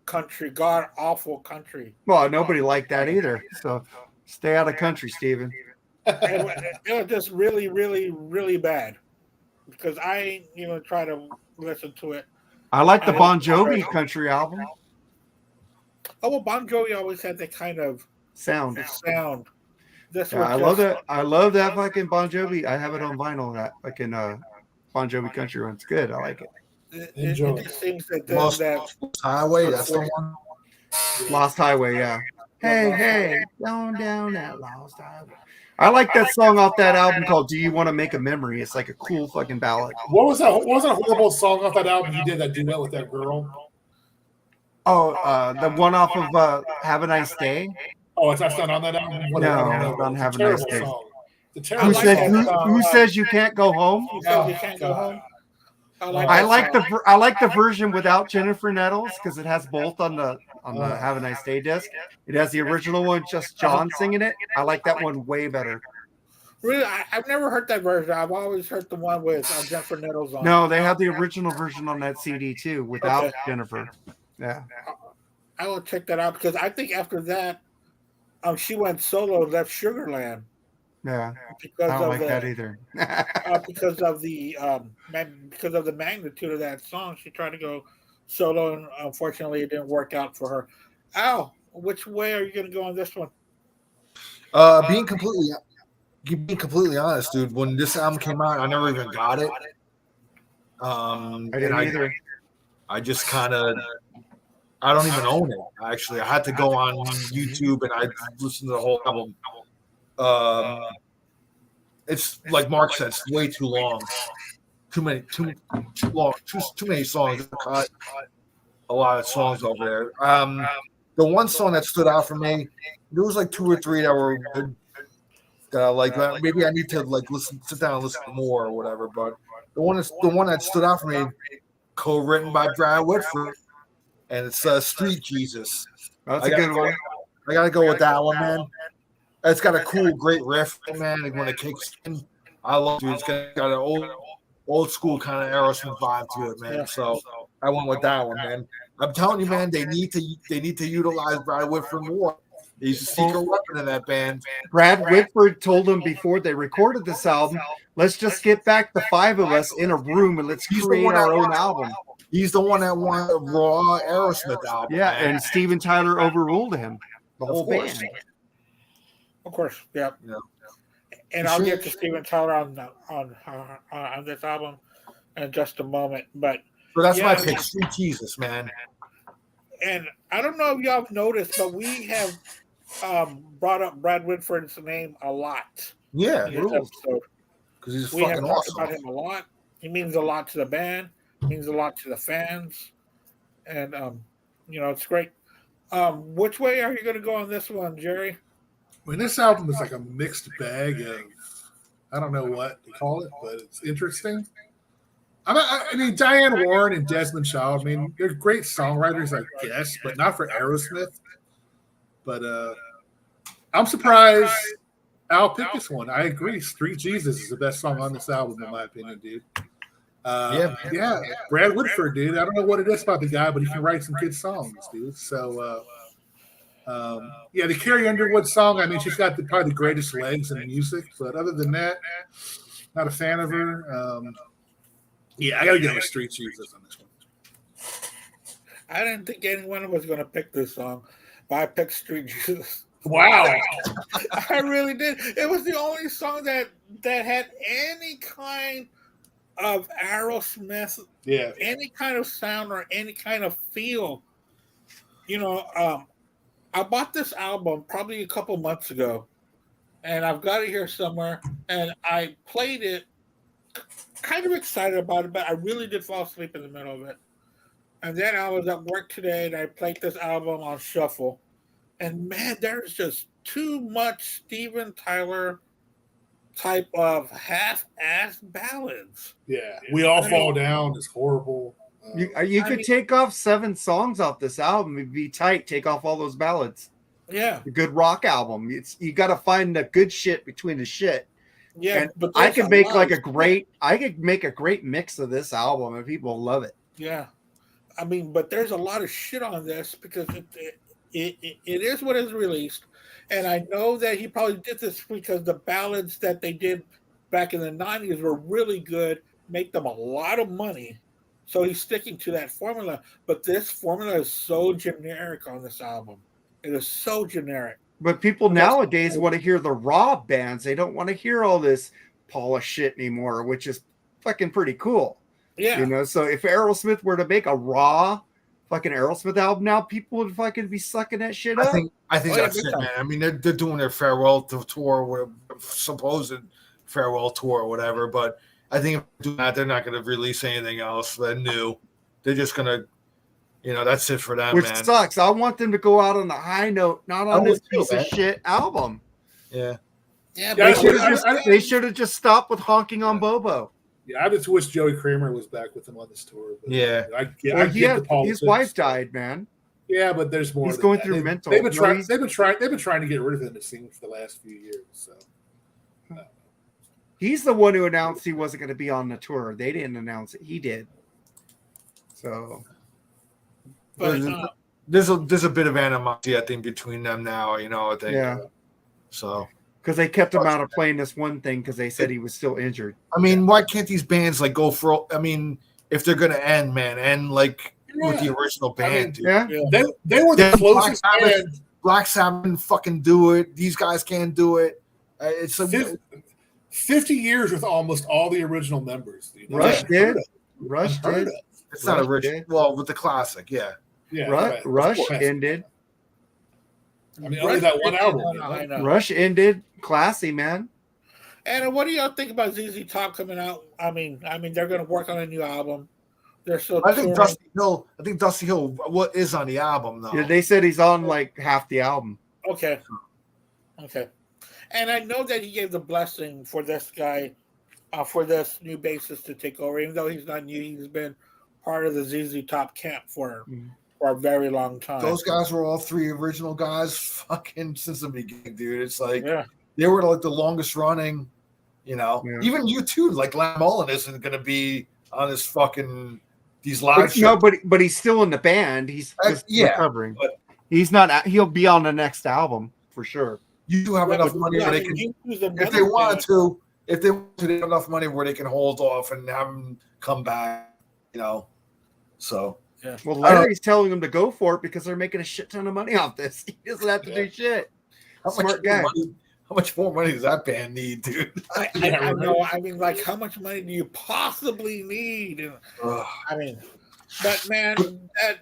country, god awful country. Well, nobody liked that either. So stay out of country, Steven. It was just really, really, really bad. Because I ain't even try to listen to it. I like the Bon Jovi country album. Oh well, Bon Jovi always had that kind of sound. This I love that. I love that fucking Bon Jovi. I have it on vinyl. That fucking Bon Jovi country one. It's good. I like it. It just seems that Lost Highway. That's the one. Lost Highway. Yeah. Hey, down that Lost Highway. I like that song off that album called "Do You Want to Make a Memory." It's like a cool fucking ballad. What was that? What was that horrible song off that album you did that duet with that girl? Oh, the one off of "Have a Nice Day." Oh, it's not on that album. No, don't have a nice day. Who says you can't go home? Who says you can't go home? I like the version without Jennifer Nettles because it has both on the Have a Nice Day disc. It has the original one, just John singing it. I like that one way better. Really, I've never heard that version. I've always heard the one with Jennifer Nettles on. No, they have the original version on that CD too, without Jennifer. Yeah, I will check that out because I think after that, she went solo, left Sugarland. Yeah, because I don't like that either. because of the magnitude of that song, she tried to go solo, and unfortunately, it didn't work out for her. Al, which way are you going to go on this one? Being completely honest, dude, when this album came out, I never even got it. I didn't either. I just kind of, I don't even own it. Actually, I had to go on YouTube and I listened to the whole album. It's like Mark said, it's way too long. Too many songs. Cut a lot of songs over there. The one song that stood out for me, there was like 2 or 3 that were good. That I like. Maybe I need to like sit down and listen more or whatever. But the one that stood out for me, co-written by Brad Whitford, and it's Street Jesus. That's a good one. I gotta go with that one, man. It's got a cool, great riff, man. And when it kicks in, I love it. It's got an old school kind of Aerosmith vibe to it, man. So I went with that one, man. I'm telling you, man, they need to utilize Brad Whitford more. He's a secret weapon in that band. Brad Whitford told them before they recorded this album, let's just get back the 5 of us in a room and let's create our own album. He's the one that wanted a raw Aerosmith album. Yeah, and Steven Tyler overruled him. The whole band. Of course, yeah. And I'll get to Steven Tyler on this album in just a moment. But that's my pick, Sweet Jesus, man. And I don't know if y'all have noticed, but we have brought up Brad Whitford's name a lot. Yeah, because he's fucking awesome. We have talked about him a lot. He means a lot to the band. Means a lot to the fans, and it's great. Which way are you going to go on this one, Jerry? Well, this album is like a mixed bag of, I don't know what to call it, but it's interesting. I mean, Diane Warren and Desmond Child, I mean, they're great songwriters, I guess, but not for Aerosmith. But I'm surprised Al picked this one. I agree. Street Jesus is the best song on this album, in my opinion, dude. Yeah, Brad Whitford, dude. I don't know what it is about the guy, but he can write some good songs, dude. So, the Carrie Underwood song, I mean, she's got probably the greatest legs in music, but other than that, not a fan of her. I got to go with Street Jesus on this one. I didn't think anyone was going to pick this song, but I picked Street Jesus. Wow. I really did. It was the only song that had any kind of Aerosmith, any kind of sound or any kind of feel. I bought this album probably a couple months ago, and I've got it here somewhere, and I played it kind of excited about it, but I really did fall asleep in the middle of it. And then I was at work today and I played this album on shuffle. And man, there's just too much Steven Tyler type of half-ass ballads. Yeah, We All Fall Down is horrible. You could take off 7 songs off this album. It'd be tight. Take off all those ballads. Yeah, A good rock album. You got to find the good shit between the shit. yeah. And But I could make I could make a great mix of this album, and people love it. Yeah, I mean, but there's a lot of shit on this because it is what is released, and I know that he probably did this because the ballads that they did back in the '90s were really good, make them a lot of money. So he's sticking to that formula, but this formula is so generic on this album. It is so generic. But people nowadays want to hear the raw bands. They don't want to hear all this polished shit anymore, which is fucking pretty cool. Yeah. You know, so if Aerosmith were to make a raw fucking Aerosmith album now, people would fucking be sucking that shit up. I think that's it, man. I mean, they're doing their farewell tour, supposed farewell tour or whatever, but I think if they do that, they're not going to release anything else new. They're just going to, that's it for them, Which man. sucks. I want them to go out on a high note, not on this piece of man. shit album. Yeah. Yeah, They should have just stopped with honking on Bobo. Yeah, I just wish Joey Kramer was back with them on this tour. But Yeah. I get the politics. His wife died, man. Yeah, but there's more. He's going through mental. They've been trying to get rid of him, it seems, for the last few years. So he's the one who announced he wasn't going to be on the tour. They didn't announce it. He did. So, but there's a bit of animosity, I think, between them now. I think. Yeah. So. Because they kept him out of playing this one thing because they said he was still injured. I mean, why can't these bands go for? I mean, if they're gonna end, man, end with the original band. Dude. Yeah. They were the closest band. Black Sabbath didn't fucking do it. These guys can't do it. It's 50 years with almost all the original members. Dude. Rush did. Rush did. It's not original. Well, with the classic, yeah. Yeah. Rush ended. I mean, only that one album. I know. Rush ended. Classy, man. And what do y'all think about ZZ Top coming out? I mean, they're going to work on a new album. They're still. I think Dusty Hill. What is on the album though? Yeah, they said he's on half the album. Okay. And I know that he gave the blessing for this guy, for this new bassist to take over. Even though he's not new, he's been part of the ZZ Top camp for a very long time. Those guys were all 3 original guys, fucking since the beginning, dude. It's like they were the longest running. Even you too. Like Lam Mullen isn't going to be on this fucking these live shows. No, but he's still in the band. He's just recovering. But he's not. He'll be on the next album for sure. You do have enough money where they can, if they wanted to, they have enough money where they can hold off and have him come back. So. Yeah. Well, Larry's telling them to go for it because they're making a shit ton of money off this. He doesn't have to do shit. Smart guy. How much more money does that band need, dude? I know. I mean, how much money do you possibly need? I mean, but man,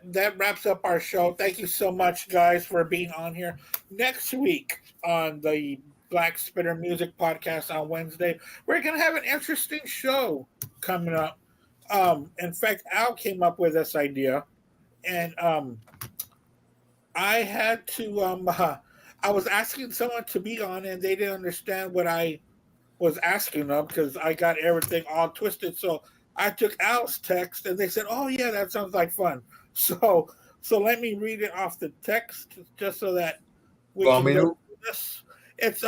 that wraps up our show. Thank you so much, guys, for being on here. Next week on the Black Spitter Music Podcast on Wednesday, we're gonna have an interesting show coming up. In fact, Al came up with this idea, and I had to. I was asking someone to be on, and they didn't understand what I was asking them because I got everything all twisted. So I took Al's text, and they said, "Oh yeah, that sounds like fun." So let me read it off the text just so that we can do this. It's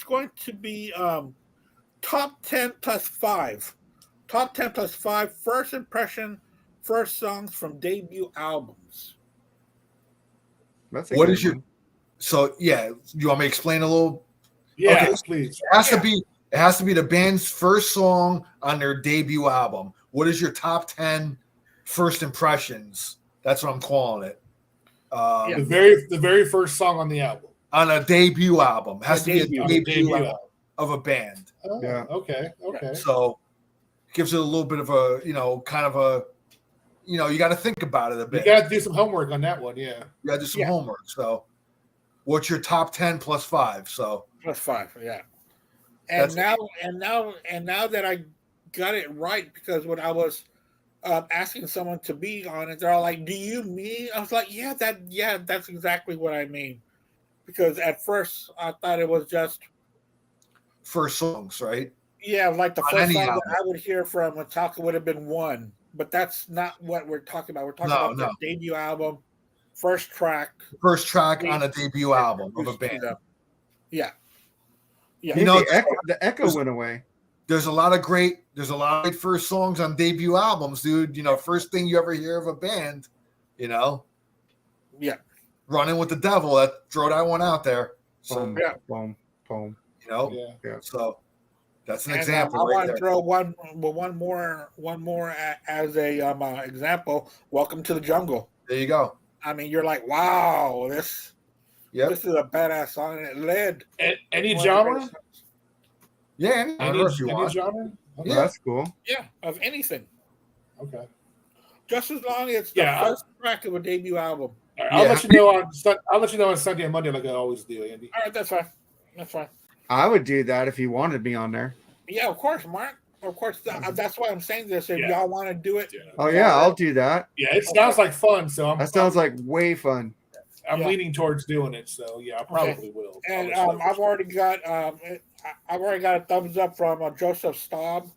going to be top 10 plus 5. Top 10 plus 5 first impression, first songs from debut albums. What is your? So yeah, you want me to explain a little? Yeah, okay. Please. It has to be the band's first song on their debut album. What is your top 10 first impressions? That's what I'm calling it. The very first song on the album. On a debut album. It has to be a debut album of a band. Oh, yeah. Okay. So gives it a little bit of a, kind of a, you got to think about it a bit. You got to do some homework on that one, yeah. You got to do some homework. So what's your top 10 plus 5? So plus 5, yeah. And now that I got it right, because when I was asking someone to be on it, they're all like, "Do you mean?" I was like, "Yeah, that's exactly what I mean." Because at first I thought it was just First songs, right? like the On first any song that album. I would hear from Metallica would have been one, but that's not what we're talking about. We're talking about their debut album, first track. First track on a debut album of a band. Yeah. You know, the echo went away. There's a lot of great first songs on debut albums, dude. You know, first thing you ever hear of a band, you know. Yeah. Running with the Devil. Throw that one out there. So Boom. you know. Yeah. So that's an example. I want to throw one more as a example. Welcome to the Jungle. There you go. I mean, you're like, wow, this is a badass song, and it led. Any genre? Yeah, any genre? Okay. That's cool. Yeah, of anything. Okay. Just as long as it's the first track of a debut album. Right, I'll let you know on Sunday and Monday, like I always do, Andy. All right, that's fine. I would do that if you wanted me on there. Yeah, of course, Mark. Of course, that's why I'm saying this. If y'all want to do it, oh yeah, I'll do that. Yeah, it sounds like fun. So that sounds like way fun. I'm leaning towards doing it. So yeah, I probably will. And I've already got a thumbs up from Joseph Staub.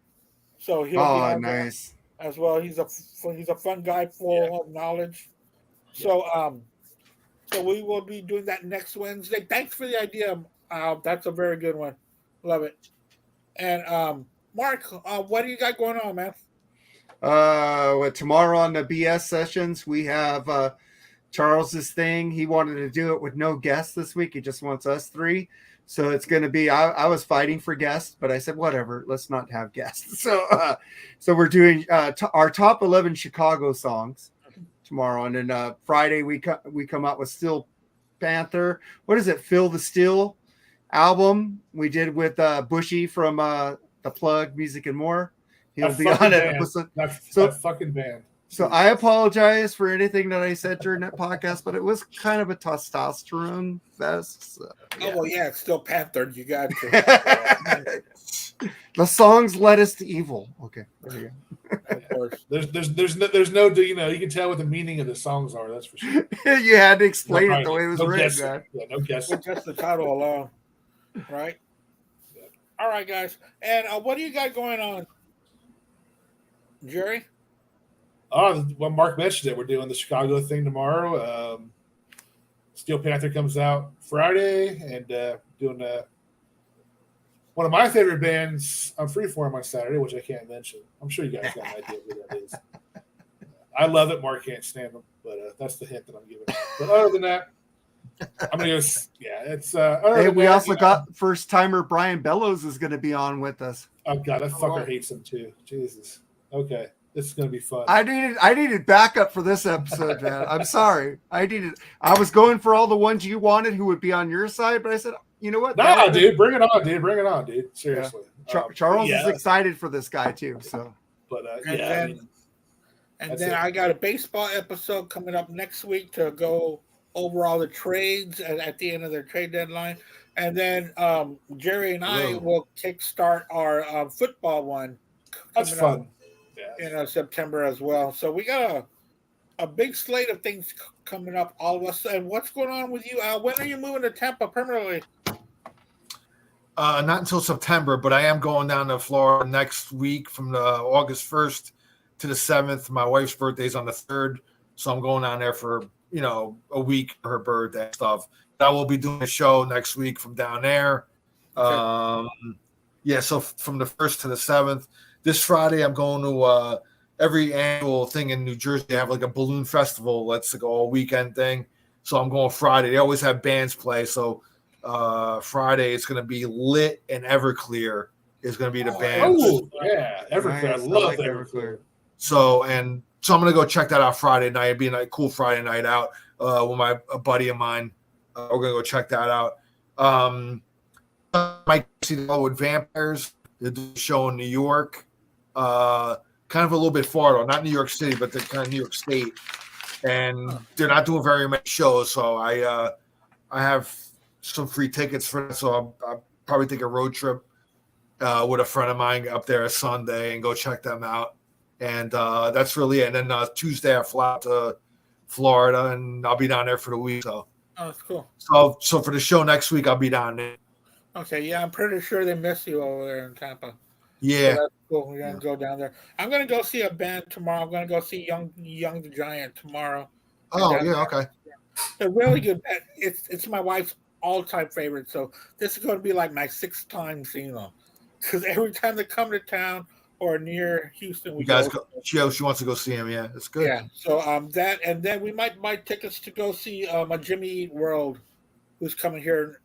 So he'll be on nice as well. He's a fun guy, full of knowledge. So so we will be doing that next Wednesday. Thanks for the idea. That's a very good one. Love it. And Mark, what do you got going on, man? Tomorrow on the BS sessions, we have Charles's thing. He wanted to do it with no guests this week. He just wants us three. So it's going to be, I was fighting for guests, but I said, whatever, let's not have guests. So we're doing our top 11 Chicago songs tomorrow. And then Friday, we come out with Steel Panther. What is it? Feel the Steel album we did with Bushy from The Plug, Music and More. He'll be on it. That fucking band. So I apologize for anything that I said during that podcast, but it was kind of a testosterone fest. So, yeah. Oh well, yeah, it's still Panther. You got to. The songs led us to evil. Okay, there you go. Of course. There's no, you know, you can tell what the meaning of the songs are. That's for sure. You had to explain it the way it was written. Man. Yeah, no guessing. Just the title alone, right? Yeah. All right, guys. And what do you got going on, Jerry? Oh, well, Mark mentioned it. We're doing the Chicago thing tomorrow. Steel Panther comes out Friday, and doing one of my favorite bands on Freeform on Saturday, which I can't mention. I'm sure you guys got an idea who that is. I love it. Mark can't stand them, but that's the hint that I'm giving. But other than that, I'm gonna go. Yeah, it's. Hey, we also got first timer Brian Bellows is going to be on with us. Oh God, that fucker hates him too. Jesus. Okay. This is going to be fun. I needed backup for this episode, man. I'm sorry. I was going for all the ones you wanted who would be on your side, but I said, you know what? No, dude, bring it on, dude. Bring it on, dude. Seriously. Yeah. Charles is excited for this guy too. So, but then I got a baseball episode coming up next week to go over all the trades at the end of their trade deadline, and then Jerry and I will kickstart our football one. That's fun. In September as well. So we got a big slate of things coming up, all of us. And what's going on with you? When are you moving to Tampa permanently? Not until September, but I am going down to Florida next week from the August 1st to the 7th. My wife's birthday is on the 3rd, so I'm going down there for, a week for her birthday and stuff. I will be doing a show next week from down there. Okay. So from the 1st to the 7th. This Friday, I'm going to every annual thing in New Jersey. They have like a balloon festival. That's like all weekend thing. So I'm going Friday. They always have bands play. So Friday it's going to be Lit and Everclear is going to be the bands. Oh, yeah. Everclear. Nice. I love Everclear. So I'm going to go check that out Friday night. It'd be a cool Friday night out with a buddy of mine. We're going to go check that out. Might see the with Vampires. They do a show in New York. Kind of a little bit far though, not New York City, but the kind of New York State, and they're not doing very many shows. So I have some free tickets for that. So I'll probably take a road trip with a friend of mine up there Sunday and go check them out. And that's really it. And then Tuesday I fly out to Florida, and I'll be down there for the week. So, Oh, that's cool. So for the show next week, I'll be down there. Okay, yeah, I'm pretty sure they miss you over there in Tampa. Yeah. So that's cool. We're gonna go down there. I'm gonna go see a band tomorrow. I'm gonna go see Young the Giant tomorrow. Oh yeah, okay. They're really good band. It's my wife's all-time favorite. So this is gonna be like my 6th time seeing them. Because every time they come to town or near Houston, we go. She wants to go see him. Yeah, it's good. Yeah. So that, and then we might buy tickets to go see a Jimmy Eat World, who's coming here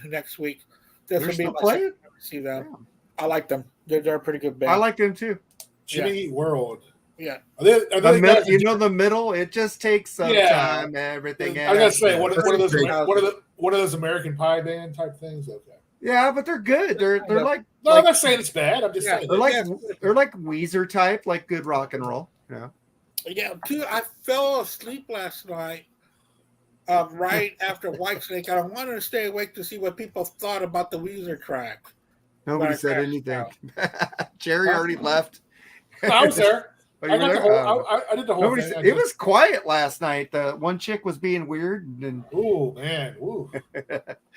next week. This will be my second time to see them. Yeah. I like them. They're a pretty good band. I like them too. Jimmy Eat World. Yeah. Are they the middle. It just takes some time. Everything. I gotta say, one of those American Pie band type things. Okay. Yeah, but they're good. They're like. No, I'm not saying it's bad. I'm just saying they're like Weezer type, like good rock and roll. Yeah. Yeah. Too. I fell asleep last night. Right after Whitesnake, I wanted to stay awake to see what people thought about the Weezer track. Nobody said anything. Jerry already left. I was there. I did the whole thing. It was quiet last night. The one chick was being weird. And oh man. Ooh.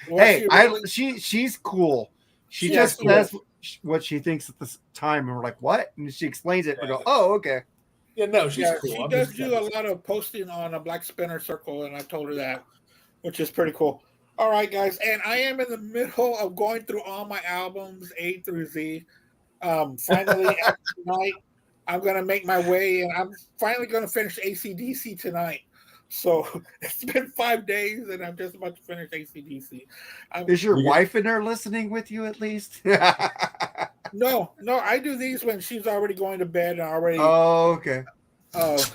Hey, she's cool. She just says what she thinks at the time, and we're like, "What?" And she explains it. And we go, "Oh, okay." Yeah, no, she's cool. She does do a lot of posting on a Black Spinner Circle, and I told her that, which is pretty cool. All right, guys, and I am in the middle of going through all my albums A through Z. Finally, after tonight, I'm going to make my way, and I'm finally going to finish AC/DC tonight. So it's been 5 days, and I'm just about to finish AC/DC. Is your wife in there listening with you at least? No, I do these when she's already going to bed and already. Oh, okay.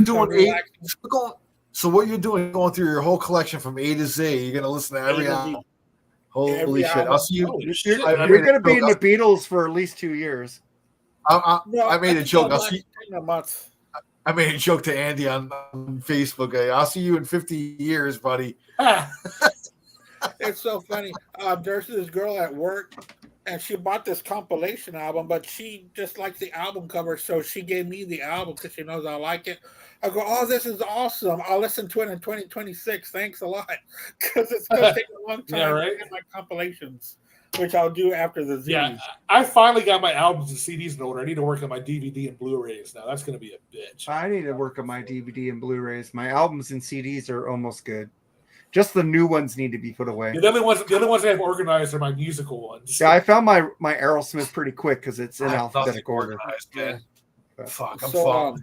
Doing 8. So what you're doing, going through your whole collection from A to Z, you're gonna listen to every album. Holy shit! I'll see you. You're gonna be in the Beatles for at least 2 years. I made a joke. I made a joke to Andy on Facebook. I'll see you in 50 years, buddy. It's so funny. There's this girl at work, and she bought this compilation album, but she just likes the album cover, so she gave me the album because she knows I like it. I go, "Oh, this is awesome! I'll listen to it in 2026. Thanks a lot," because it's going to take a long time to get my compilations, which I'll do after the Z. Yeah, I finally got my albums and CDs in order. I need to work on my DVD and Blu-rays now. That's going to be a bitch. I need to work on my DVD and Blu-rays. My albums and CDs are almost good. Just the new ones need to be put away. The other ones I have organized are my musical ones. Yeah, I found my Aerosmith pretty quick because it's in alphabetical order. Fuck, I'm fucked.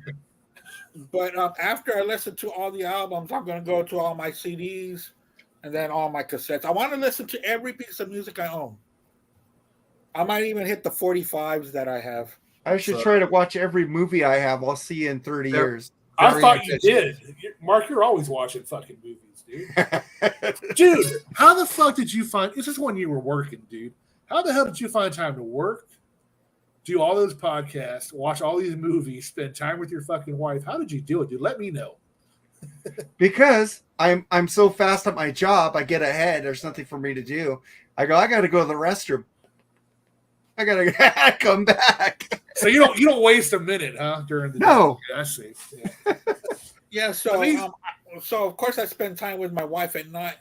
But after I listen to all the albums, I'm going to go to all my CDs and then all my cassettes. I want to listen to every piece of music I own. I might even hit the 45s that I have. I should try to watch every movie I have. I'll see you in 30 years. I thought you did. Mark, you're always watching fucking movies, dude. Dude, how the fuck did you find... This is when you were working, dude. How the hell did you find time to work, do all those podcasts, watch all these movies, spend time with your fucking wife? How did you do it, dude? Let me know. Because I'm so fast at my job, I get ahead. There's nothing for me to do. I got to go to the restroom. I gotta come back. So you don't waste a minute, huh? During the day. I see. Yeah. So of course I spend time with my wife at night,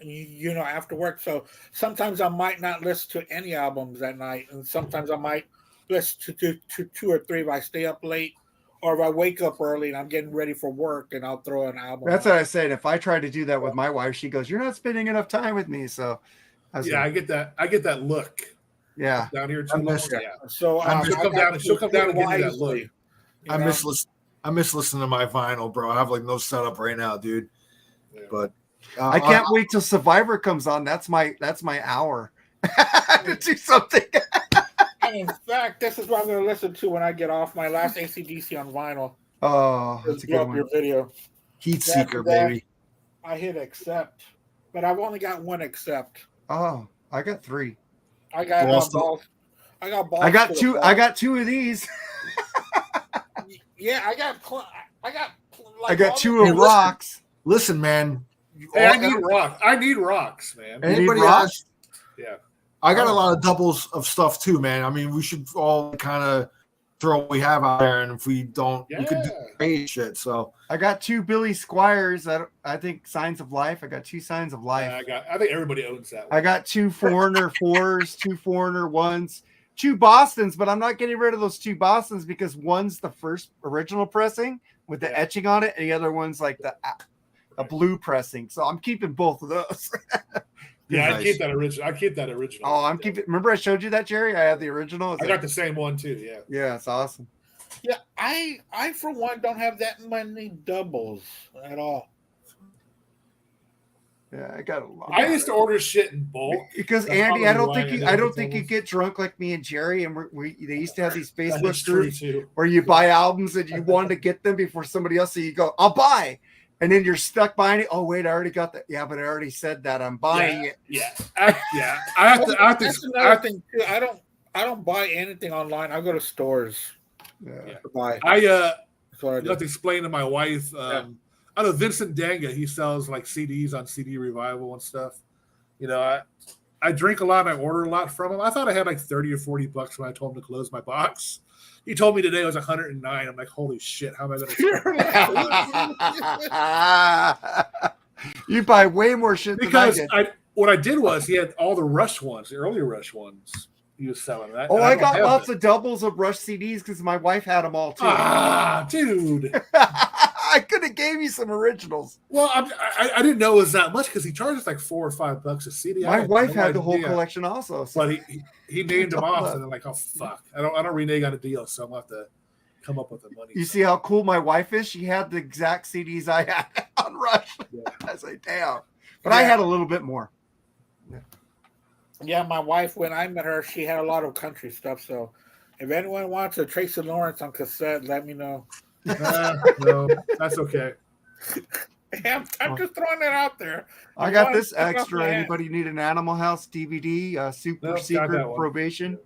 after work. So sometimes I might not listen to any albums at night, and sometimes I might listen to 2 or 3 if I stay up late, or if I wake up early and I'm getting ready for work, and I'll throw an album. That's what I said. If I try to do that with my wife, she goes, "You're not spending enough time with me." So, I get that. I get that look. Yeah, down here too. Yeah. So she'll come down and give me that look. I miss listening to my vinyl, bro. I have like no setup right now, dude. Yeah. But I can't wait till Survivor comes on. That's my hour to do something. And in fact, this is what I'm going to listen to when I get off my last AC/DC on vinyl. Oh, that's a good one. Your video. Heat Seeker, baby. I hit accept, but I've only got 1 accept. Oh, I got 3. I got balls. I got balls. I got 2. I got 2 of these. Yeah, I got 2 of rocks. Listen, man. Hey, I need rocks. I need rocks, man. Anybody else? Yeah. I got a lot of doubles of stuff too, man. I mean, we should all kind of throw what we have out there, and if we don't, we could do Yeah. great shit. So I got 2 Billy Squires. I think Signs of Life. I got 2 Signs of Life. I think everybody owns that one. I got 2 Foreigner 4s, 2 Foreigner 1s, 2 Bostons, but I'm not getting rid of those 2 Bostons because one's the first original pressing with the etching on it, and the other one's like the blue pressing. So I'm keeping both of those. Yeah, Nice. I keep that original. I keep that original. Oh, I'm keeping. Remember, I showed you that, Jerry? I have the original. I got the same one too. Yeah. Yeah, it's awesome. Yeah, I for one don't have that many doubles at all. Yeah, I got a lot. I used to order shit in bulk. Because That's Andy, I don't probably think why you. I I don't never think you doubles. get drunk like me and Jerry, and they used to have these That Facebook is true groups too. where you buy albums and you wanted to get them before somebody else, so you go, "I'll buy," and then you're stuck buying it. Oh wait, I already got that. Yeah, but I already said that I'm buying it. Yeah. I have to. That's another thing too. I don't buy anything online. I go to stores Yeah. to buy. That's what I I do. have to explain to my wife. I know Vincent Danga. He sells like CDs on CD Revival and stuff. You know, I drink a lot and I order a lot from him. I thought I had like $30 or $40 when I told him to close my box. He told me today it was 109. I'm like, holy shit, how am I going to You buy way more shit Because than I did. what I did was he had all the Rush ones, the earlier Rush ones he was selling. Oh, I got lots of doubles of Rush CDs because my wife had them all too. Ah, dude. I could have gave you some originals. Well, I didn't know it was that much because he charges like $4 or $5 a CD. My wife no had the whole idea. collection also. So. But he named them off, that. and I'm like, oh fuck, I don't renege on a deal, so I'm gonna have to come up with the money. You see how cool my wife is? She had the exact CDs I had on Rush. Yeah. I was like, damn. But I had a little bit more. Yeah, my wife, when I met her, she had a lot of country stuff. So if anyone wants a Tracy Lawrence on cassette, let me know. No, that's okay. I'm just throwing it out there. I got this extra. Anybody need an Animal House DVD? Super Nope, got Secret that one. Probation?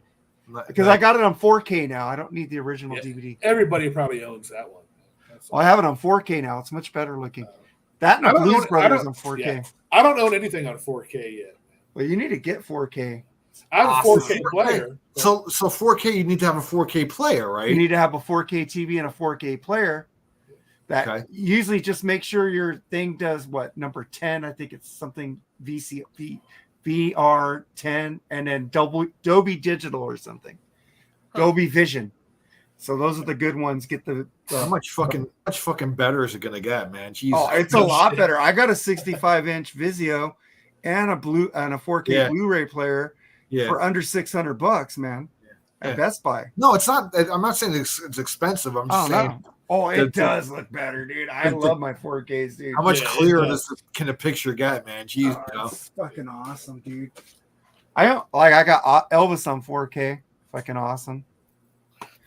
Because I got it on 4K now. I don't need the original Yeah. DVD. Everybody probably owns that one. Well, I have it on 4K now. It's much better looking. That and I the don't Blues own- I Brothers don't- on 4K. yeah. I don't own anything on 4K yet. Well, you need to get 4K. I have Awesome. a 4K player. So 4K, you need to have a 4K player, right? You need to have a 4K TV and a 4K player. That Okay. usually just make sure your thing does what number 10. I think it's something VR 10, and then Dolby Digital or something. Dolby Vision. So those are the good ones. Get the How much fucking better is it gonna get, man? Jesus. oh, it's a lot better. I got a 65-inch Vizio and a 4K Yeah. Blu-ray player Yeah. for under $600, man. At Yeah. Best Buy. No, it's not. I'm not saying it's expensive. I'm just Oh saying no. Oh, it the- does look better, dude. I love my 4Ks, dude. how much Yeah, it clearer does. can a picture get, man? Jeez, Oh, you know? it's fucking awesome, dude. I got Elvis on 4K. Fucking awesome.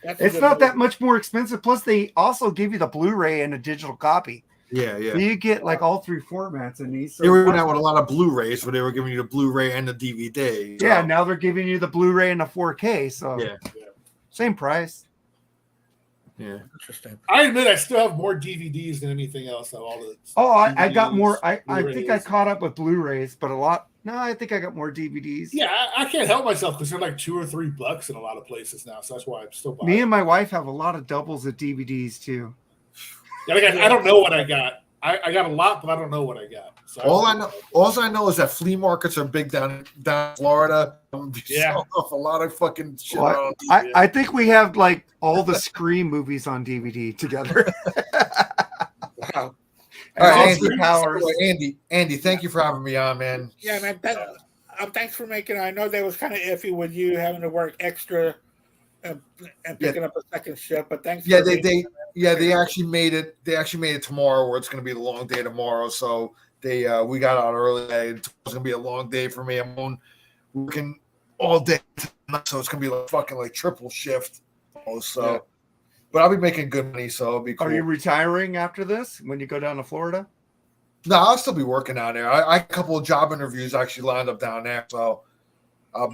That's a It's good not that movie. much more expensive. Plus, they also give you the Blu-ray and a digital copy. Yeah, So yeah. you get like all 3 formats in these. So They were doing that with a lot of Blu-rays, where they were giving you the Blu-ray and the DVD. so- yeah, now they're giving you the Blu-ray and the 4K. So yeah, same price. yeah. Interesting. I admit I still have more DVDs than anything else. Of all the Oh, I got more. I Blu-rays. think I caught up with Blu-rays, but a lot. No, I think I got more DVDs. Yeah, I can't help myself because they're like $2 or $3 in a lot of places now. So that's why I'm still buying. Me and my wife have a lot of doubles of DVDs too. Yeah, I don't know what I got. I got a lot, but I don't know what I got. So All I know is that flea markets are big down in Florida. Yeah. Selling off a lot of fucking shit. Well, on I think we have like all the Scream movies on DVD together. Wow. And All right, Austin Andy, Powers. Andy, thank you for having me on, man. Yeah, man. Thanks for making. I know that was kind of iffy with you having to work extra and picking up a second shift, but thanks. Yeah, for they actually made it. They actually made it tomorrow, where it's going to be the long day tomorrow. So we got out early. It's going to be a long day for me. I'm working all day tonight, so it's going to be like fucking like triple shift. So, Yeah. but I'll be making good money, so it'll be cool. Are you retiring after this when you go down to Florida? No, I'll still be working down there. I a couple of job interviews actually lined up down there, so I'll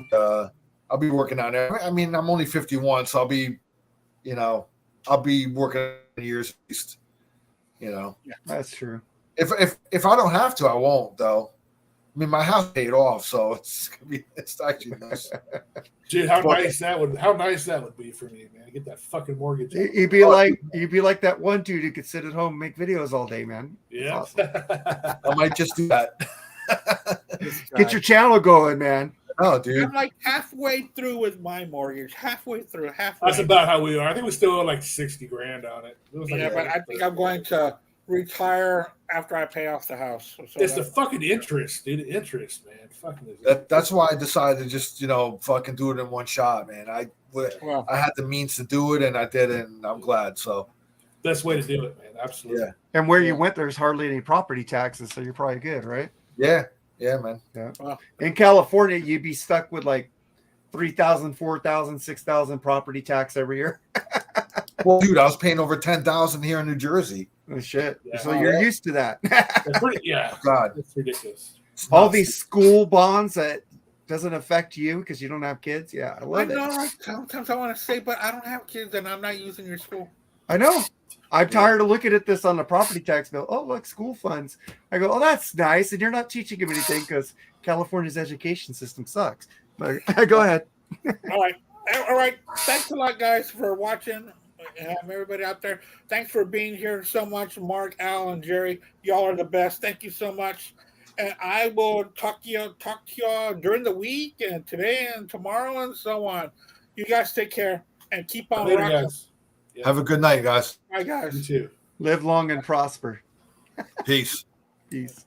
be working down there. I mean, I'm only 51, so I'll be working years at least. That's true. If I don't have to, I won't though. I mean, my house paid off, so it's actually nice. Dude, how nice that would be for me, man. Get that fucking mortgage. You'd be like that one dude who could sit at home and make videos all day, man. Yeah. Awesome. I might just do that. Get your channel going, man. Oh, dude. I'm like halfway through with my mortgage. Halfway through. That's about how we are. I think we still owe like $60,000 on it. But I think I'm going to retire after I pay off the house. So it's the fucking interest, dude. Interest, man. Fucking that's why I decided to just fucking do it in one shot, man. I had the means to do it, and I did it, and I'm glad. So best way to do it, man. Absolutely. Yeah. And where you went, there's hardly any property taxes, so you're probably good, right? Yeah, man. Yeah. Wow. In California, you'd be stuck with like 3,000, 4,000, 6,000 property tax every year. Well, dude, I was paying over 10,000 here in New Jersey. Oh, shit. Yeah. So you're used to that. God, it's ridiculous. All these school bonds that doesn't affect you because you don't have kids. Yeah, I love it. Right. Sometimes I want to say, but I don't have kids and I'm not using your school. I know. I'm tired of looking at this on the property tax bill. Oh, look, school funds. I go, oh, that's nice. And you're not teaching them anything because California's education system sucks. But go ahead. All right. Thanks a lot, guys, for watching. Everybody out there, thanks for being here so much. Mark, Al, and Jerry, y'all are the best. Thank you so much. And I will talk to y'all during the week and today and tomorrow and so on. You guys take care and keep on Later, rocking. guys. Yeah. Have a good night, guys. Bye, guys. You too. Live long and prosper. Peace. Peace.